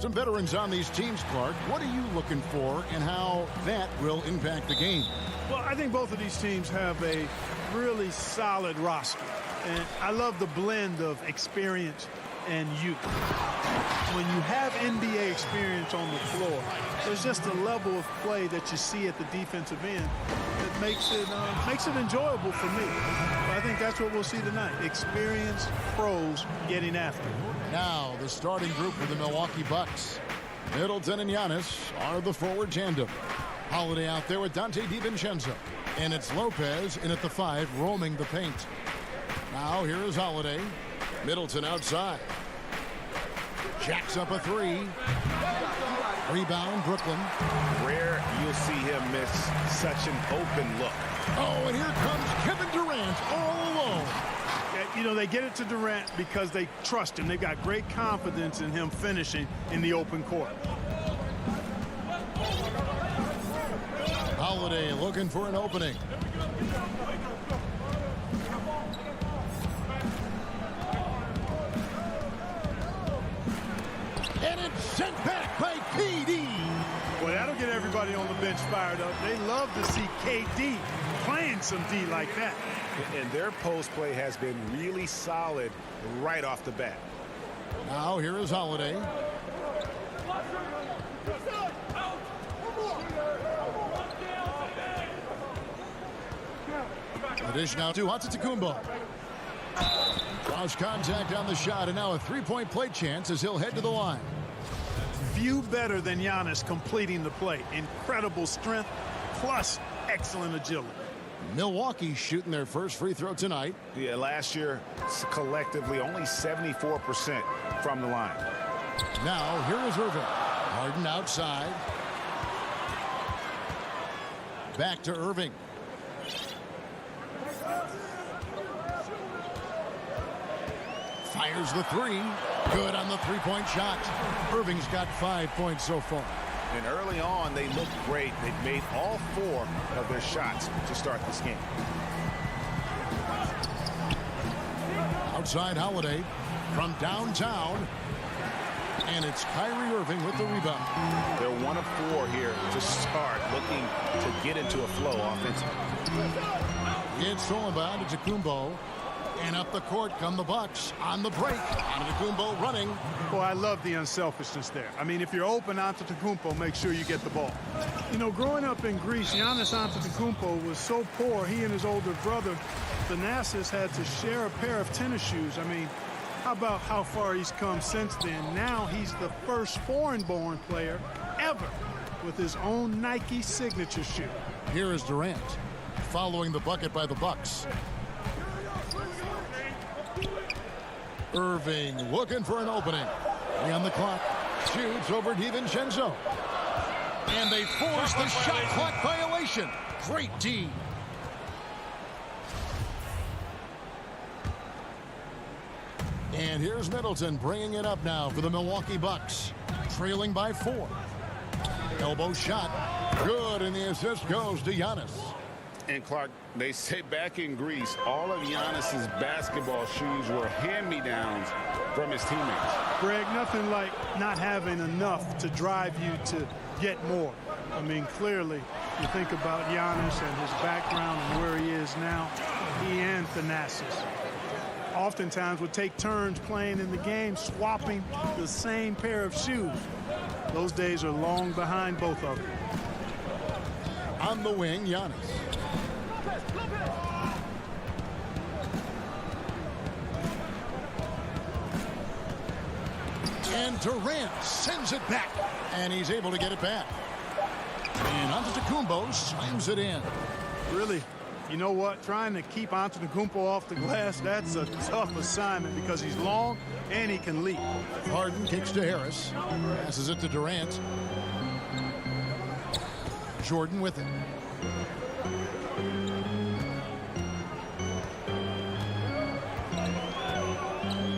Some veterans on these teams, Clark. What are you looking for and how that will impact the game? Well, I think both of these teams have a really solid roster. And I love the blend of experience and youth. When you have NBA experience on the floor, there's just a level of play that you see at the defensive end that makes it enjoyable for me. I think that's what we'll see tonight. Experienced pros getting after it. Now the starting group for the Milwaukee Bucks. Middleton and Giannis are the forward tandem. Holiday out there with Dante DiVincenzo. And it's Lopez in at the 5 roaming the paint. Now here is Holiday. Middleton outside. Jacks up a 3. Rebound, Brooklyn. Rare you'll see him miss such an open look. Oh, and here comes Kevin Durant all alone. You know, they get it to Durant because they trust him. They got great confidence in him finishing in the open court. Holiday looking for an opening. And it's sent back by KD. Well, that'll get everybody on the bench fired up. They love to see KD playing some D like that. And their post play has been really solid right off the bat. Now here is Holiday. The dish now to Antetokounmpo. Cross contact on the shot, and now a three-point play chance as he'll head to the line. Few better than Giannis completing the play. Incredible strength plus excellent agility. Milwaukee shooting their first free throw tonight. Yeah, last year collectively only 74% from the line. Now here is Irving. Harden outside. Back to Irving. Fires the 3. Good on the three-point shot. Irving's got 5 points so far. And early on, they looked great. They've made all 4 of their shots to start this game. Outside Holiday from downtown. And it's Kyrie Irving with the rebound. They're 1 of 4 here to start, looking to get into a flow offensively. It's stolen by Antetokounmpo. And up the court come the Bucks on the break. Antetokounmpo running. Boy, I love the unselfishness there. I mean, if you're open, Antetokounmpo, make sure you get the ball. You know, growing up in Greece, Giannis Antetokounmpo was so poor, he and his older brother, Thanasis, had to share a pair of tennis shoes. I mean, how about how far he's come since then? Now he's the first foreign-born player ever with his own Nike signature shoe. Here is Durant following the bucket by the Bucks. Irving looking for an opening. 3 on the clock. Shoots over DiVincenzo. And they force the shot clock violation. Great D. And here's Middleton bringing it up now for the Milwaukee Bucks. Trailing by 4. Elbow shot. Good, and the assist goes to Giannis. And Clark, they say back in Greece, all of Giannis's basketball shoes were hand-me-downs from his teammates. Greg, nothing like not having enough to drive you to get more. I mean, clearly, you think about Giannis and his background and where he is now, he and Thanasis oftentimes would take turns playing in the game, swapping the same pair of shoes. Those days are long behind both of them. On the wing, Giannis. And Durant sends it back. And he's able to get it back. And Antetokounmpo slams it in. Really, you know what? Trying to keep Antetokounmpo off the glass, that's a tough assignment because he's long and he can leap. Harden kicks to Harris. Passes it to Durant. Jordan with it.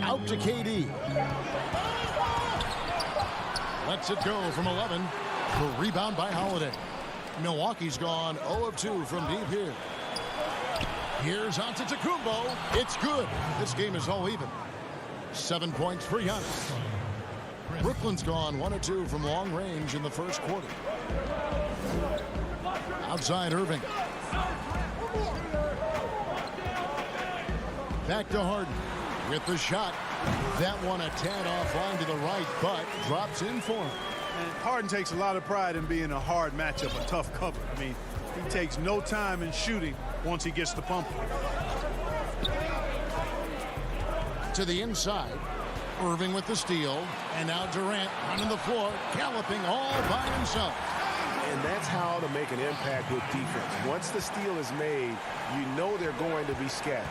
Out to KD. Lets it go from 11. The rebound by Holiday. Milwaukee's gone 0 of 2 from deep here. Here's Antetokounmpo. It's good. This game is all even. 7 points for Giannis. Brooklyn's gone 1 of 2 from long range in the first quarter. Outside Irving. Back to Harden with the shot. That one a tad offline to the right, but drops in for him. And Harden takes a lot of pride in being a hard matchup, a tough cover. I mean, he takes no time in shooting once he gets the pumping. To the inside. Irving with the steal. And now Durant running the floor, galloping all by himself. And that's how to make an impact with defense. Once the steal is made, you know they're going to be scattered.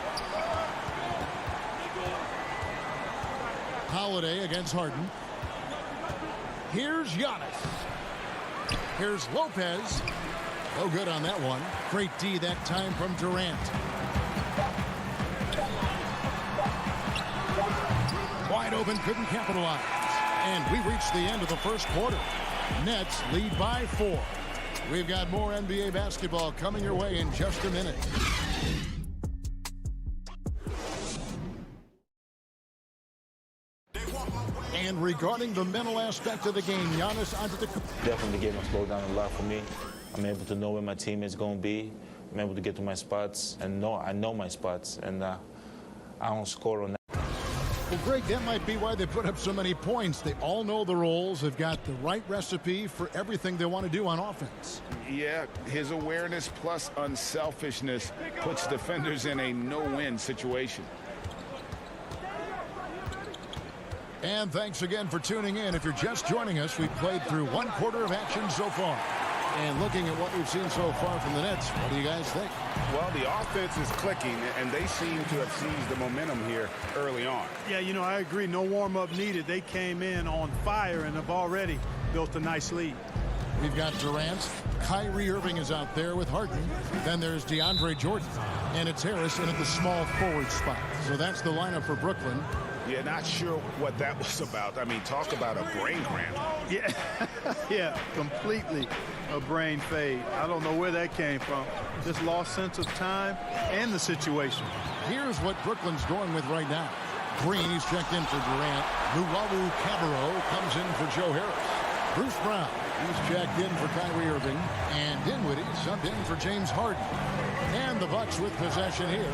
Holiday against Harden. Here's Giannis. Here's Lopez. No good on that one. Great D that time from Durant. Wide open, couldn't capitalize. And we reach the end of the first quarter. Nets lead by 4. We've got more NBA basketball coming your way in just a minute. And regarding the mental aspect of the game, Giannis onto the... Definitely the game has slowed down a lot for me. I'm able to know where my teammates going to be. I'm able to get to my spots and I know my spots, and I don't score on that. Well, Greg, that might be why they put up so many points. They all know the roles. They've got the right recipe for everything they want to do on offense. Yeah, his awareness plus unselfishness puts defenders in a no-win situation. And thanks again for tuning in. If you're just joining us, we've played through 1 quarter of action so far. And looking at what we've seen so far from the Nets, what do you guys think? Well, the offense is clicking, and they seem to have seized the momentum here early on. Yeah, you know, I agree. No warm-up needed. They came in on fire and have already built a nice lead. We've got Durant. Kyrie Irving is out there with Harden. Then there's DeAndre Jordan. And it's Harris in at the small forward spot. So that's the lineup for Brooklyn. Yeah, not sure what that was about. I mean, talk about a brain cramp. Yeah, yeah, completely a brain fade. I don't know where that came from. Just lost sense of time and the situation. Here's what Brooklyn's going with right now. Green, he's checked in for Durant. Luwawu Cabarrot comes in for Joe Harris. Bruce Brown, he's checked in for Kyrie Irving. And Dinwiddie subbed in for James Harden. And the Bucks with possession here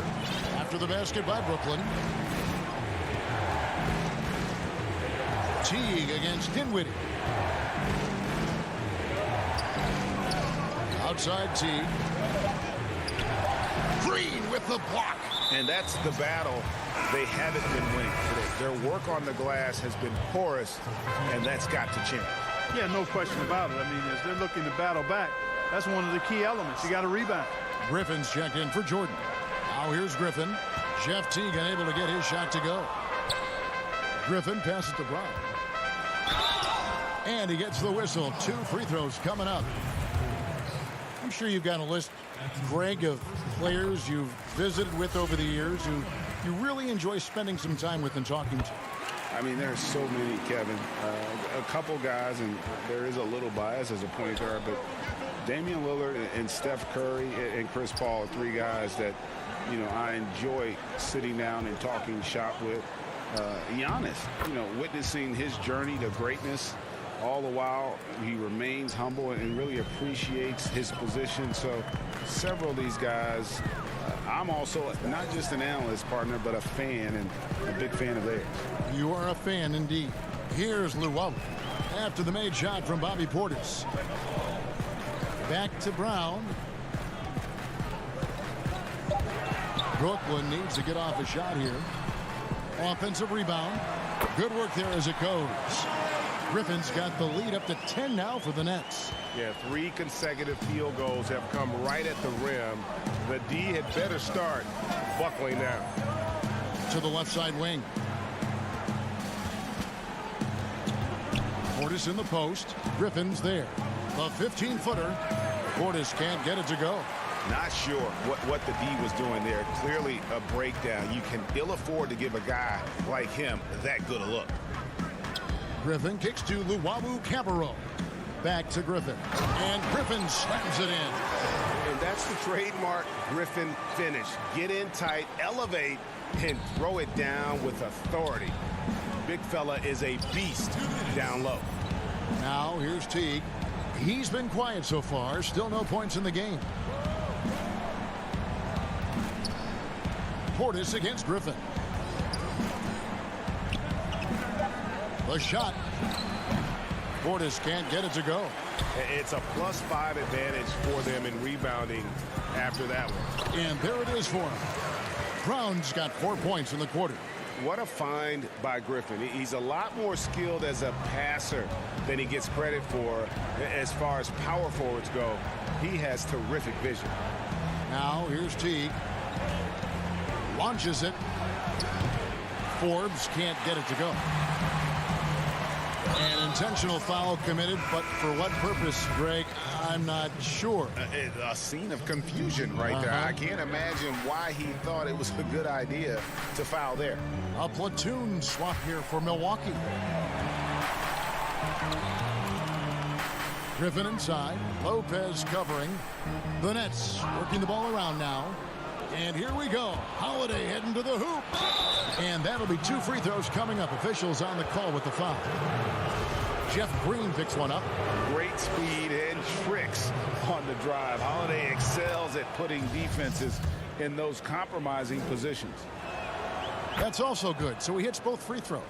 after the basket by Brooklyn. Teague against Dinwiddie. Outside Teague. Green with the block. And that's the battle they haven't been winning today. Their work on the glass has been porous, and that's got to change. Yeah, no question about it. I mean, as they're looking to battle back, that's one of the key elements. You got to rebound. Griffin's checked in for Jordan. Now here's Griffin. Jeff Teague unable to get his shot to go. Griffin passes to Brown. And he gets the whistle. 2 free throws coming up. I'm sure you've got a list, Greg, of players you've visited with over the years who you really enjoy spending some time with and talking to. I mean, there's so many, Kevin. A couple guys, and there is a little bias as a point guard, but Damian Lillard and Steph Curry and Chris Paul are 3 guys that, you know, I enjoy sitting down and talking shop with. Giannis, you know, witnessing his journey to greatness. All the while, he remains humble and really appreciates his position. So several of these guys, I'm also not just an analyst, partner, but a fan, and a big fan of theirs. You are a fan indeed. Here's Luwawu after the made shot from Bobby Portis. Back to Brown. Brooklyn needs to get off a shot here. Offensive rebound. Good work there as it goes. Griffin's got the lead up to 10 now for the Nets. Yeah, 3 consecutive field goals have come right at the rim. The D had better start buckling now. To the left side wing. Portis in the post. Griffin's there. A 15-footer. Portis can't get it to go. Not sure what the D was doing there. Clearly a breakdown. You can ill afford to give a guy like him that good a look. Griffin kicks to Luwawu Cabarrot. Back to Griffin. And Griffin slams it in. And that's the trademark Griffin finish. Get in tight, elevate, and throw it down with authority. Big fella is a beast down low. Now here's Teague. He's been quiet so far. Still no points in the game. Portis against Griffin. The shot. Portis can't get it to go. It's a +5 advantage for them in rebounding after that one. And there it is for him. Brown's got 4 points in the quarter. What a find by Griffin. He's a lot more skilled as a passer than he gets credit for as far as power forwards go. He has terrific vision. Now here's Teague. Launches it. Forbes can't get it to go. An intentional foul committed, but for what purpose, Greg? I'm not sure. A scene of confusion right there. I can't imagine why he thought it was a good idea to foul there. A platoon swap here for Milwaukee. Griffin inside. Lopez covering. The Nets working the ball around now. And here we go. Holiday heading to the hoop. And that'll be 2 free throws coming up. Officials on the call with the foul. Jeff Green picks one up. Great speed and tricks on the drive. Holiday excels at putting defenses in those compromising positions. That's also good. So he hits both free throws.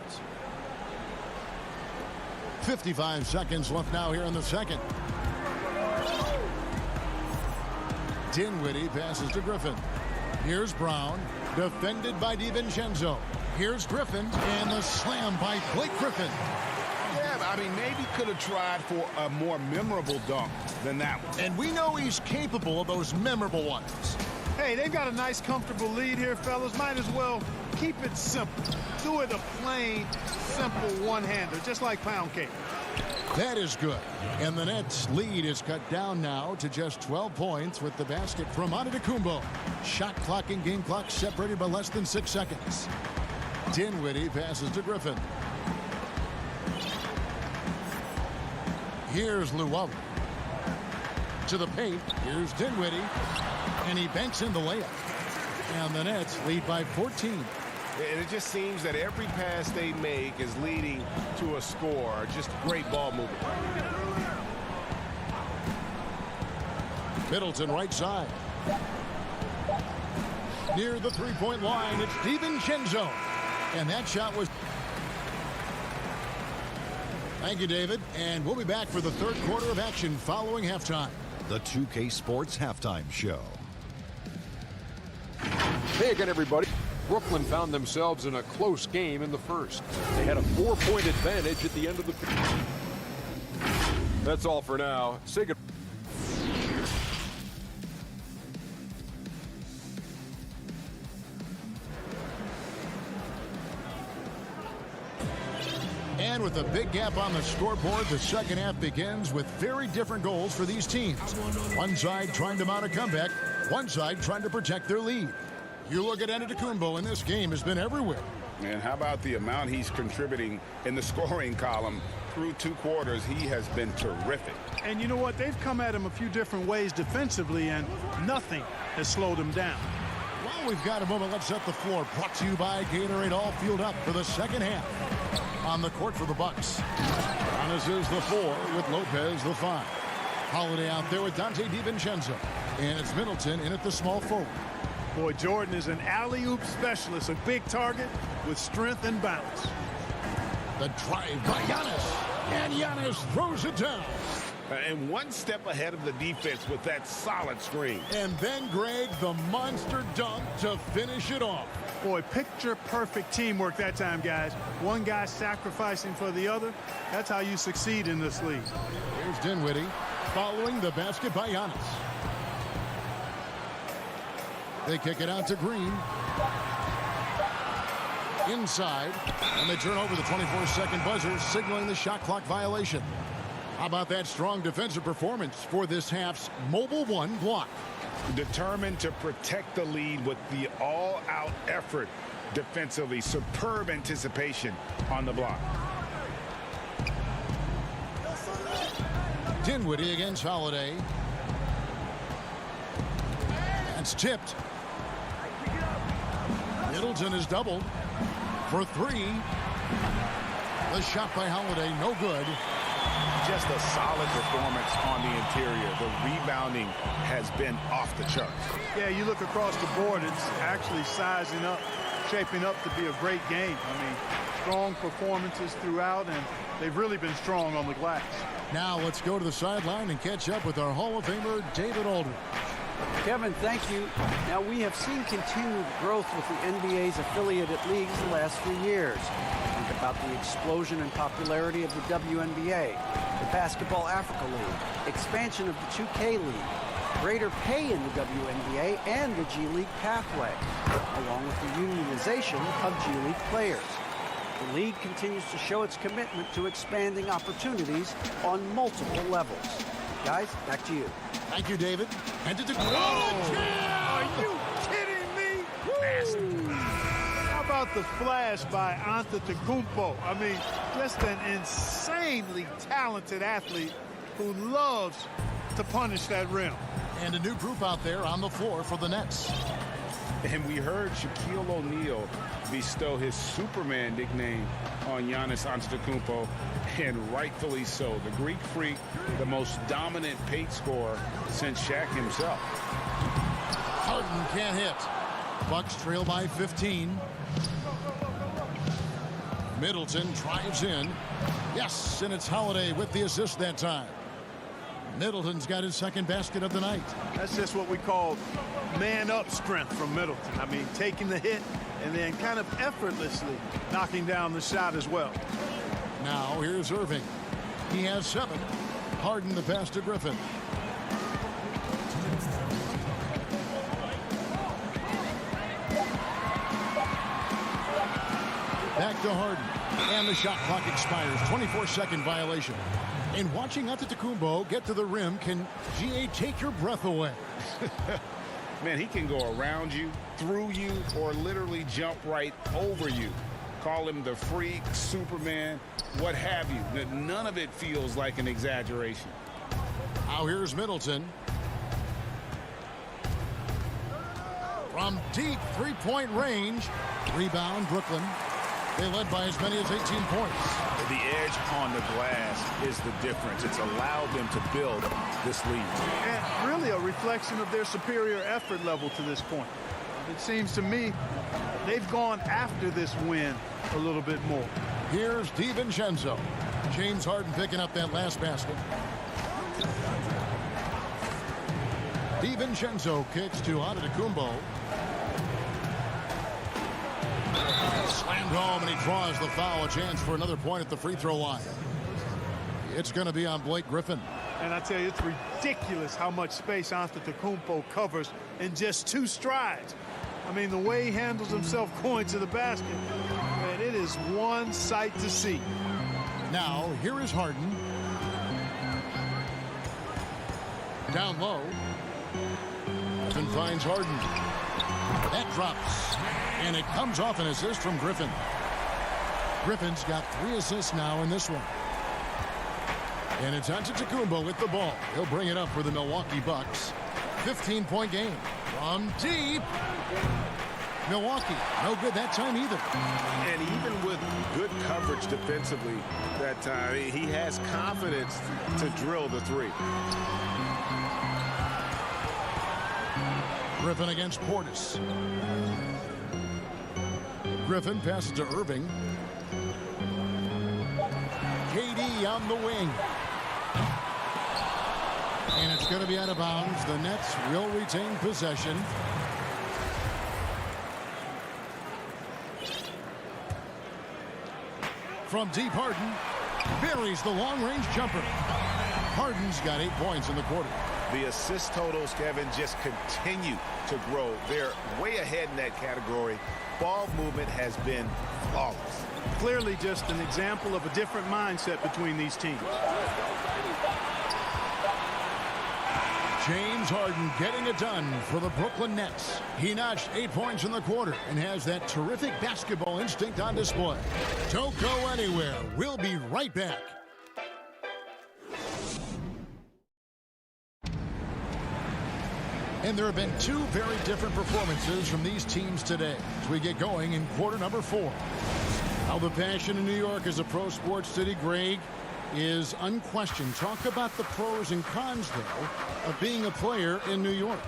55 seconds left now here in the second. Dinwiddie passes to Griffin. Here's Brown, defended by DiVincenzo. Here's Griffin, and the slam by Blake Griffin. Yeah, I mean, maybe could have tried for a more memorable dunk than that one. And we know he's capable of those memorable ones. Hey, they've got a nice, comfortable lead here, fellas. Might as well keep it simple. Do it a plain, simple one-hander, just like pound cake. That is good. And the Nets' lead is cut down now to just 12 points with the basket from Antetokounmpo. Shot clock and game clock separated by less than 6 seconds. Dinwiddie passes to Griffin. Here's Llewellyn. To the paint. Here's Dinwiddie. And he banks in the layup. And the Nets lead by 14. And it just seems that every pass they make is leading to a score. Just great ball movement. Middleton right side. Near the three-point line, it's DiVincenzo. And that shot was... Thank you, David. And we'll be back for the third quarter of action following halftime. The 2K Sports Halftime Show. Hey again, everybody. Brooklyn found themselves in a close game in the first. They had a 4-point advantage at the end of the... That's all for now. Say good. And with a big gap on the scoreboard, the second half begins with very different goals for these teams. One side trying to mount a comeback, one side trying to protect their lead. You look at Antetokounmpo, and this game has been everywhere. And how about the amount he's contributing in the scoring column? Through 2 quarters, he has been terrific. And you know what? They've come at him a few different ways defensively, and nothing has slowed him down. Well, we've got a moment. Let's set the floor. Brought to you by Gatorade. All fueled up for the second half. On the court for the Bucks. Giannis is the 4 with Lopez the 5. Holiday out there with Dante DiVincenzo. And it's Middleton in at the small forward. Boy, Jordan is an alley-oop specialist, a big target with strength and bounce. The drive by Giannis. And Giannis throws it down. And one step ahead of the defense with that solid screen. And then, Greg, the monster dunk to finish it off. Boy, picture-perfect teamwork that time, guys. One guy sacrificing for the other. That's how you succeed in this league. Here's Dinwiddie following the basket by Giannis. They kick it out to Green. Inside. And they turn over the 24-second buzzer, signaling the shot clock violation. How about that strong defensive performance for this half's Mobile One block? Determined to protect the lead with the all-out effort defensively. Superb anticipation on the block. Dinwiddie against Holiday. That's tipped. Middleton is doubled for three. The shot by Holiday, no good. Just a solid performance on the interior. The rebounding has been off the charts. Yeah, you look across the board, it's actually sizing up, shaping up to be a great game. I mean, strong performances throughout, and they've really been strong on the glass. Now let's go to the sideline and catch up with our Hall of Famer, David Aldridge. Kevin, thank you. Now, we have seen continued growth with the NBA's affiliated leagues the last few years. Think about the explosion in popularity of the WNBA, the Basketball Africa League, expansion of the 2K League, greater pay in the WNBA and the G League pathway, along with the unionization of G League players. The league continues to show its commitment to expanding opportunities on multiple levels. Guys, back to you. Thank you, David. And to the Are you kidding me? Nasty. How about the flash by Antetokounmpo? I mean, just an insanely talented athlete who loves to punish that rim. And a new group out there on the floor for the Nets. And we heard Shaquille O'Neal bestow his Superman nickname on Giannis Antetokounmpo, and rightfully so. The Greek Freak, the most dominant paint scorer since Shaq himself. Harden can't hit. Bucks trail by 15. Middleton drives in. Yes, and it's Holiday with the assist that time. Middleton's got his second basket of the night. That's just what we call man-up strength from Middleton. I mean, taking the hit and then kind of effortlessly knocking down the shot as well. Now here's Irving. He has 7. Harden the pass to Griffin. Back to Harden. And the shot clock expires. 24-second violation. And watching Antetokounmpo get to the rim can, GA, take your breath away. Man, he can go around you, through you, or literally jump right over you. Call him the freak, Superman, what have you. None of it feels like an exaggeration. Now here's Middleton. From deep three-point range. Rebound, Brooklyn. They led by as many as 18 points. The edge on the glass is the difference. It's allowed them to build this lead. And really a reflection of their superior effort level to this point. It seems to me they've gone after this win a little bit more. Here's DiVincenzo. James Harden picking up that last basket. DiVincenzo kicks to Antetokounmpo. Slammed home, and he draws the foul. A chance for another point at the free throw line. It's going to be on Blake Griffin. And I tell you, it's ridiculous how much space Antetokounmpo covers in just 2 strides. I mean, the way he handles himself going to the basket, man, it is one sight to see. Now, here is Harden. Down low. Griffin finds Harden. That drops. And it comes off an assist from Griffin. Griffin's got 3 assists now in this one. And it's Antetokounmpo with the ball. He'll bring it up for the Milwaukee Bucks. 15-point game. From deep. Milwaukee, no good that time either. And even with good coverage defensively that time, he has confidence to drill the 3. Griffin against Portis. Griffin passes to Irving. KD on the wing. And it's going to be out of bounds. The Nets will retain possession. From deep, Harden buries the long-range jumper. Harden's got 8 points in the quarter. The assist totals, Kevin, just continue to grow. They're way ahead in that category. Ball movement has been flawless. Clearly just an example of a different mindset between these teams. James Harden getting it done for the Brooklyn Nets. He notched 8 points in the quarter and has that terrific basketball instinct on display. Don't go anywhere. We'll be right back. And there have been two very different performances from these teams today as we get going in quarter number 4. Now the passion in New York as a pro sports city, Greg, is unquestioned. Talk about the pros and cons, though, of being a player in New York.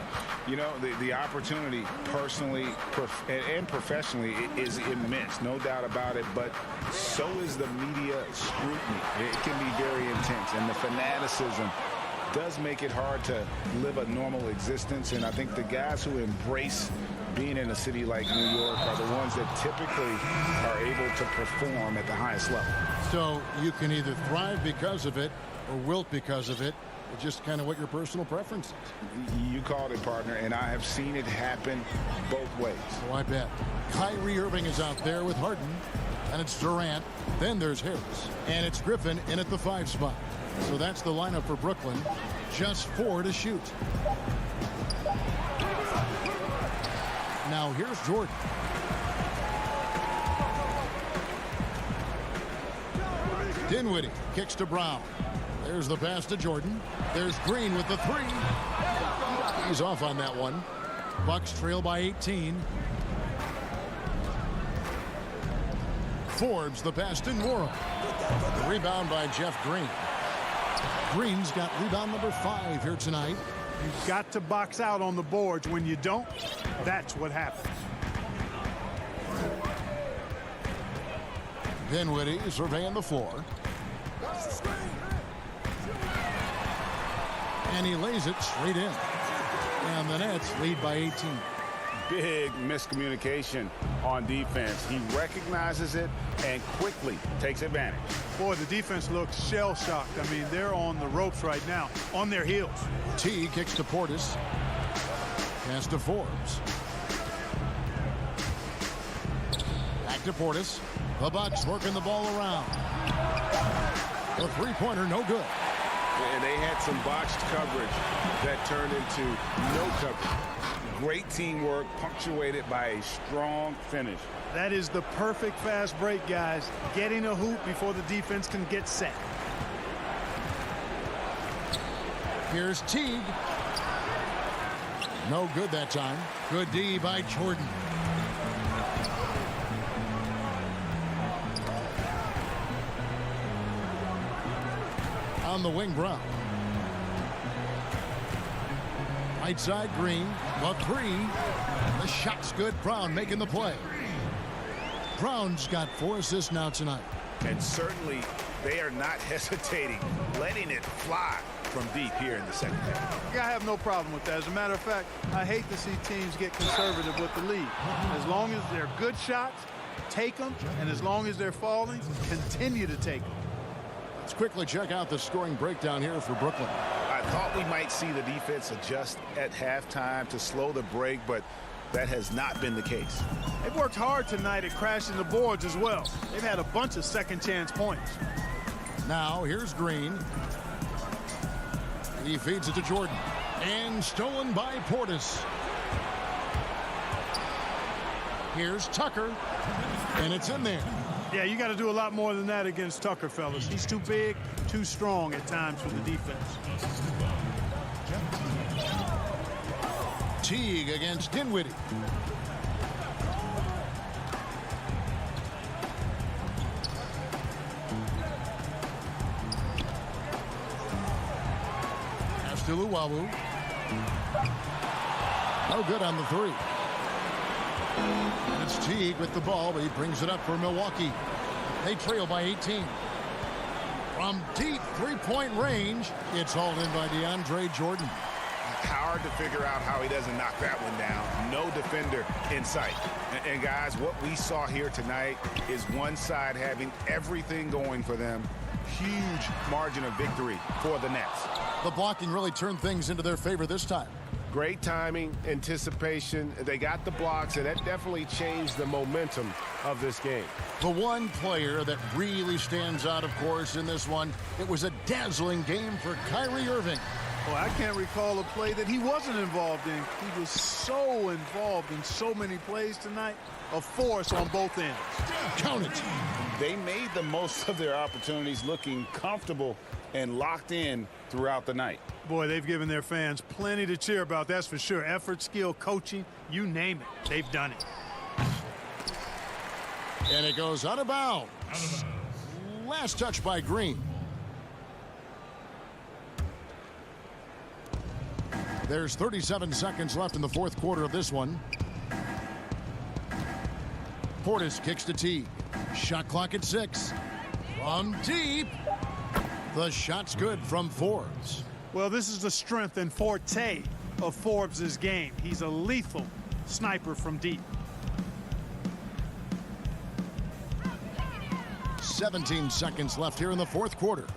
You know, the opportunity personally and professionally is immense, no doubt about it, but so is the media scrutiny. It can be very intense, and the fanaticism does make it hard to live a normal existence. And I think the guys who embrace being in a city like New York are the ones that typically are able to perform at the highest level. So you can either thrive because of it or wilt because of it. It's just kind of what your personal preference is. You called it, partner, and I have seen it happen both ways. Oh, I bet. Kyrie Irving is out there with Harden, and it's Durant. Then there's Harris, and it's Griffin in at the 5 spot. So that's the lineup for Brooklyn. Just 4 to shoot. Now here's Jordan. Dinwiddie kicks to Brown. There's the pass to Jordan. There's Green with the 3. He's off on that one. Bucks trail by 18. Forbes the pass to Nwora. The rebound by Jeff Green. Green's got rebound number 5 here tonight. You've got to box out on the boards. When you don't, that's what happens. Dinwiddie surveying the floor. And he lays it straight in. And the Nets lead by 18. Big miscommunication on defense. He recognizes it and quickly takes advantage. Boy, the defense looks shell-shocked. I mean, they're on the ropes right now, on their heels. T kicks to Portis. Pass to Forbes. Back to Portis. The Bucks working the ball around. The 3-pointer, no good. And they had some botched coverage that turned into no coverage. Great teamwork punctuated by a strong finish. That is the perfect fast break, guys. Getting a hoop before the defense can get set. Here's Teague. No good that time. Good D by Jordan. On the wing, Brown. Right side, Green. The 3. The shot's good. Brown making the play. Brown's got 4 assists now tonight. And certainly they are not hesitating, letting it fly from deep here in the second half. I have no problem with that. As a matter of fact, I hate to see teams get conservative with the lead. As long as they're good shots, take them. And as long as they're falling, continue to take them. Let's quickly check out the scoring breakdown here for Brooklyn. I thought we might see the defense adjust at halftime to slow the break, but that has not been the case. They've worked hard tonight at crashing the boards as well. They've had a bunch of second chance points. Now here's Green. He feeds it to Jordan. And stolen by Portis. Here's Tucker. And it's in there. Yeah, you got to do a lot more than that against Tucker, fellas. He's too big, too strong at times for the defense. Teague against Dinwiddie. Pass to Luwawu. No good on the 3. And it's Teague with the ball, but he brings it up for Milwaukee. They trail by 18. From deep 3-point range, it's hauled in by DeAndre Jordan. Hard to figure out how he doesn't knock that one down. No defender in sight. And guys, what we saw here tonight is one side having everything going for them. Huge margin of victory for the Nets. The blocking really turned things into their favor this time. Great timing, anticipation. They got the blocks, and that definitely changed the momentum of this game. The one player that really stands out, of course, in this one, it was a dazzling game for Kyrie Irving. Well, I can't recall a play that he wasn't involved in. He was so involved in so many plays tonight. A force on both ends. Count it. They made the most of their opportunities, looking comfortable and locked in throughout the night. Boy, they've given their fans plenty to cheer about, that's for sure. Effort, skill, coaching, you name it, they've done it. And it goes out of bounds. Last touch by Green. There's 37 seconds left in the fourth quarter of this one. Portis kicks to Teague. Shot clock at 6. From deep. The shot's good from Forbes. Well, this is the strength and forte of Forbes' game. He's a lethal sniper from deep. 17 seconds left here in the fourth quarter.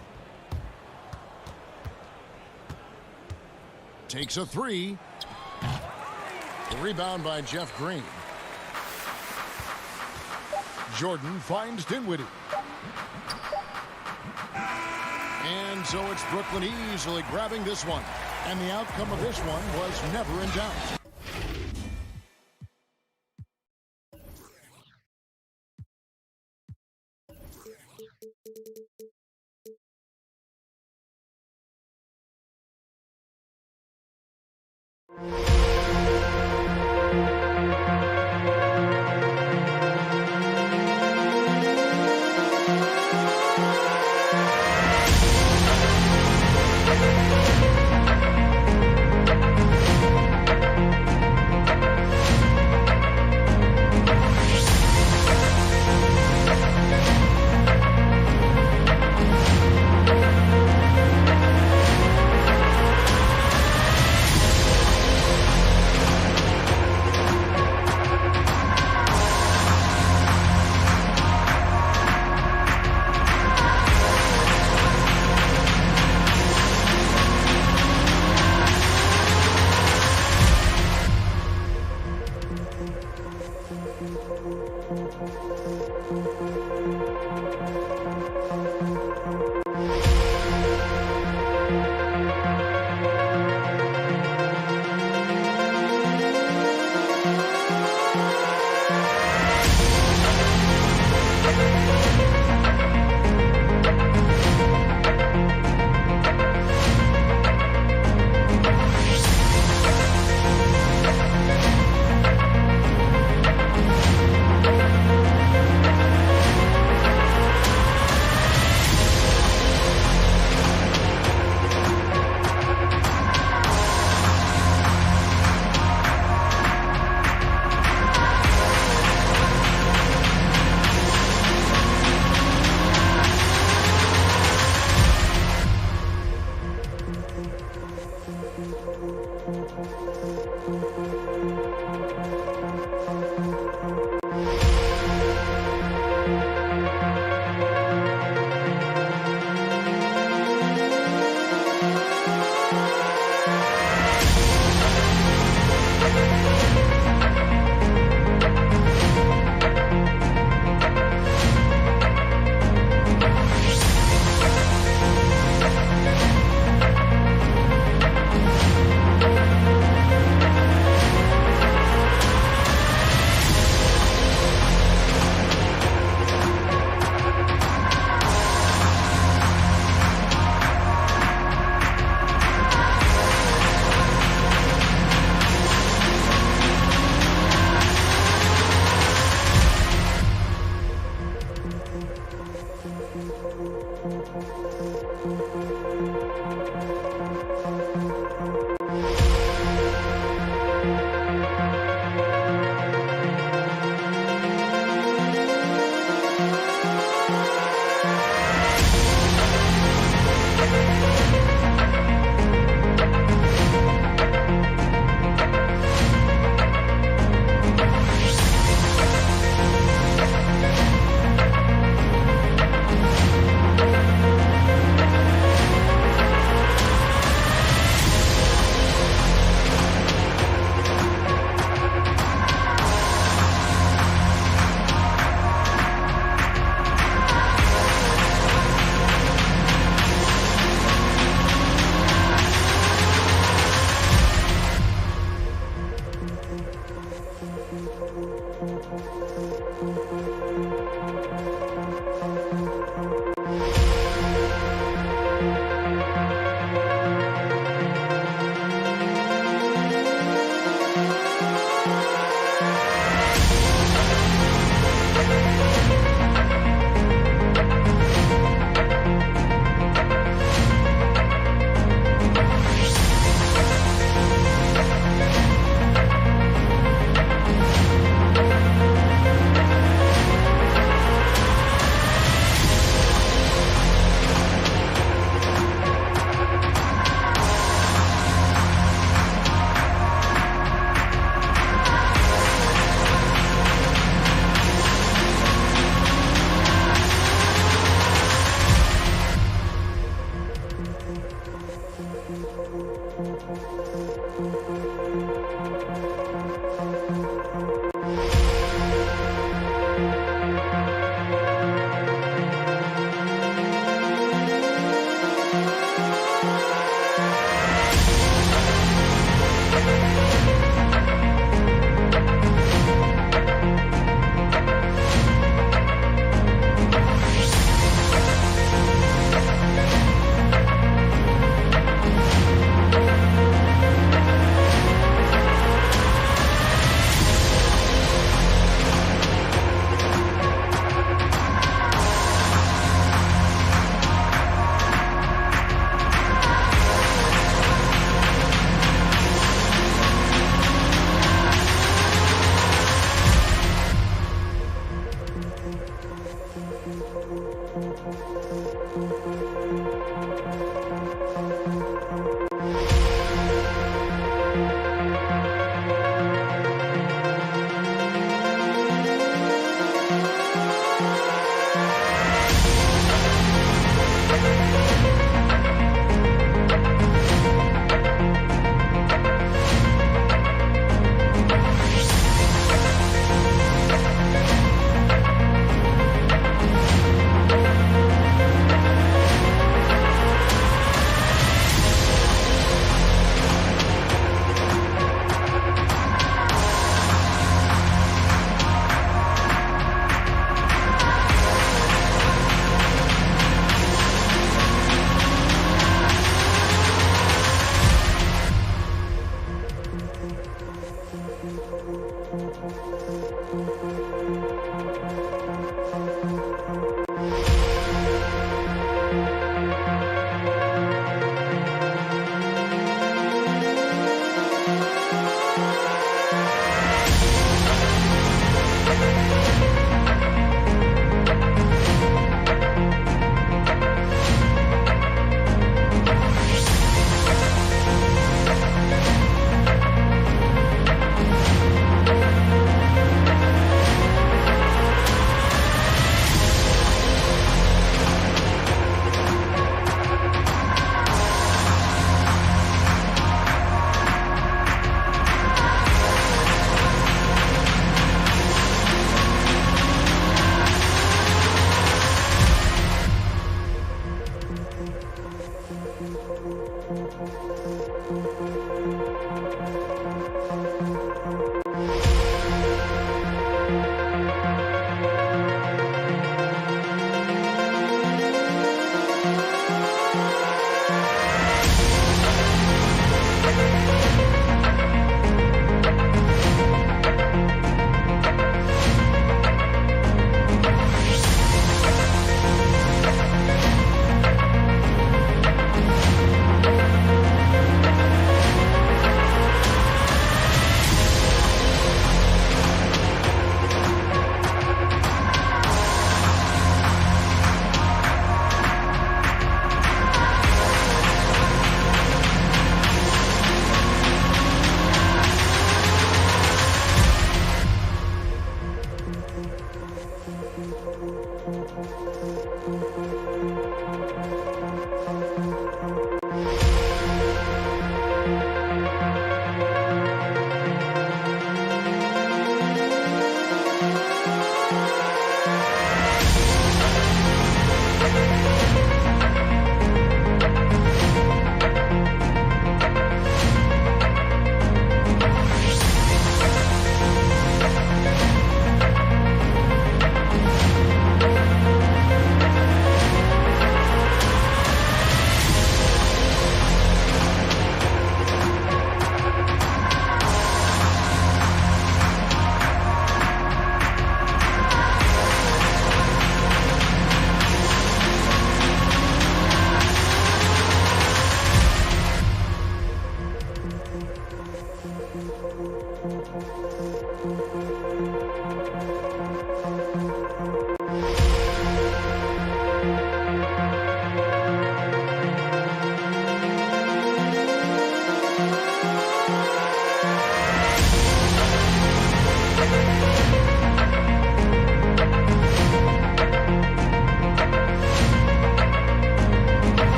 Takes a 3. Rebound by Jeff Green. Jordan finds Dinwiddie. And so it's Brooklyn easily grabbing this one. And the outcome of this one was never in doubt.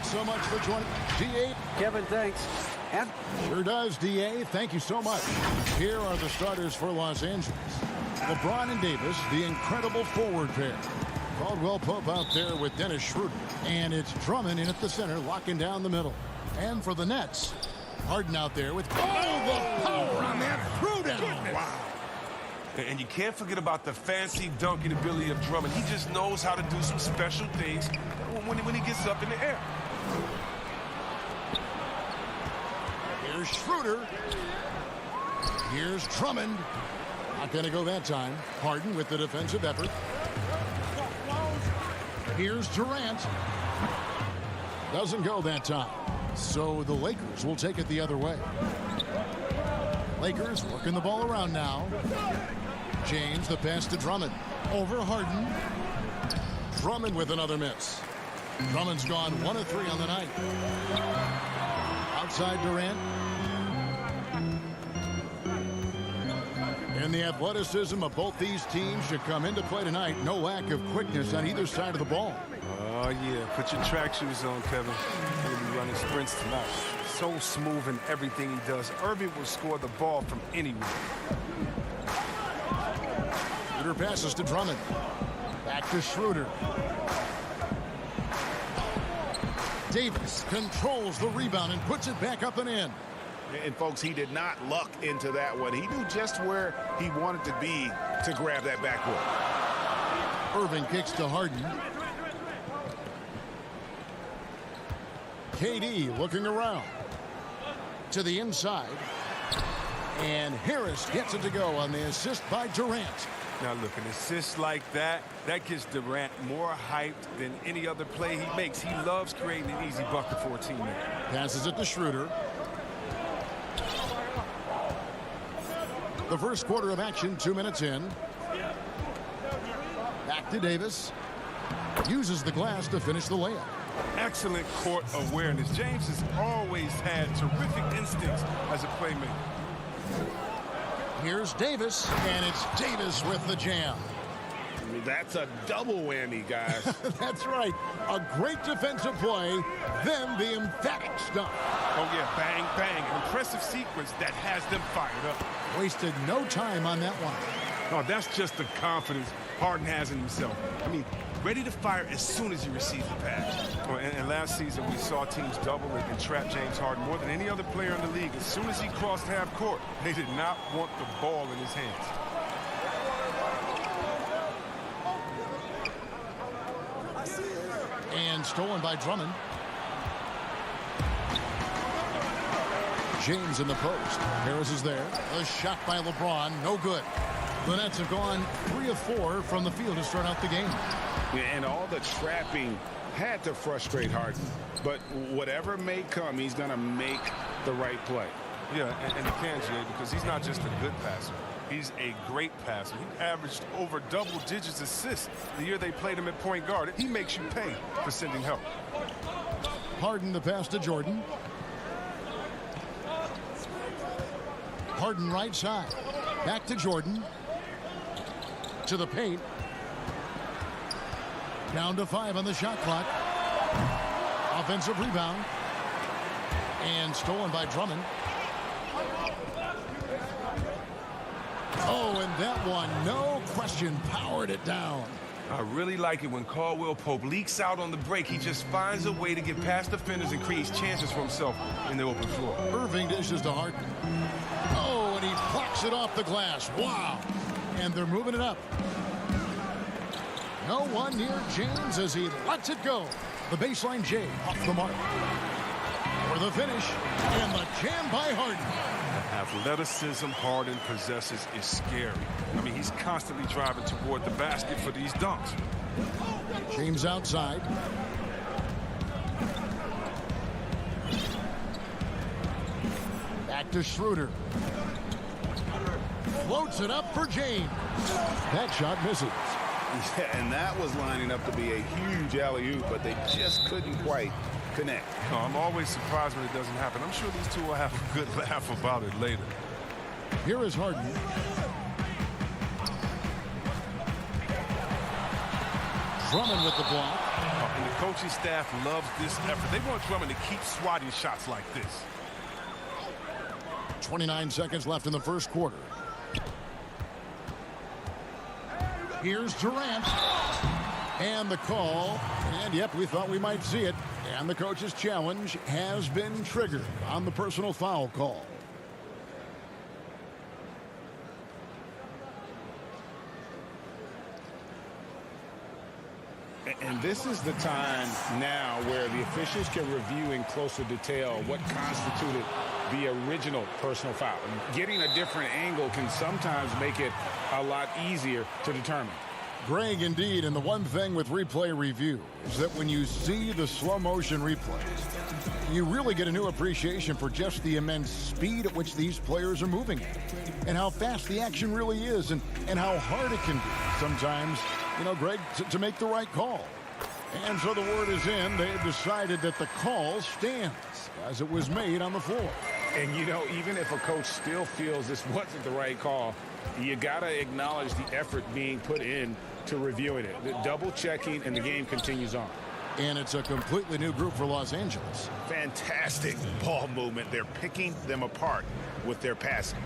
so much for joining. D.A. Kevin, thanks. Sure does, D.A. Thank you so much. Here are the starters for Los Angeles. LeBron and Davis, the incredible forward pair. Caldwell Pope out there with Dennis Schroeder. And it's Drummond in at the center, locking down the middle. And for the Nets, Harden out there with the power on that throwdown. Wow. And you can't forget about the fancy dunking ability of Drummond. He just knows how to do some special things when he gets up in the air. Here's Schroeder. Here's Drummond. Not going to go that time. Harden with the defensive effort. Here's Durant. Doesn't go that time. So the Lakers will take it the other way. Lakers working the ball around now. James, the pass to Drummond. Over Harden. Drummond with another miss. Drummond's gone 1 of 3 on the night. Outside Durant. And the athleticism of both these teams should come into play tonight. No lack of quickness on either side of the ball. Oh, yeah. Put your track shoes on, Kevin. He'll be running sprints tonight. So smooth in everything he does. Irving will score the ball from anywhere. Schroeder passes to Drummond. Back to Schroeder. Davis controls the rebound and puts it back up and in. And, folks, he did not luck into that one. He knew just where he wanted to be to grab that backwood. Irving kicks to Harden. KD looking around. To the inside. And Harris gets it to go on the assist by Durant. Now, look, an assist like that gets Durant more hyped than any other play he makes. He loves creating an easy bucket for a teammate. Passes it to Schroeder. The first quarter of action, 2 minutes in. Back to Davis. Uses the glass to finish the layup. Excellent court awareness. James has always had terrific instincts as a playmaker. Here's Davis, and it's Davis with the jam. I mean, that's a double whammy, guys. That's right. A great defensive play, then the emphatic stuff. Oh, yeah, bang, bang. An impressive sequence that has them fired up. Wasted no time on that one. Oh, that's just the confidence Harden has in himself. I mean, ready to fire as soon as he receives the pass. Oh, and last season, we saw teams double and trap James Harden more than any other player in the league. As soon as he crossed half court, they did not want the ball in his hands. And stolen by Drummond. James in the post. Harris is there. A shot by LeBron. No good. The Nets have gone 3 of 4 from the field to start out the game. And all the trapping had to frustrate Harden. But whatever may come, he's going to make the right play. Yeah, and he can, Jay, because he's not just a good passer. He's a great passer. He averaged over double-digit assists the year they played him at point guard. He makes you pay for sending help. Harden the pass to Jordan. Harden right side. Back to Jordan. To the paint. Down to 5 on the shot clock. Offensive rebound. And stolen by Drummond. Oh, and that one, no question, powered it down. I really like it when Caldwell Pope leaks out on the break. He just finds a way to get past defenders and creates chances for himself in the open floor. Irving dishes to Harden. Oh, and he blocks it off the glass. Wow. And they're moving it up. No one near James as he lets it go. The baseline J off the mark. For the finish, and the jam by Harden. Athleticism Harden possesses is scary. I mean, he's constantly driving toward the basket for these dunks. James outside. Back to Schroeder. Floats it up for James. That shot misses. Yeah, and that was lining up to be a huge alley-oop, but they just couldn't quite connect. No, I'm always surprised when it doesn't happen. I'm sure these two will have a good laugh about it later. Here is Harden. Drummond with the block. And the coaching staff loves this effort. They want Drummond to keep swatting shots like this. 29 seconds left in the first quarter. Here's Durant. And the call. And, yep, we thought we might see it. And the coach's challenge has been triggered on the personal foul call. And this is the time now where the officials can review in closer detail what constituted the original personal foul. And getting a different angle can sometimes make it a lot easier to determine. Greg, indeed, and the one thing with replay review is that when you see the slow motion replay, you really get a new appreciation for just the immense speed at which these players are moving at, and how fast the action really is, and how hard it can be sometimes, you know, Greg, to make the right call. And so the word is in. They've decided that the call stands as it was made on the floor. And, you know, even if a coach still feels this wasn't the right call, you got to acknowledge the effort being put in to reviewing it. The double checking, and the game continues on. And it's a completely new group for Los Angeles. Fantastic ball movement. They're picking them apart with their passing.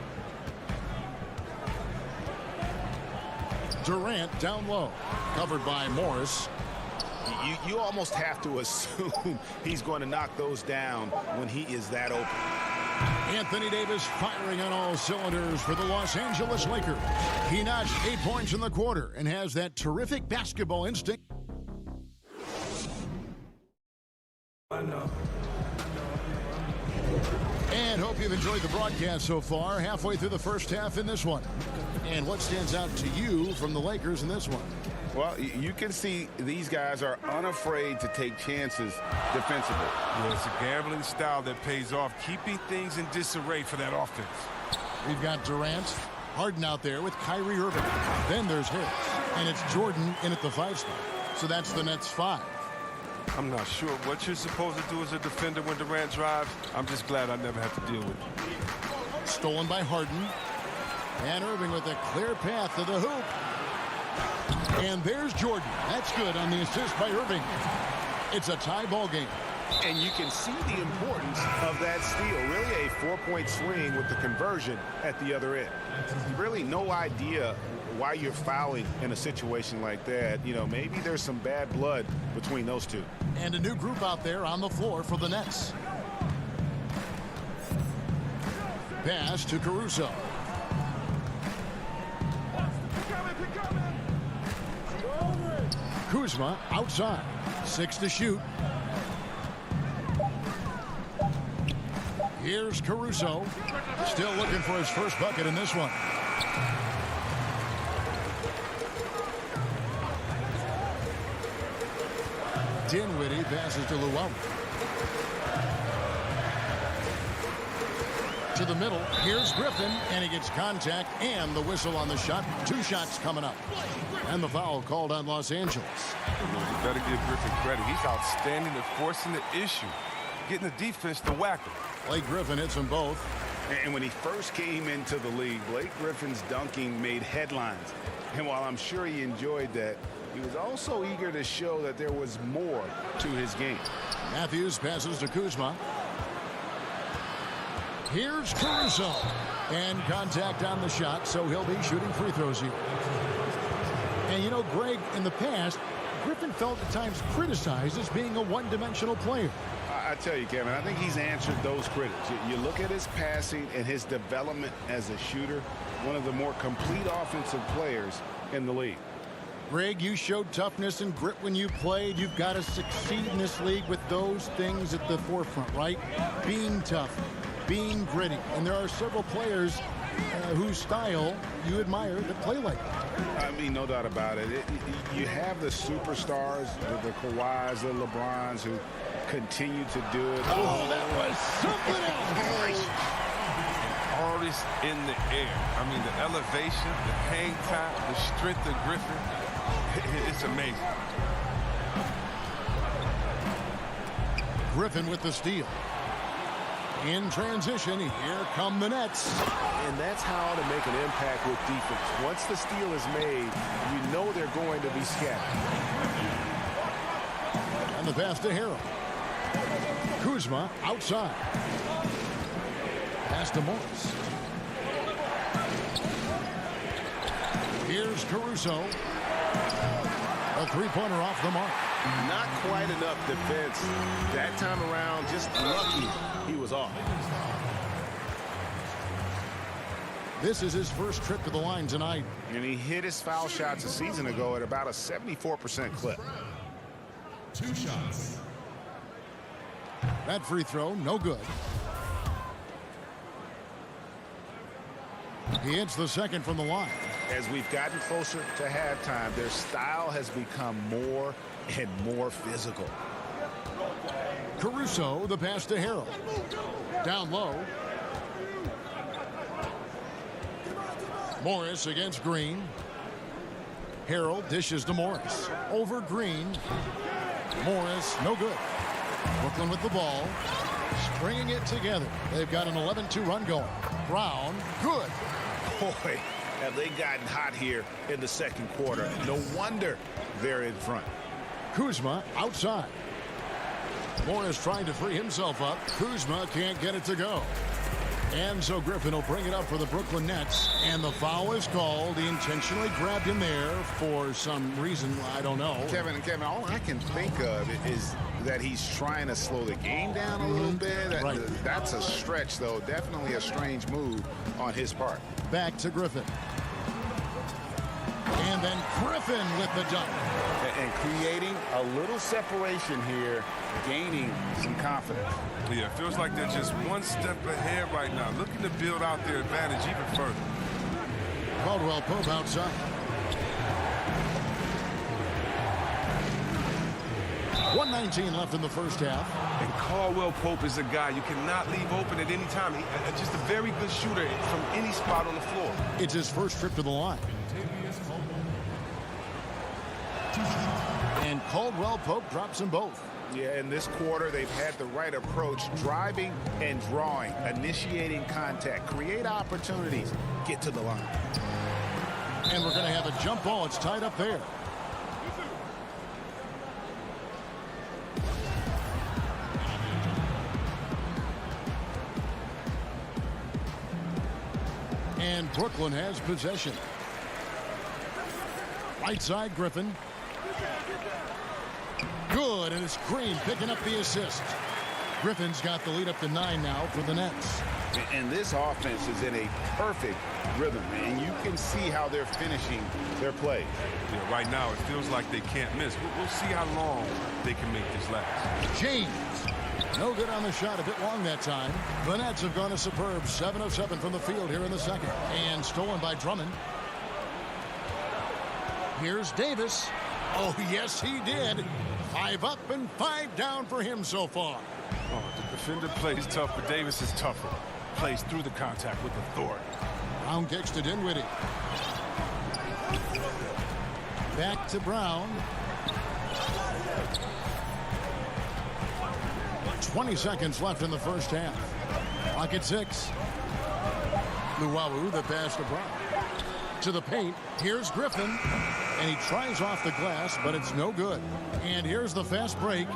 Durant down low, covered by Morris. You almost have to assume he's going to knock those down when he is that open. Anthony Davis firing on all cylinders for the Los Angeles Lakers. He notched 8 points in the quarter and has that terrific basketball instinct. And hope you've enjoyed the broadcast so far. Halfway through the first half in this one. And what stands out to you from the Lakers in this one? Well, you can see these guys are unafraid to take chances defensively. Yeah, it's a gambling style that pays off, keeping things in disarray for that offense. We've got Durant, Harden out there with Kyrie Irving. Then there's Harris, and it's Jordan in at the 5 spot. So that's the Nets 5. I'm not sure what you're supposed to do as a defender when Durant drives. I'm just glad I never have to deal with it. Stolen by Harden. And Irving with a clear path to the hoop. And there's Jordan. That's good on the assist by Irving. It's a tie ball game. And you can see the importance of that steal. Really a 4-point swing with the conversion at the other end. Really no idea why you're fouling in a situation like that. You know, maybe there's some bad blood between those two. And a new group out there on the floor for the Nets. Pass to Caruso. Kuzma outside. 6 to shoot. Here's Caruso. Still looking for his first bucket in this one. Dinwiddie passes to Llewellyn. To the middle. Here's Griffin, and he gets contact and the whistle on the shot. 2 shots coming up. And the foul called on Los Angeles. You better give Griffin credit. He's outstanding at forcing the issue, getting the defense to whack him. Blake Griffin hits them both. And when he first came into the league, Blake Griffin's dunking made headlines. And while I'm sure he enjoyed that, he was also eager to show that there was more to his game. Matthews passes to Kuzma. Here's Caruso. And contact on the shot, so he'll be shooting free throws here. And you know, Greg, in the past, Griffin felt at times criticized as being a one-dimensional player. I tell you, Kevin, I think he's answered those critics. You look at his passing and his development as a shooter, one of the more complete offensive players in the league. Greg, you showed toughness and grit when you played. You've got to succeed in this league with those things at the forefront, right? Being tough, being gritty. And there are several players whose style you admire that play like that. I mean, no doubt about it. You have the superstars, the Kawhis, the LeBrons, who continue to do it. Oh, that was something else. Hardest in the air. I mean, the elevation, the hang time, the strength of Griffin. It's amazing. Griffin with the steal. In transition, here come the Nets. And that's how to make an impact with defense. Once the steal is made, you know they're going to be scattered. And the pass to Harrell. Kuzma outside. Pass to Morris. Here's Caruso. A three-pointer off the mark. Not quite enough defense. That time around, just lucky he was off. This is his first trip to the line tonight. And he hit his foul shots a season ago at about a 74% clip. 2 shots. That free throw, no good. He hits the second from the line. As we've gotten closer to halftime, their style has become more and more physical. Caruso, the pass to Harrell. Down low. Morris against Green. Harrell dishes to Morris. Over Green. Morris, no good. Brooklyn with the ball. Stringing it together. They've got an 11-2 run going. Brown, good. Boy, have they gotten hot here in the second quarter. No wonder they're in front. Kuzma outside. Morris trying to free himself up. Kuzma can't get it to go. And so Griffin will bring it up for the Brooklyn Nets. And the foul is called. He intentionally grabbed him there for some reason. I don't know. Kevin, all I can think of is that he's trying to slow the game down a little bit. Right. That's a stretch, though. Definitely a strange move on his part. Back to Griffin. And then Griffin with the dunk. And creating a little separation here, gaining some confidence. Yeah, it feels like they're just one step ahead right now, looking to build out their advantage even further. Caldwell Pope outside. 1:19 left in the first half. And Caldwell Pope is a guy you cannot leave open at any time. He's just a very good shooter from any spot on the floor. It's his first trip to the line. And Caldwell Pope drops them both. Yeah, in this quarter, they've had the right approach, driving and drawing, initiating contact, create opportunities, get to the line. And we're going to have a jump ball. It's tied up there. And Brooklyn has possession. Right side, Griffin. Good, and it's Green picking up the assist. Griffin's got the lead up to 9 now for the Nets. And this offense is in a perfect rhythm, and you can see how they're finishing their play. Yeah, right now, it feels like they can't miss. We'll see how long they can make this last. James. No good on the shot, a bit long that time. The Nets have gone a superb 7 of 7 from the field here in the second. And stolen by Drummond. Here's Davis. Oh, yes, he did. 5 up and 5 down for him so far. Oh, the defender plays tough, but Davis is tougher. Plays through the contact with authority. Brown kicks to Dinwiddie. Back to Brown. 20 seconds left in the first half. Clock at 6. Luwawu, the pass to Brown. To the paint. Here's Griffin. And he tries off the glass, but it's no good. And here's the fast break.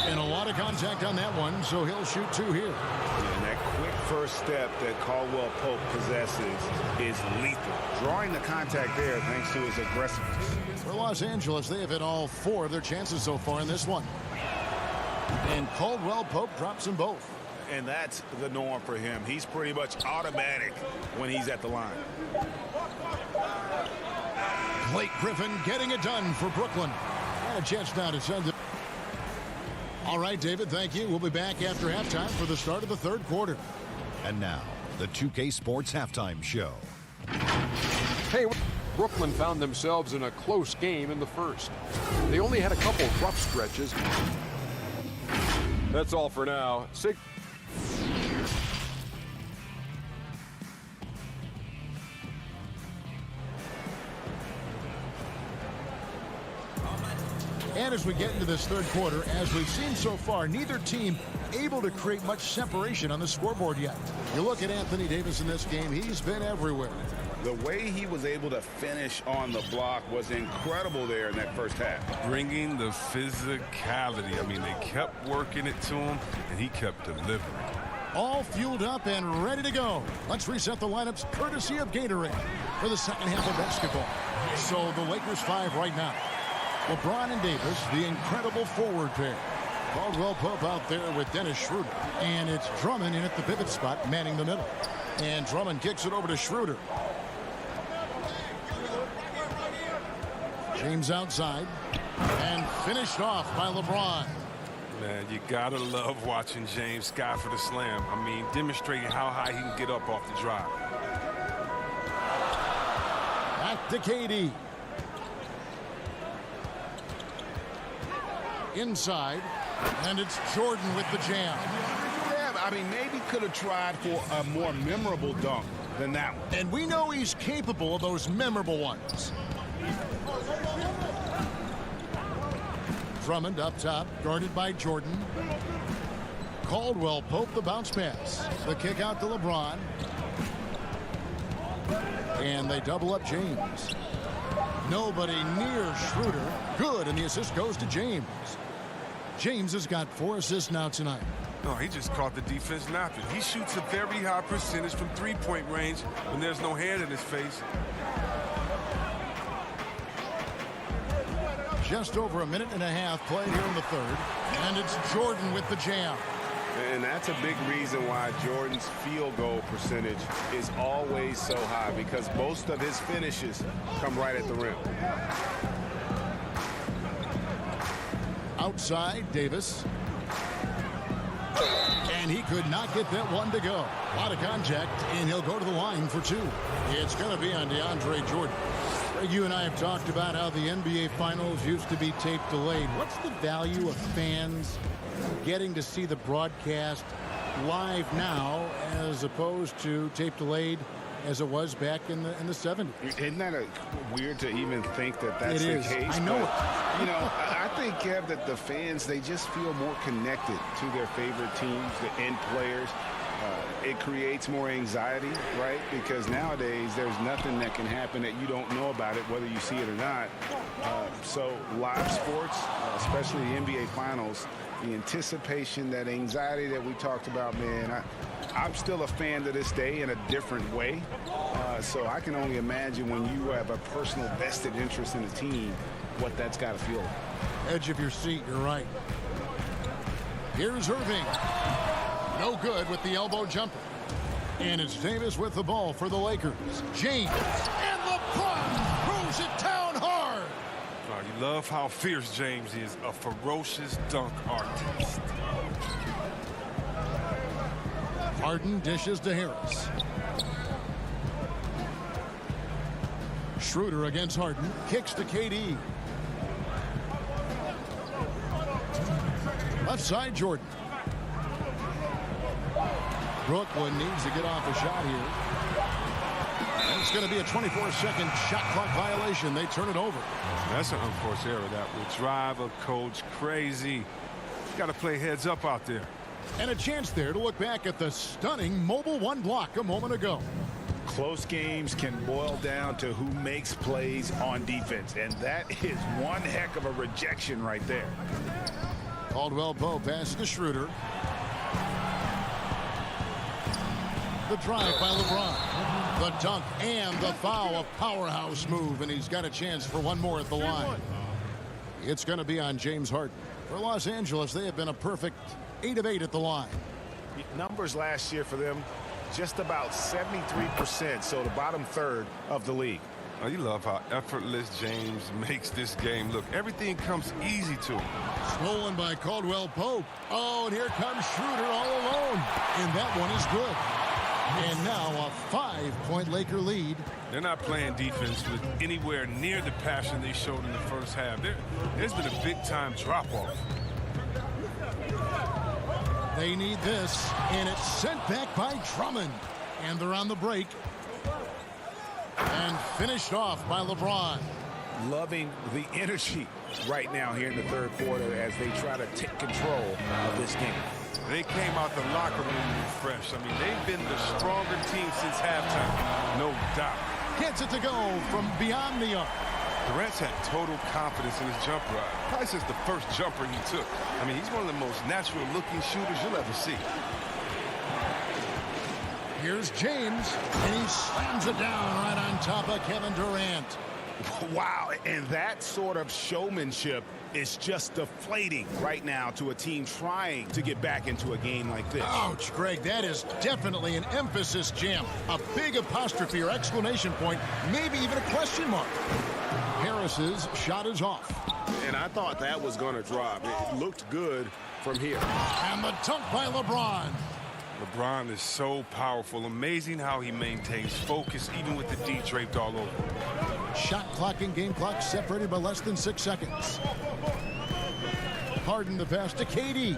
And a lot of contact on that one, so he'll shoot 2 here. And that quick first step that Caldwell Pope possesses is lethal. Drawing the contact there thanks to his aggressiveness. For Los Angeles, they have hit all 4 of their chances so far in this one. And Caldwell Pope drops them both. And that's the norm for him. He's pretty much automatic when he's at the line. Blake Griffin getting it done for Brooklyn. And a chance now to send it. All right, David, thank you. We'll be back after halftime for the start of the third quarter. And now, the 2K Sports Halftime Show. Hey, Brooklyn found themselves in a close game in the first. They only had a couple rough stretches. That's all for now. And as we get into this third quarter, as we've seen so far, neither team able to create much separation on the scoreboard yet. You look at Anthony Davis in this game, he's been everywhere. The way he was able to finish on the block was incredible there in that first half. Bringing the physicality. I mean, they kept working it to him, and he kept delivering. All fueled up and ready to go. Let's reset the lineups courtesy of Gatorade for the second half of basketball. So the Lakers 5 right now. LeBron and Davis, the incredible forward pair. Caldwell Pope out there with Dennis Schroeder. And it's Drummond in at the pivot spot, manning the middle. And Drummond kicks it over to Schroeder. James outside. And finished off by LeBron. Man, you gotta love watching James sky for the slam. I mean, demonstrating how high he can get up off the drive. Back to KD. Inside, and it's Jordan with the jam. Yeah, I mean, maybe could have tried for a more memorable dunk than that one. And we know he's capable of those memorable ones. Drummond up top, guarded by Jordan. Caldwell Pope the bounce pass. The kick out to LeBron. And they double up James. Nobody near Schroeder. Good, and the assist goes to James. James has got 4 assists now tonight. No, he just caught the defense napping. He shoots a very high percentage from three-point range when there's no hand in his face. Just over a minute and a half played here in the third. And it's Jordan with the jam. And that's a big reason why Jordan's field goal percentage is always so high, because most of his finishes come right at the rim. Outside, Davis. And he could not get that one to go. A lot of contact, and he'll go to the line for 2. It's going to be on DeAndre Jordan. You and I have talked about how the NBA Finals used to be tape delayed. What's the value of fans getting to see the broadcast live now as opposed to tape delayed as it was back in the 70s? Isn't that weird to even think that that's the case? I know it. You know, I think, Kev, that the fans, they just feel more connected to their favorite teams, the end players. It creates more anxiety, right? Because nowadays there's nothing that can happen that you don't know about it, whether you see it or not. So live sports, especially the NBA Finals, the anticipation, that anxiety that we talked about, man, I'm still a fan to this day in a different way. So I can only imagine when you have a personal vested interest in the team, what that's got to feel like. Edge of your seat, you're right. Here's Irving. No good with the elbow jumper. And it's Davis with the ball for the Lakers. James. And LeBron throws it down hard. Oh, you love how fierce James is, a ferocious dunk artist. Harden dishes to Harris. Schroeder against Harden. Kicks to KD. Left side, Jordan. Brooklyn needs to get off a shot here. And it's going to be a 24-second shot clock violation. They turn it over. That's an unforced error. That will drive a coach crazy. Got to play heads up out there. And a chance there to look back at the stunning Mobile One block a moment ago. Close games can boil down to who makes plays on defense, and that is one heck of a rejection right there. Caldwell Pope passes to Schroeder. The drive by LeBron. The dunk and the foul, a powerhouse move, and he's got a chance for one more at the line. It's going to be on James Harden. For Los Angeles, they have been a perfect 8 of 8 at the line. Numbers last year for them, just about 73%, so the bottom third of the league. Oh, you love how effortless James makes this game look. Everything comes easy to him. Stolen by Caldwell Pope. Oh, and here comes Schroeder all alone. And that one is good. And now a 5-point Laker lead. They're not playing defense with anywhere near the passion they showed in the first half. There's been a big-time drop-off. They need this, and it's sent back by Drummond. And they're on the break. And finished off by LeBron. Loving the energy right now here in the third quarter as they try to take control of this game. They came out the locker room refreshed. I mean, they've been the stronger team since halftime, no doubt. Gets it to go from beyond the arc. Durant's had total confidence in his jumper. Probably since the first jumper he took. I mean, he's one of the most natural-looking shooters you'll ever see. Here's James, and he slams it down right on top of Kevin Durant. Wow, and that sort of showmanship is just deflating right now to a team trying to get back into a game like this. Ouch, Greg, that is definitely an emphasis jam. A big apostrophe or exclamation point, maybe even a question mark. Harris's shot is off. and I thought that was going to drop. It looked good from here. And the dunk by LeBron. LeBron is so powerful. Amazing how he maintains focus even with the D draped all over. Shot clock and game clock separated by less than 6 seconds. Harden the pass to KD.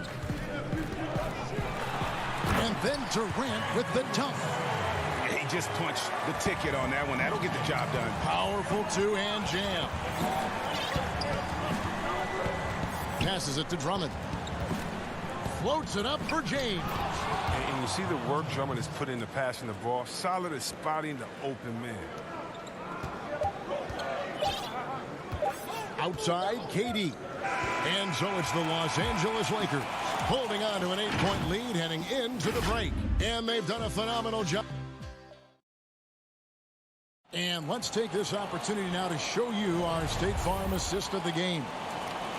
And then Durant with the dunk. He just punched the ticket on that one. That'll get the job done. Powerful two-hand jam. Passes it to Drummond. Floats it up for James. And you see the work Drummond has put into passing the ball. Solid at spotting the open man. Outside, KD. And so it's the Los Angeles Lakers holding on to an 8-point lead heading into the break. And they've done a phenomenal job. And let's take this opportunity now to show you our State Farm assist of the game.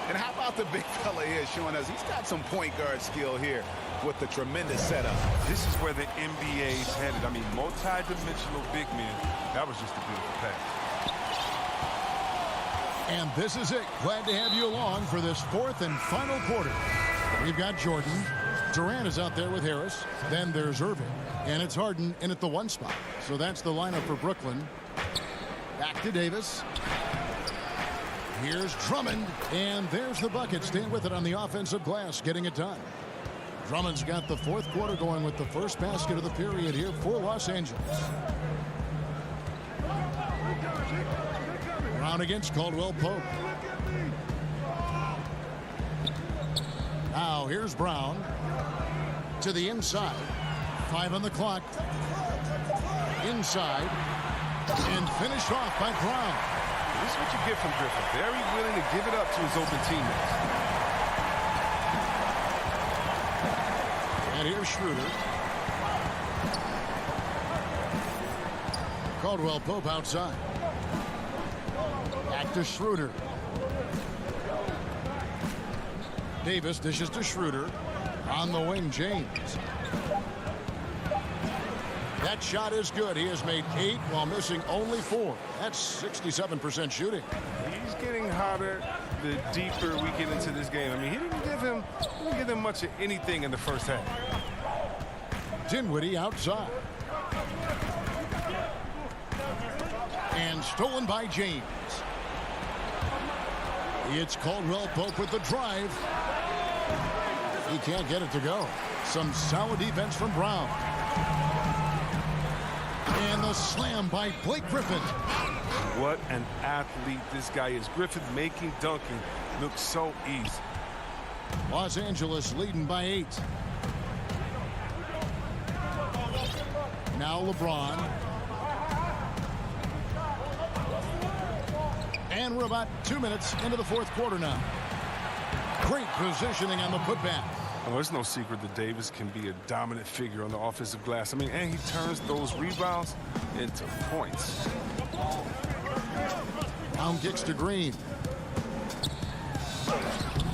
And how about the big fella here showing us he's got some point guard skill here with the tremendous setup. This is where the NBA is headed. I mean, multi-dimensional big men. That was just a beautiful pass. And this is it. Glad to have you along for this fourth and final quarter. We've got Jordan. Durant is out there with Harris. Then there's Irving. And it's Harden in at the 1 spot. So that's the lineup for Brooklyn. Back to Davis. Here's Drummond. And there's the bucket. Staying with it on the offensive glass, getting it done. Drummond's got the fourth quarter going with the first basket of the period here for Los Angeles. Brown against Caldwell Pope. Now here's Brown to the inside. 5 on the clock. Inside. And finished off by Brown. This is what you get from Griffin. Very willing to give it up to his open teammates. And here's Schroeder. Caldwell Pope outside. Back to Schroeder. Davis dishes to Schroeder. On the wing, James. That shot is good. He has made 8 while missing only 4. That's 67% shooting. He's getting hotter the deeper we get into this game. I mean, he didn't give him much of anything in the first half. Dinwiddie outside. And stolen by James. It's Caldwell Pope with the drive. He can't get it to go. Some solid defense from Brown. And the slam by Blake Griffin. What an athlete this guy is. Griffin making dunking look so easy. Los Angeles leading by 8. Now LeBron. And we're about 2 minutes into the fourth quarter now. Great positioning on the putback. Well, there's no secret that Davis can be a dominant figure on the offensive glass. I mean, and he turns those rebounds into points. Brown kicks to Green.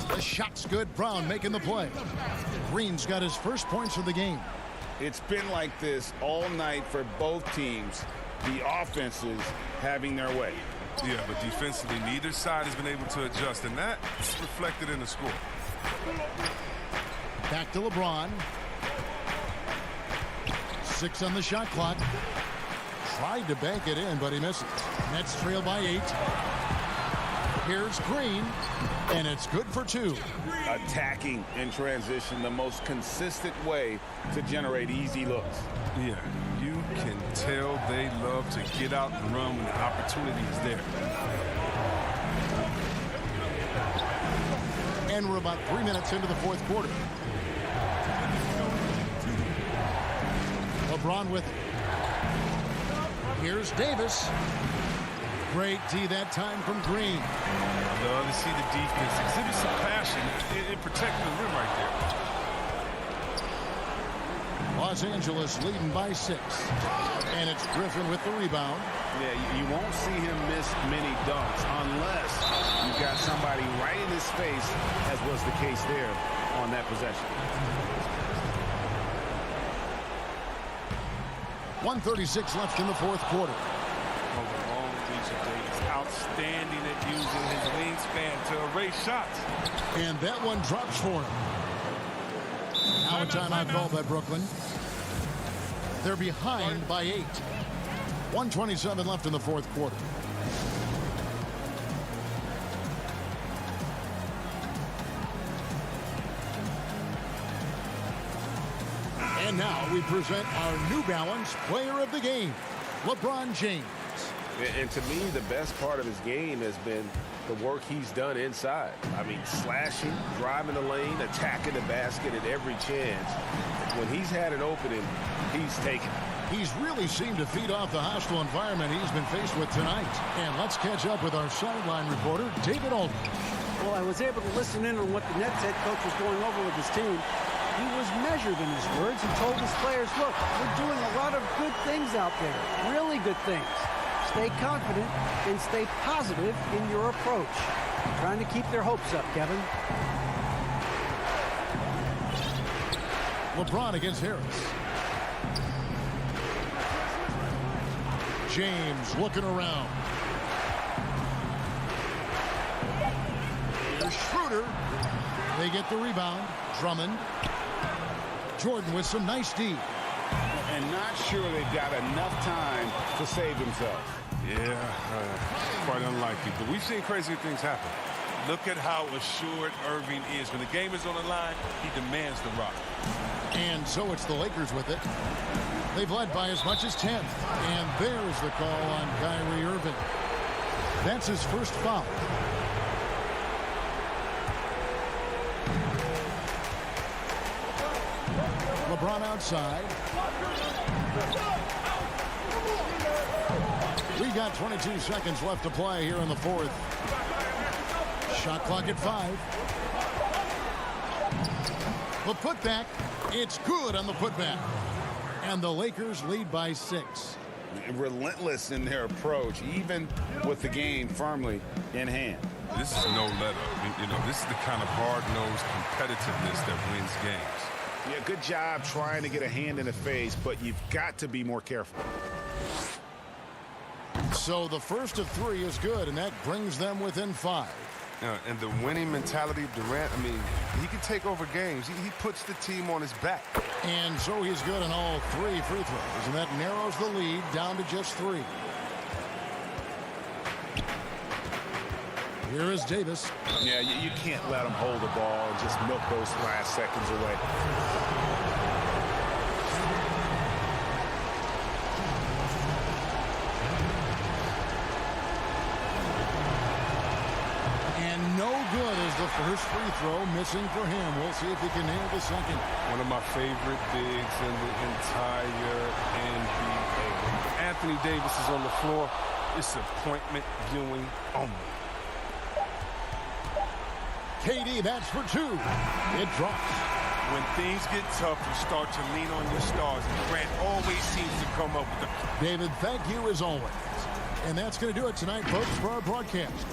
The shot's good. Brown making the play. Green's got his first points of the game. It's been like this all night for both teams. The offenses having their way. Yeah, but defensively, neither side has been able to adjust, and that's reflected in the score. Back to LeBron. 6 on the shot clock. Tried to bank it in, but he misses. Nets trail by 8. Here's Green, and it's good for 2. Attacking in transition, the most consistent way to generate easy looks. Yeah, you can tell they love to get out and run when the opportunity is there. And we're about 3 minutes into the fourth quarter. LeBron with it. Here's Davis. Great D that time from Green. I love to see the defense exhibit some passion in protecting the rim right there. Los Angeles leading by 6. And it's Griffin with the rebound. Yeah, you won't see him miss many dunks unless you've got somebody right in his face, as was the case there on that possession. 1:36 left in the fourth quarter. Over long reach possession, Davis. Outstanding at using his wingspan to erase shots. And that one drops for him. Now a timeout called by Brooklyn. They're behind by 8. 1:27 left in the fourth quarter. And now we present our New Balance Player of the Game, LeBron James. And to me, the best part of his game has been the work he's done inside. I mean, slashing, driving the lane, attacking the basket at every chance. When he's had an opening, he's taken it. He's really seemed to feed off the hostile environment he's been faced with tonight. And let's catch up with our sideline reporter, David Aldridge. Well, I was able to listen in on what the Nets head coach was going over with his team. He was measured in his words. He told his players, look, we're doing a lot of good things out there, really good things. Stay confident and stay positive in your approach. Trying to keep their hopes up, Kevin. LeBron against Harris. James looking around. Here's Schroeder. They get the rebound. Drummond. Jordan with some nice D. And not sure they've got enough time to save themselves. Yeah, quite unlikely. But we've seen crazy things happen. Look at how assured Irving is. When the game is on the line, he demands the rock. And so it's the Lakers with it. They've led by as much as 10. And there's the call on Kyrie Irving. That's his first foul. LeBron outside. We got 22 seconds left to play here in the fourth. Shot clock at 5. The putback. It's good on the putback. And the Lakers lead by 6. Relentless in their approach, even with the game firmly in hand. This is no let-up. You know, this is the kind of hard-nosed competitiveness that wins games. Yeah, good job trying to get a hand in the face, but you've got to be more careful. So the first of 3 is good, and that brings them within 5. And the winning mentality of Durant, I mean, he can take over games. He puts the team on his back. And so he's good on all 3 free throws, and that narrows the lead down to just 3. Here is Davis. Yeah, you can't let him hold the ball and just milk those last seconds away. And no good is the first free throw missing for him. We'll see if he can nail the second. One of my favorite bigs in the entire NBA. Anthony Davis is on the floor. It's appointment viewing only. KD, that's for 2. It drops. When things get tough, you start to lean on your stars, and Grant always seems to come up with the... David, thank you as always. And that's going to do it tonight, folks, for our broadcast.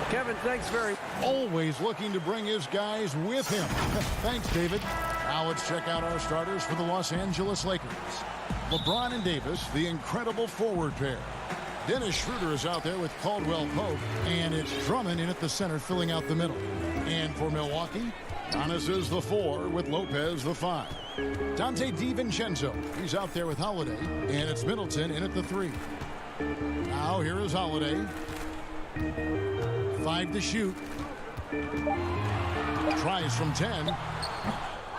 Kevin, thanks very. Always looking to bring his guys with him. Thanks, David. Now let's check out our starters for the Los Angeles Lakers. LeBron and Davis, the incredible forward pair. Dennis Schroeder is out there with Caldwell Pope, and it's Drummond in at the center filling out the middle. And for Milwaukee, Giannis is the 4 with Lopez the 5. Dante DiVincenzo, he's out there with Holiday, and it's Middleton in at the 3. Now here is Holiday. 5 to shoot. Tries from 10.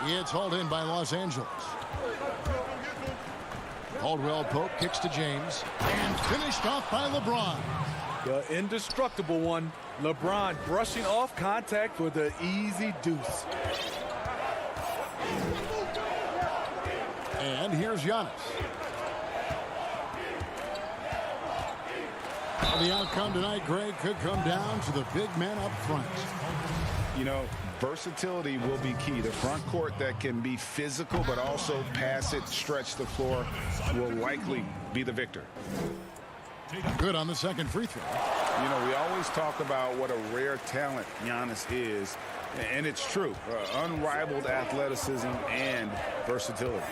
It's hauled in by Los Angeles. Caldwell Pope kicks to James and finished off by LeBron. The indestructible one. LeBron brushing off contact for the easy deuce. And here's Giannis. The outcome tonight, Greg, could come down to the big man up front. You know, versatility will be key. The front court that can be physical but also pass it, stretch the floor will likely be the victor. Good on the second free throw. You know, we always talk about what a rare talent Giannis is, and it's true. Unrivaled athleticism and versatility.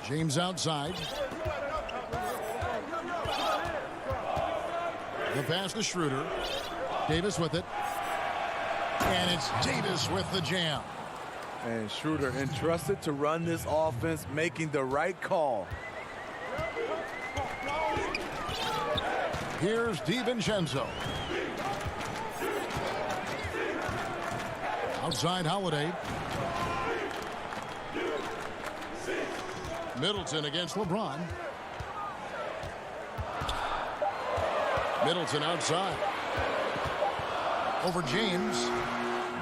James outside. The pass to Schroeder. Davis with it. And it's Davis with the jam. And Schroeder entrusted to run this offense, making the right call. Here's DiVincenzo. Outside Holiday. Middleton against LeBron. Middleton outside. Over James.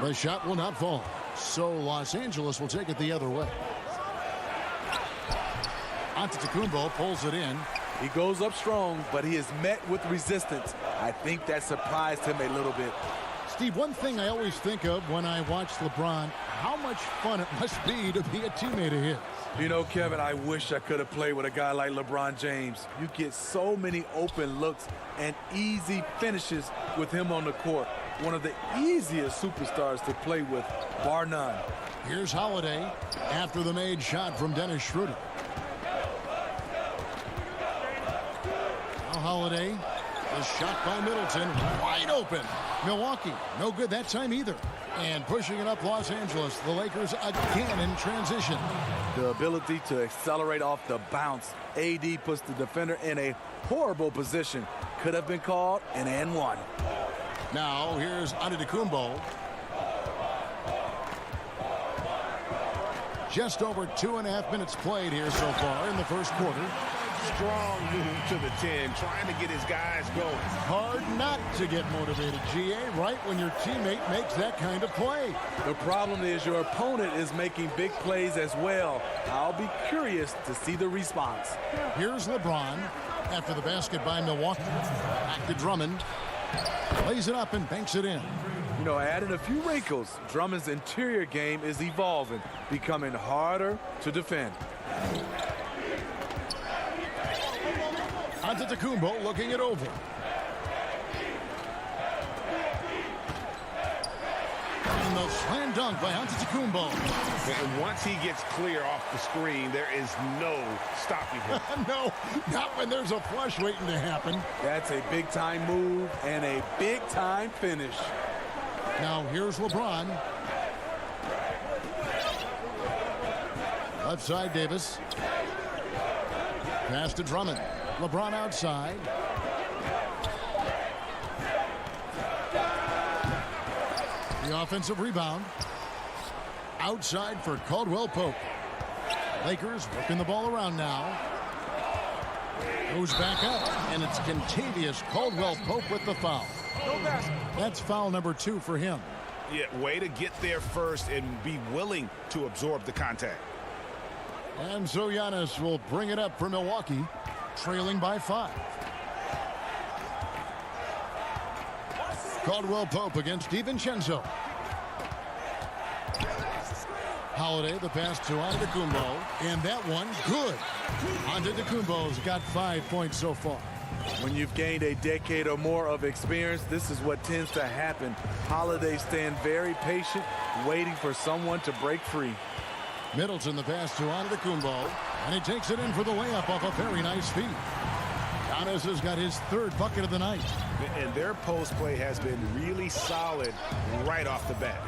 The shot will not fall. So Los Angeles will take it the other way. Antetokounmpo pulls it in. He goes up strong, but he is met with resistance. I think that surprised him a little bit. Steve, one thing I always think of when I watch LeBron, how much fun it must be to be a teammate of his. You know, Kevin, I wish I could have played with a guy like LeBron James. You get so many open looks and easy finishes with him on the court. One of the easiest superstars to play with, bar none. Here's Holiday after the made shot from Dennis Schroeder. Now Holiday is shot by Middleton, wide open. Milwaukee, no good that time either. And pushing it up Los Angeles, the Lakers again in transition. The ability to accelerate off the bounce. AD puts the defender in a horrible position. Could have been called an and one. Now here's Antetokounmpo. Just over 2.5 minutes played here so far in the first quarter. Strong move to the 10, trying to get his guys going. Hard not to get motivated, GA, right when your teammate makes that kind of play. The problem is your opponent is making big plays as well. I'll be curious to see the response. Here's LeBron after the basket by Milwaukee. Back to Drummond. Lays it up and banks it in. You know, adding a few wrinkles, Drummond's interior game is evolving, becoming harder to defend. Antetokounmpo looking it over. And the slam dunk by Antetokounmpo. And once he gets clear off the screen, there is no stopping him. No, not when there's a flush waiting to happen. That's a big-time move and a big-time finish. Now here's LeBron. Left side, Davis. Pass to Drummond. LeBron outside. The offensive rebound. Outside for Caldwell Pope. Lakers working the ball around now. Goes back up, and it's Kentavious Caldwell Pope with the foul. That's foul number 2 for him. Yeah, way to get there first and be willing to absorb the contact. And so Giannis will bring it up for Milwaukee, trailing by 5. Caldwell Pope against DiVincenzo. Holiday, the pass to Antetokounmpo, and that one good. Antetokounmpo's got 5 points so far. When you've gained a decade or more of experience, this is what tends to happen. Holiday staying very patient, waiting for someone to break free. Middleton the pass to Antetokounmpo, and he takes it in for the layup off a very nice feed. Giannis has got his 3rd bucket of the night. And their post play has been really solid right off the bat.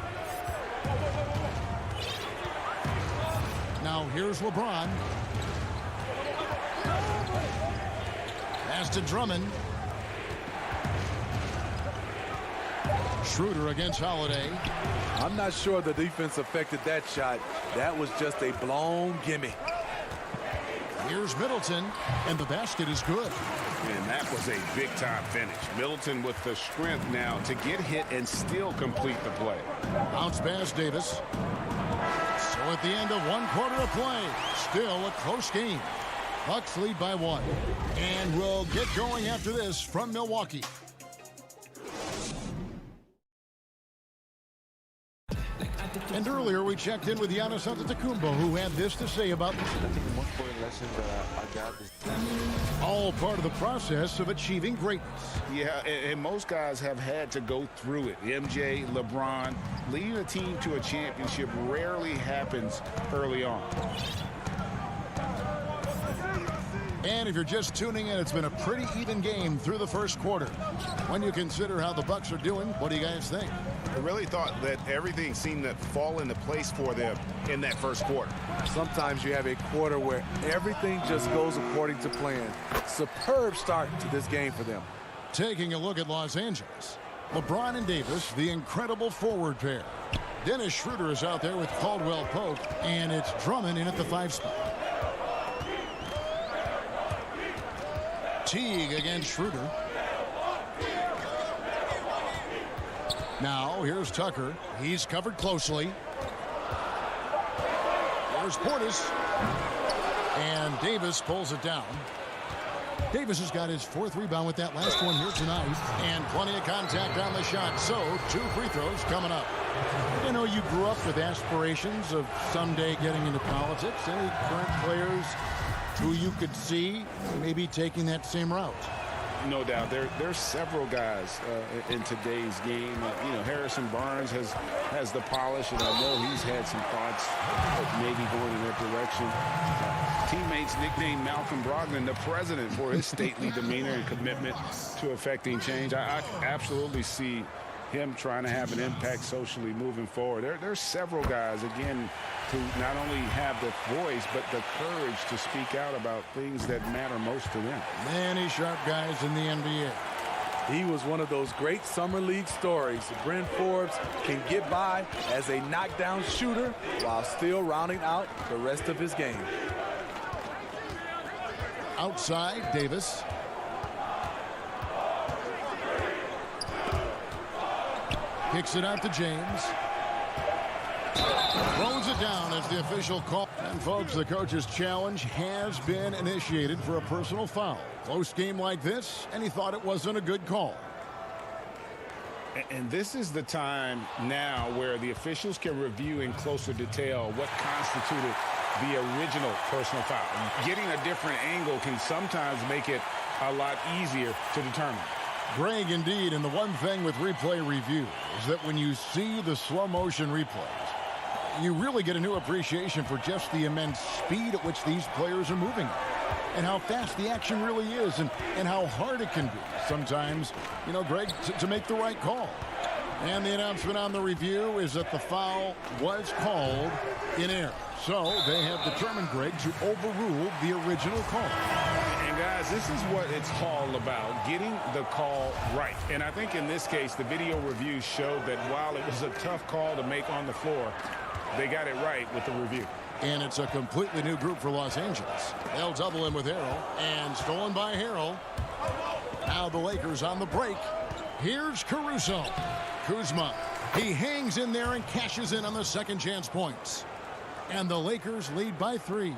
Now here's LeBron. Pass to Drummond. Schroeder against Holiday. I'm not sure the defense affected that shot. That was just a blown gimme. Here's Middleton, and the basket is good. And that was a big-time finish. Middleton with the strength now to get hit and still complete the play. Bounce pass, Davis. So at the end of 1 quarter of play, still a close game. Bucks lead by 1. And we'll get going after this from Milwaukee. And earlier we checked in with Giannis Antetokounmpo, who had this to say about this. I think the most important lesson that I got is all part of the process of achieving greatness. Yeah, and most guys have had to go through it. MJ, LeBron, leading a team to a championship rarely happens early on. And if you're just tuning in, it's been a pretty even game through the first quarter. When you consider how the Bucks are doing, what do you guys think? I really thought that everything seemed to fall into place for them in that first quarter. Sometimes you have a quarter where everything just goes according to plan. Superb start to this game for them. Taking a look at Los Angeles, LeBron and Davis, the incredible forward pair. Dennis Schroeder is out there with Caldwell Pope, and it's Drummond in at the 5 spot. Teague against Schroeder. Now here's Tucker. He's covered closely. There's Portis. And Davis pulls it down. Davis has got his 4th rebound with that last one here tonight. And plenty of contact on the shot. So 2 free throws coming up. You know, you grew up with aspirations of someday getting into politics. Any current players who you could see maybe taking that same route? No doubt. There's several guys in today's game. You know, Harrison Barnes has the polish, and I know he's had some thoughts of maybe going in that direction. Teammates nicknamed Malcolm Brogdon the president for his stately demeanor and commitment to affecting change. I absolutely see him trying to have an impact socially moving forward. There's several guys, again, who not only have the voice, but the courage to speak out about things that matter most to them. Many sharp guys in the NBA. He was one of those great summer league stories. Bryn Forbes can get by as a knockdown shooter while still rounding out the rest of his game. outside. Davis. Kicks it out to James. Throws it down as the official call. And folks, the coach's challenge has been initiated for a personal foul. Close game like this, and he thought it wasn't a good call. And this is the time now where the officials can review in closer detail what constituted the original personal foul. Getting a different angle can sometimes make it a lot easier to determine. Greg, indeed, and the one thing with replay review is that when you see the slow motion replays, you really get a new appreciation for just the immense speed at which these players are moving and how fast the action really is and how hard it can be sometimes, you know, Greg, to make the right call. And the announcement on the review is that the foul was called in error. So they have determined, Greg, to overrule the original call. And guys, this is what it's all about, getting the call right. And I think in this case, the video review showed that while it was a tough call to make on the floor, they got it right with the review. And it's a completely new group for Los Angeles. They'll double in with Harrell, and stolen by Harrell. Now the Lakers on the break. Here's Caruso. Kuzma, he hangs in there and cashes in on the second chance points. And the Lakers lead by 3.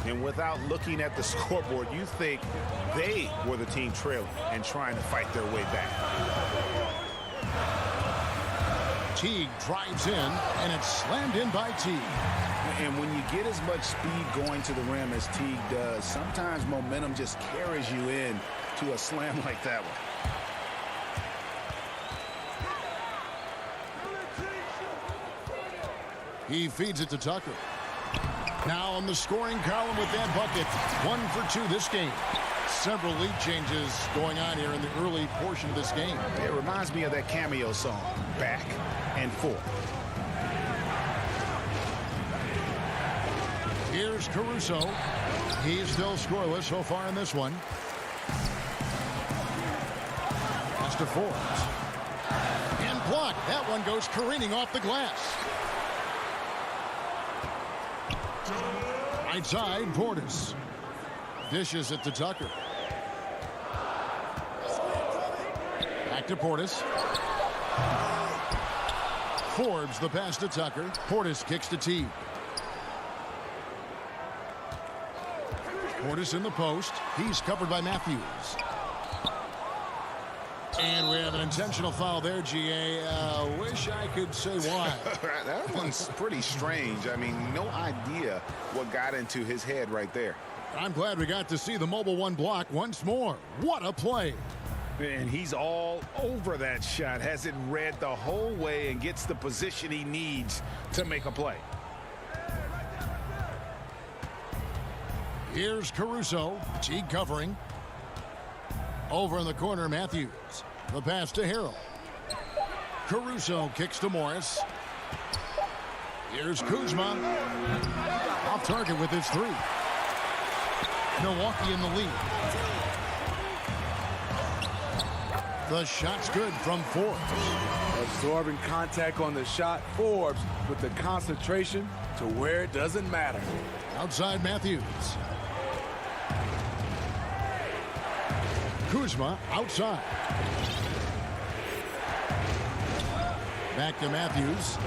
And without looking at the scoreboard, you think they were the team trailing and trying to fight their way back. Teague drives in, and it's slammed in by Teague. And when you get as much speed going to the rim as Teague does, sometimes momentum just carries you in to a slam like that one. He feeds it to Tucker. Now on the scoring column with that bucket. 1 for 2 this game. Several lead changes going on here in the early portion of this game. It reminds me of that cameo song, Back and Forth. Here's Caruso. He's still scoreless so far in this one. Pass to Forbes. And blocked. That one goes careening off the glass. Right side, Portis. Dishes it to Tucker. Back to Portis. Forbes the pass to Tucker. Portis kicks to Teague. Portis in the post. He's covered by Matthews. And we have an intentional foul there, GA. Wish I could say why. That one's pretty strange. I mean, no idea what got into his head right there. I'm glad we got to see the mobile one block once more. What a play. And he's all over that shot. Has it read the whole way and gets the position he needs to make a play. Here's Caruso. Teague covering. Over in the corner, Matthews. The pass to Harrell. Caruso kicks to Morris. Here's Kuzma. Off target with his 3. Milwaukee in the lead. The shot's good from Forbes. Absorbing contact on the shot. Forbes with the concentration to where it doesn't matter. Outside Matthews. Kuzma outside. Back to Matthews.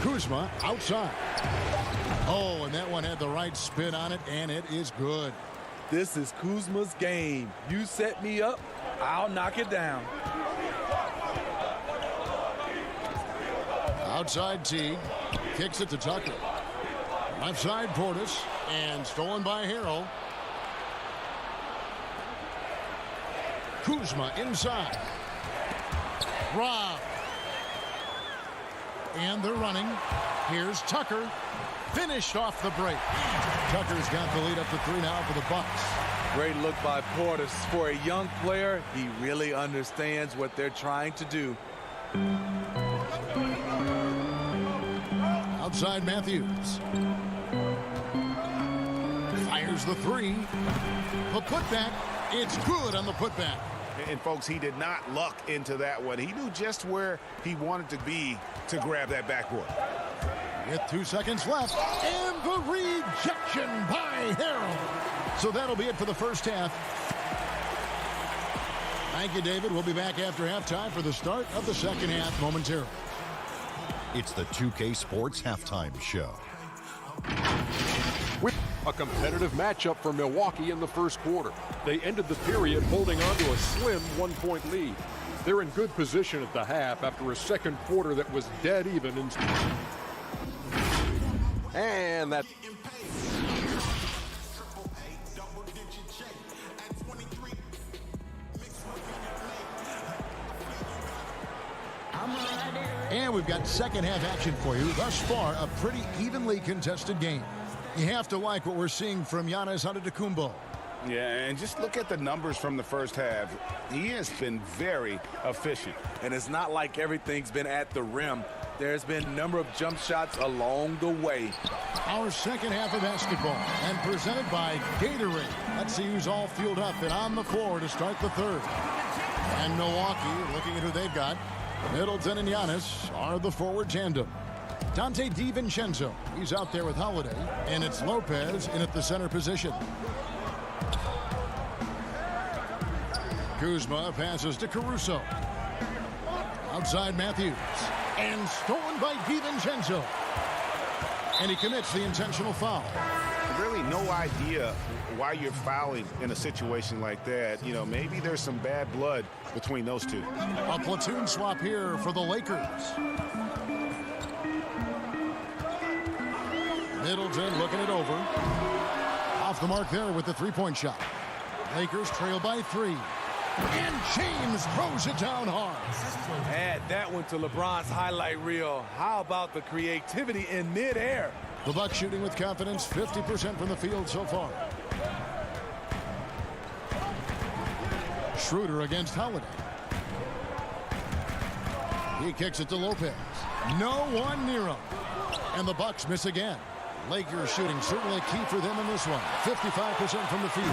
Kuzma outside. Oh, and that one had the right spin on it, and it is good. This is Kuzma's game. You set me up, I'll knock it down. Outside Teague. Kicks it to Tucker. Left side Portis. And stolen by Harrell. Kuzma inside. Rob. And they're running. Here's Tucker. Finished off the break. Tucker's got the lead up to 3 now for the Bucks. Great look by Portis. For a young player, he really understands what they're trying to do. Outside Matthews. Fires the 3. The putback. It's good on the putback. And folks, he did not luck into that one. He knew just where he wanted to be to grab that backboard. with 2 seconds left. And the rejection by Harrell. So that'll be it for the first half. Thank you, David. We'll be back after halftime for the start of the second half momentarily. It's the 2K Sports Halftime Show. With a competitive matchup for Milwaukee in the first quarter. They ended the period holding on to a slim 1-point lead. They're in good position at the half after a second quarter that was dead even. And that. And we've got second half action for you. Thus far, a pretty evenly contested game. You have to like what we're seeing from Giannis Antetokounmpo. Yeah, and just look at the numbers from the first half. He has been very efficient. And it's not like everything's been at the rim. There's been a number of jump shots along the way. Our second half of basketball, and presented by Gatorade. Let's see who's all fueled up and on the floor to start the third. And Milwaukee, looking at who they've got, Middleton and Giannis are the forward tandem. Dante DiVincenzo, he's out there with Holiday, and it's Lopez in at the center position. Kuzma passes to Caruso. Outside Matthews, and stolen by DiVincenzo. And he commits the intentional foul. Really no idea why you're fouling in a situation like that. You know, maybe there's some bad blood between those two. A platoon swap here for the Lakers. Middleton looking it over. Off the mark there with the three-point shot. Lakers trail by 3. And James throws it down hard. Add that one to LeBron's highlight reel. How about the creativity in midair? The Bucks shooting with confidence, 50% from the field so far. Schroeder against Holiday. He kicks it to Lopez. No one near him. And the Bucks miss again. Lakers shooting certainly key for them in this one. 55% from the field.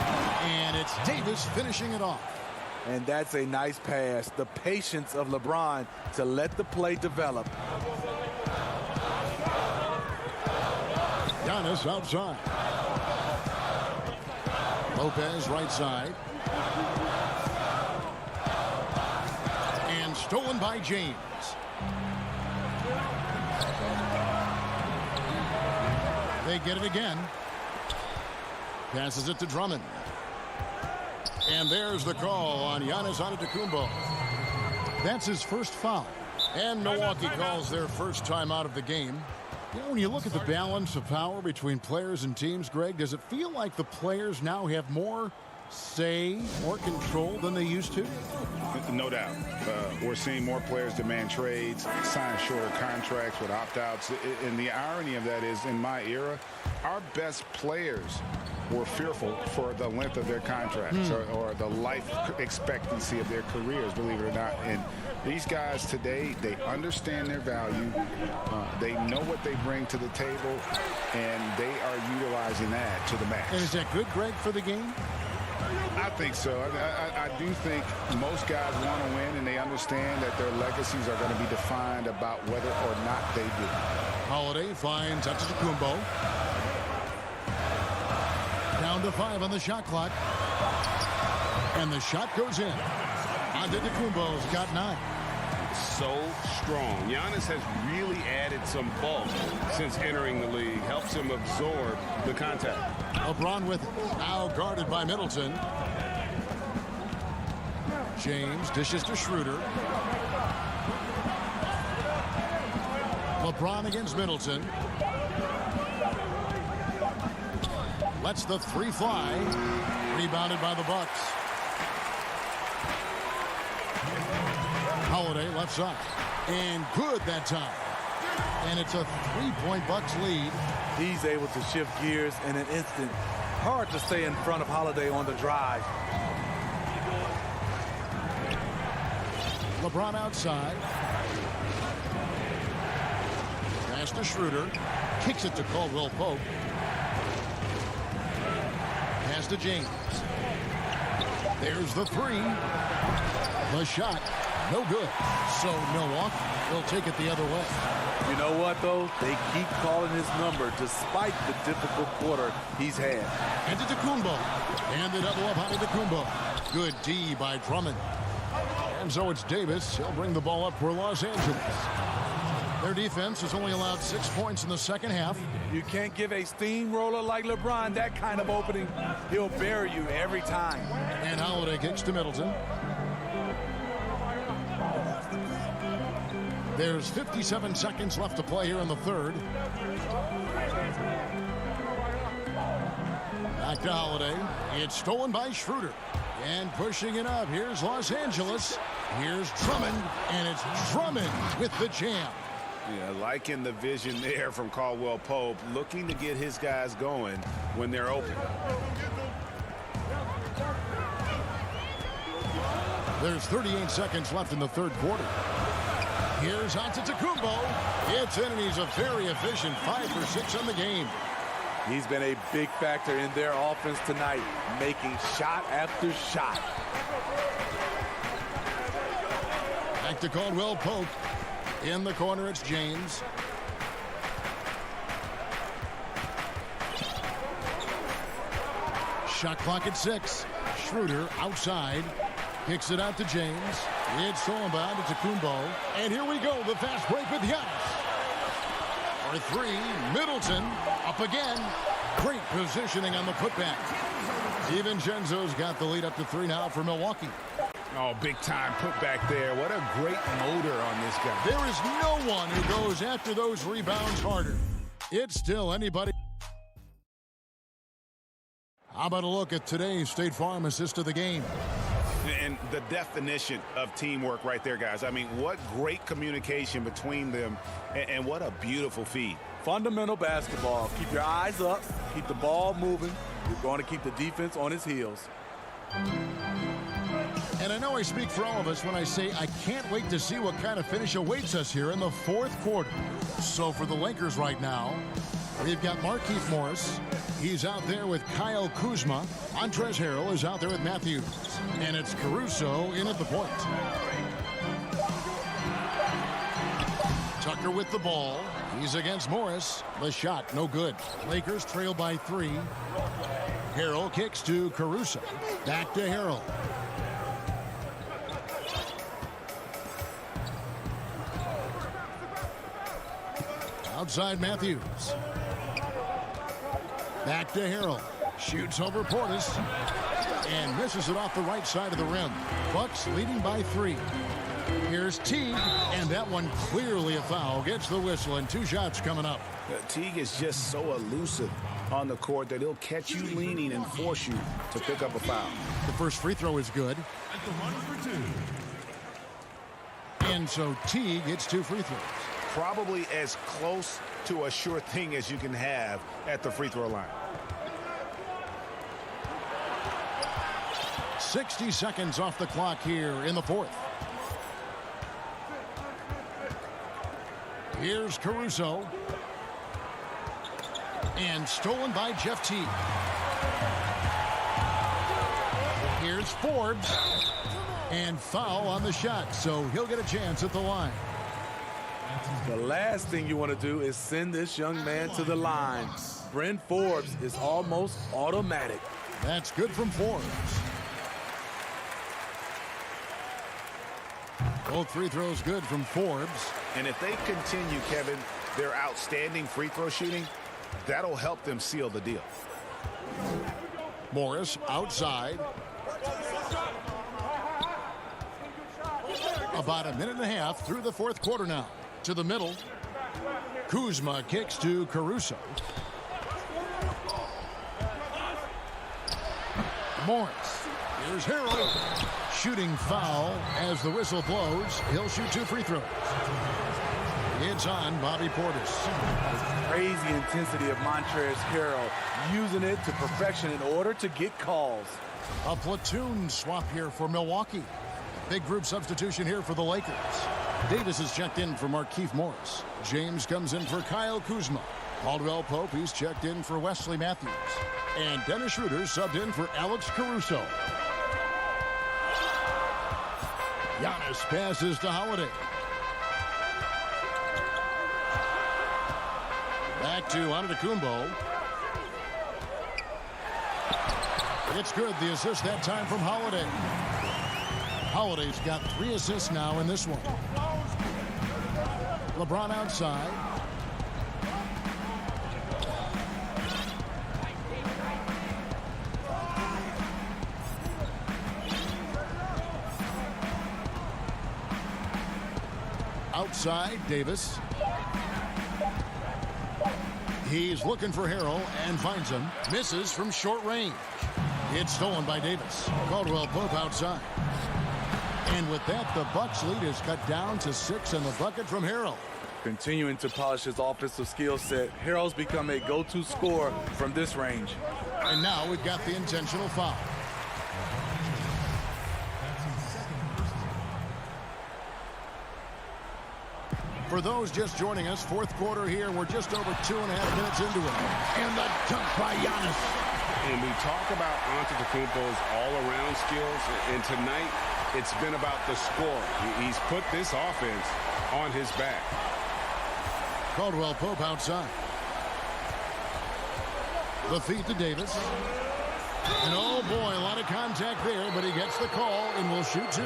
And it's Davis finishing it off. And that's a nice pass. The patience of LeBron to let the play develop. Giannis outside. Lopez right side. And stolen by James. They get it again. Passes it to Drummond. And there's the call on Giannis Antetokounmpo. That's his first foul. And Milwaukee calls their first time out of the game. You know, when you look at the balance of power between players and teams, Greg, does it feel like the players now have more say, more control than they used to? No doubt. We're seeing more players demand trades, sign shorter contracts with opt-outs. And the irony of that is, in my era, our best players were fearful for the length of their contracts or the life expectancy of their careers, believe it or not. And these guys today, they understand their value. They know what they bring to the table, and they are utilizing that to the max. And is that good, Greg, for the game? I think so. I do think most guys want to win, and they understand that their legacies are going to be defined about whether or not they do. Holiday finds Antetokounmpo. Down to 5 on the shot clock. And the shot goes in. Antetokounmpo's got 9. So strong. Giannis has really added some bulk since entering the league. Helps him absorb the contact. LeBron with it. Now guarded by Middleton. James dishes to Schroeder. LeBron against Middleton. Lets the 3 fly. Rebounded by the Bucks. Holiday left side. And good that time. And it's a 3-point Bucks lead. He's able to shift gears in an instant. Hard to stay in front of Holiday on the drive. LeBron outside. Pass to Schroeder. Kicks it to Caldwell Pope. Pass to James. There's the 3. The shot. No good. So Milwaukee will take it the other way. You know what, though? They keep calling his number despite the difficult quarter he's had. Antetokounmpo. And the double up on Antetokounmpo. Good D by Drummond. And so it's Davis. He'll bring the ball up for Los Angeles. Their defense has only allowed 6 points in the second half. You can't give a steamroller like LeBron that kind of opening. He'll bury you every time. And Holiday kicks to Middleton. There's 57 seconds left to play here in the third. Back to Holiday. It's stolen by Schroeder. And pushing it up. Here's Los Angeles. Here's Drummond. And it's Drummond with the jam. Yeah, liking the vision there from Caldwell Pope, looking to get his guys going when they're open. There's 38 seconds left in the third quarter. Here's Antetokounmpo. It's in, and he's a very efficient 5 for 6 on the game. He's been a big factor in their offense tonight, making shot after shot. Back to Caldwell Pope. In the corner, it's James. Shot clock at 6. Schroeder outside. Kicks it out to James. It's stolen by Antetokounmpo. And here we go, the fast break with Giannis. For 3, Middleton up again. Great positioning on the putback. DiVincenzo's got the lead up to 3 now for Milwaukee. Oh, big time putback there. What a great motor on this guy. There is no one who goes after those rebounds harder. It's still anybody. How about a look at today's State Farm assist of the game? And the definition of teamwork right there, guys. I mean, what great communication between them, and what a beautiful feed. Fundamental basketball. Keep your eyes up. Keep the ball moving. You're going to keep the defense on its heels. And I know I speak for all of us when I say I can't wait to see what kind of finish awaits us here in the fourth quarter. So for the Lakers right now, we've got Markieff Morris. He's out there with Kyle Kuzma. Montrezl Harrell is out there with Matthews. And it's Caruso in at the point. Tucker with the ball. He's against Morris. The shot, no good. Lakers trail by 3. Harrell kicks to Caruso. Back to Harrell. Outside Matthews. Back to Harrell. Shoots over Portis. And misses it off the right side of the rim. Bucks leading by 3. Here's Teague. And that one clearly a foul. Gets the whistle and 2 shots coming up. Teague is just so elusive on the court that he'll catch you leaning and force you to pick up a foul. The first free throw is good. And so Teague gets 2 free throws. Probably as close to a sure thing as you can have at the free throw line. 60 seconds off the clock here in the fourth. Here's Caruso. And stolen by Jeff Teague. Here's Forbes. And foul on the shot, so he'll get a chance at the line. The last thing you want to do is send this young man to the line. Bryn Forbes is almost automatic. That's good from Forbes. Both free throws good from Forbes. And if they continue, Kevin, their outstanding free throw shooting, that'll help them seal the deal. Morris outside. About a minute and a half through the fourth quarter now. To the middle. Kuzma kicks to Caruso. Morris. Here's Harrell. Shooting foul as the whistle blows. He'll shoot 2 free throws. It's on Bobby Portis. Crazy intensity of Montrezl Harrell, using it to perfection in order to get calls. A platoon swap here for Milwaukee. Big group substitution here for the Lakers. Davis is checked in for Markieff Morris. James comes in for Kyle Kuzma. Caldwell Pope, he's checked in for Wesley Matthews. And Dennis Schroeder subbed in for Alex Caruso. Giannis passes to Holiday. Back to Antetokounmpo. It's good. The assist that time from Holiday. Holiday's got 3 assists now in this one. LeBron outside. Outside, Davis. He's looking for Harrell and finds him. Misses from short range. It's stolen by Davis. Caldwell Pope outside. And with that, the Bucks lead is cut down to 6 in the bucket from Harrell. Continuing to polish his offensive skill set, Harrell's become a go-to scorer from this range. And now we've got the intentional foul. For those just joining us, fourth quarter here. We're just over 2.5 minutes into it. And the dunk by Giannis. And we talk about Antetokounmpo's all-around skills, and tonight it's been about the score. He's put this offense on his back. Caldwell Pope outside. The feed to Davis. And oh boy, a lot of contact there, but he gets the call and will shoot 2.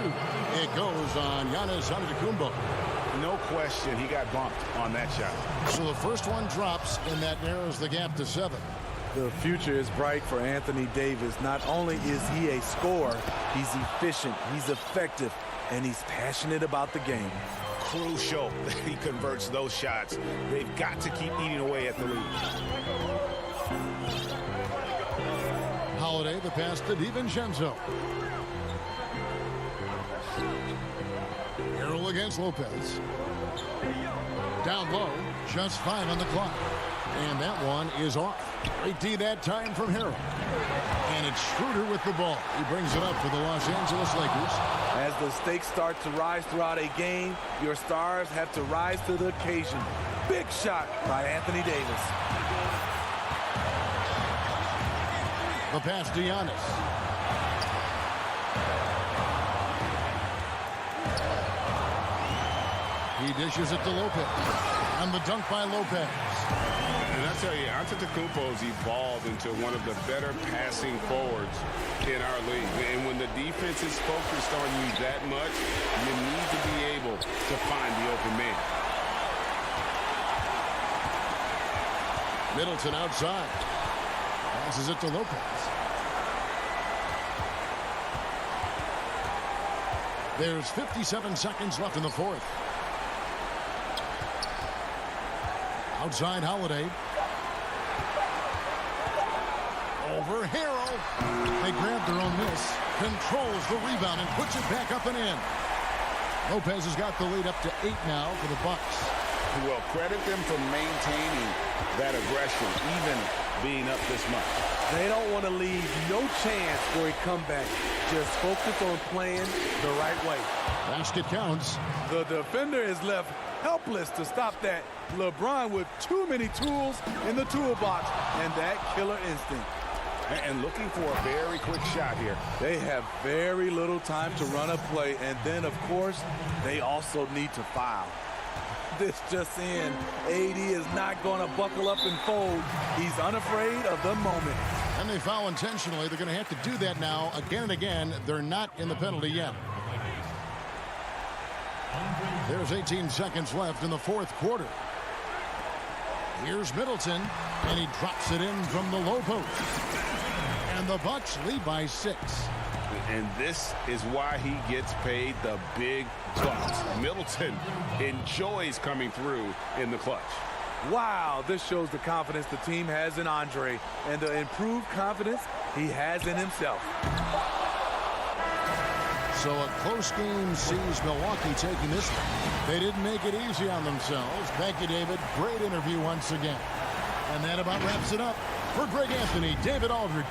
It goes on Giannis Antetokounmpo. No question, he got bumped on that shot. So the first one drops, and that narrows the gap to 7. The future is bright for Anthony Davis. Not only is he a scorer, he's efficient, he's effective, and he's passionate about the game. Crucial that he converts those shots. They've got to keep eating away at the lead. Holiday, the pass to DiVincenzo. Harrell against Lopez. Down low, just 5 on the clock. And that one is off. Great D that time from Harrell. And it's Schroeder with the ball. He brings it up for the Los Angeles Lakers. As the stakes start to rise throughout a game, your stars have to rise to the occasion. Big shot by Anthony Davis. The pass to Giannis. He dishes it to Lopez. And the dunk by Lopez. And I tell you, Antetokounmpo's evolved into one of the better passing forwards in our league. And when the defense is focused on you that much, you need to be able to find the open man. Middleton outside. Passes it to Lopez. There's 57 seconds left in the fourth. Outside Holiday. Over Harrell. They grab their own miss. Controls the rebound and puts it back up and in. Lopez has got the lead up to 8 now for the Bucks. Well, credit them for maintaining that aggression, even being up this much. They don't want to leave no chance for a comeback. Just focus on playing the right way. Basket counts. The defender is left helpless to stop that. LeBron with too many tools in the toolbox and that killer instinct. And looking for a very quick shot here. They have very little time to run a play, and then, of course, they also need to foul. This just in, AD is not going to buckle up and fold. He's unafraid of the moment. And they foul intentionally. They're going to have to do that now again and again. They're not in the penalty yet. There's 18 seconds left in the fourth quarter. Here's Middleton, and he drops it in from the low post. And the Bucks lead by 6. And this is why he gets paid the big bucks. Middleton enjoys coming through in the clutch. Wow, this shows the confidence the team has in Andre and the improved confidence he has in himself. So a close game sees Milwaukee taking this one. They didn't make it easy on themselves. Thank you, David. Great interview once again. And that about wraps it up. For Greg Anthony, David Aldridge.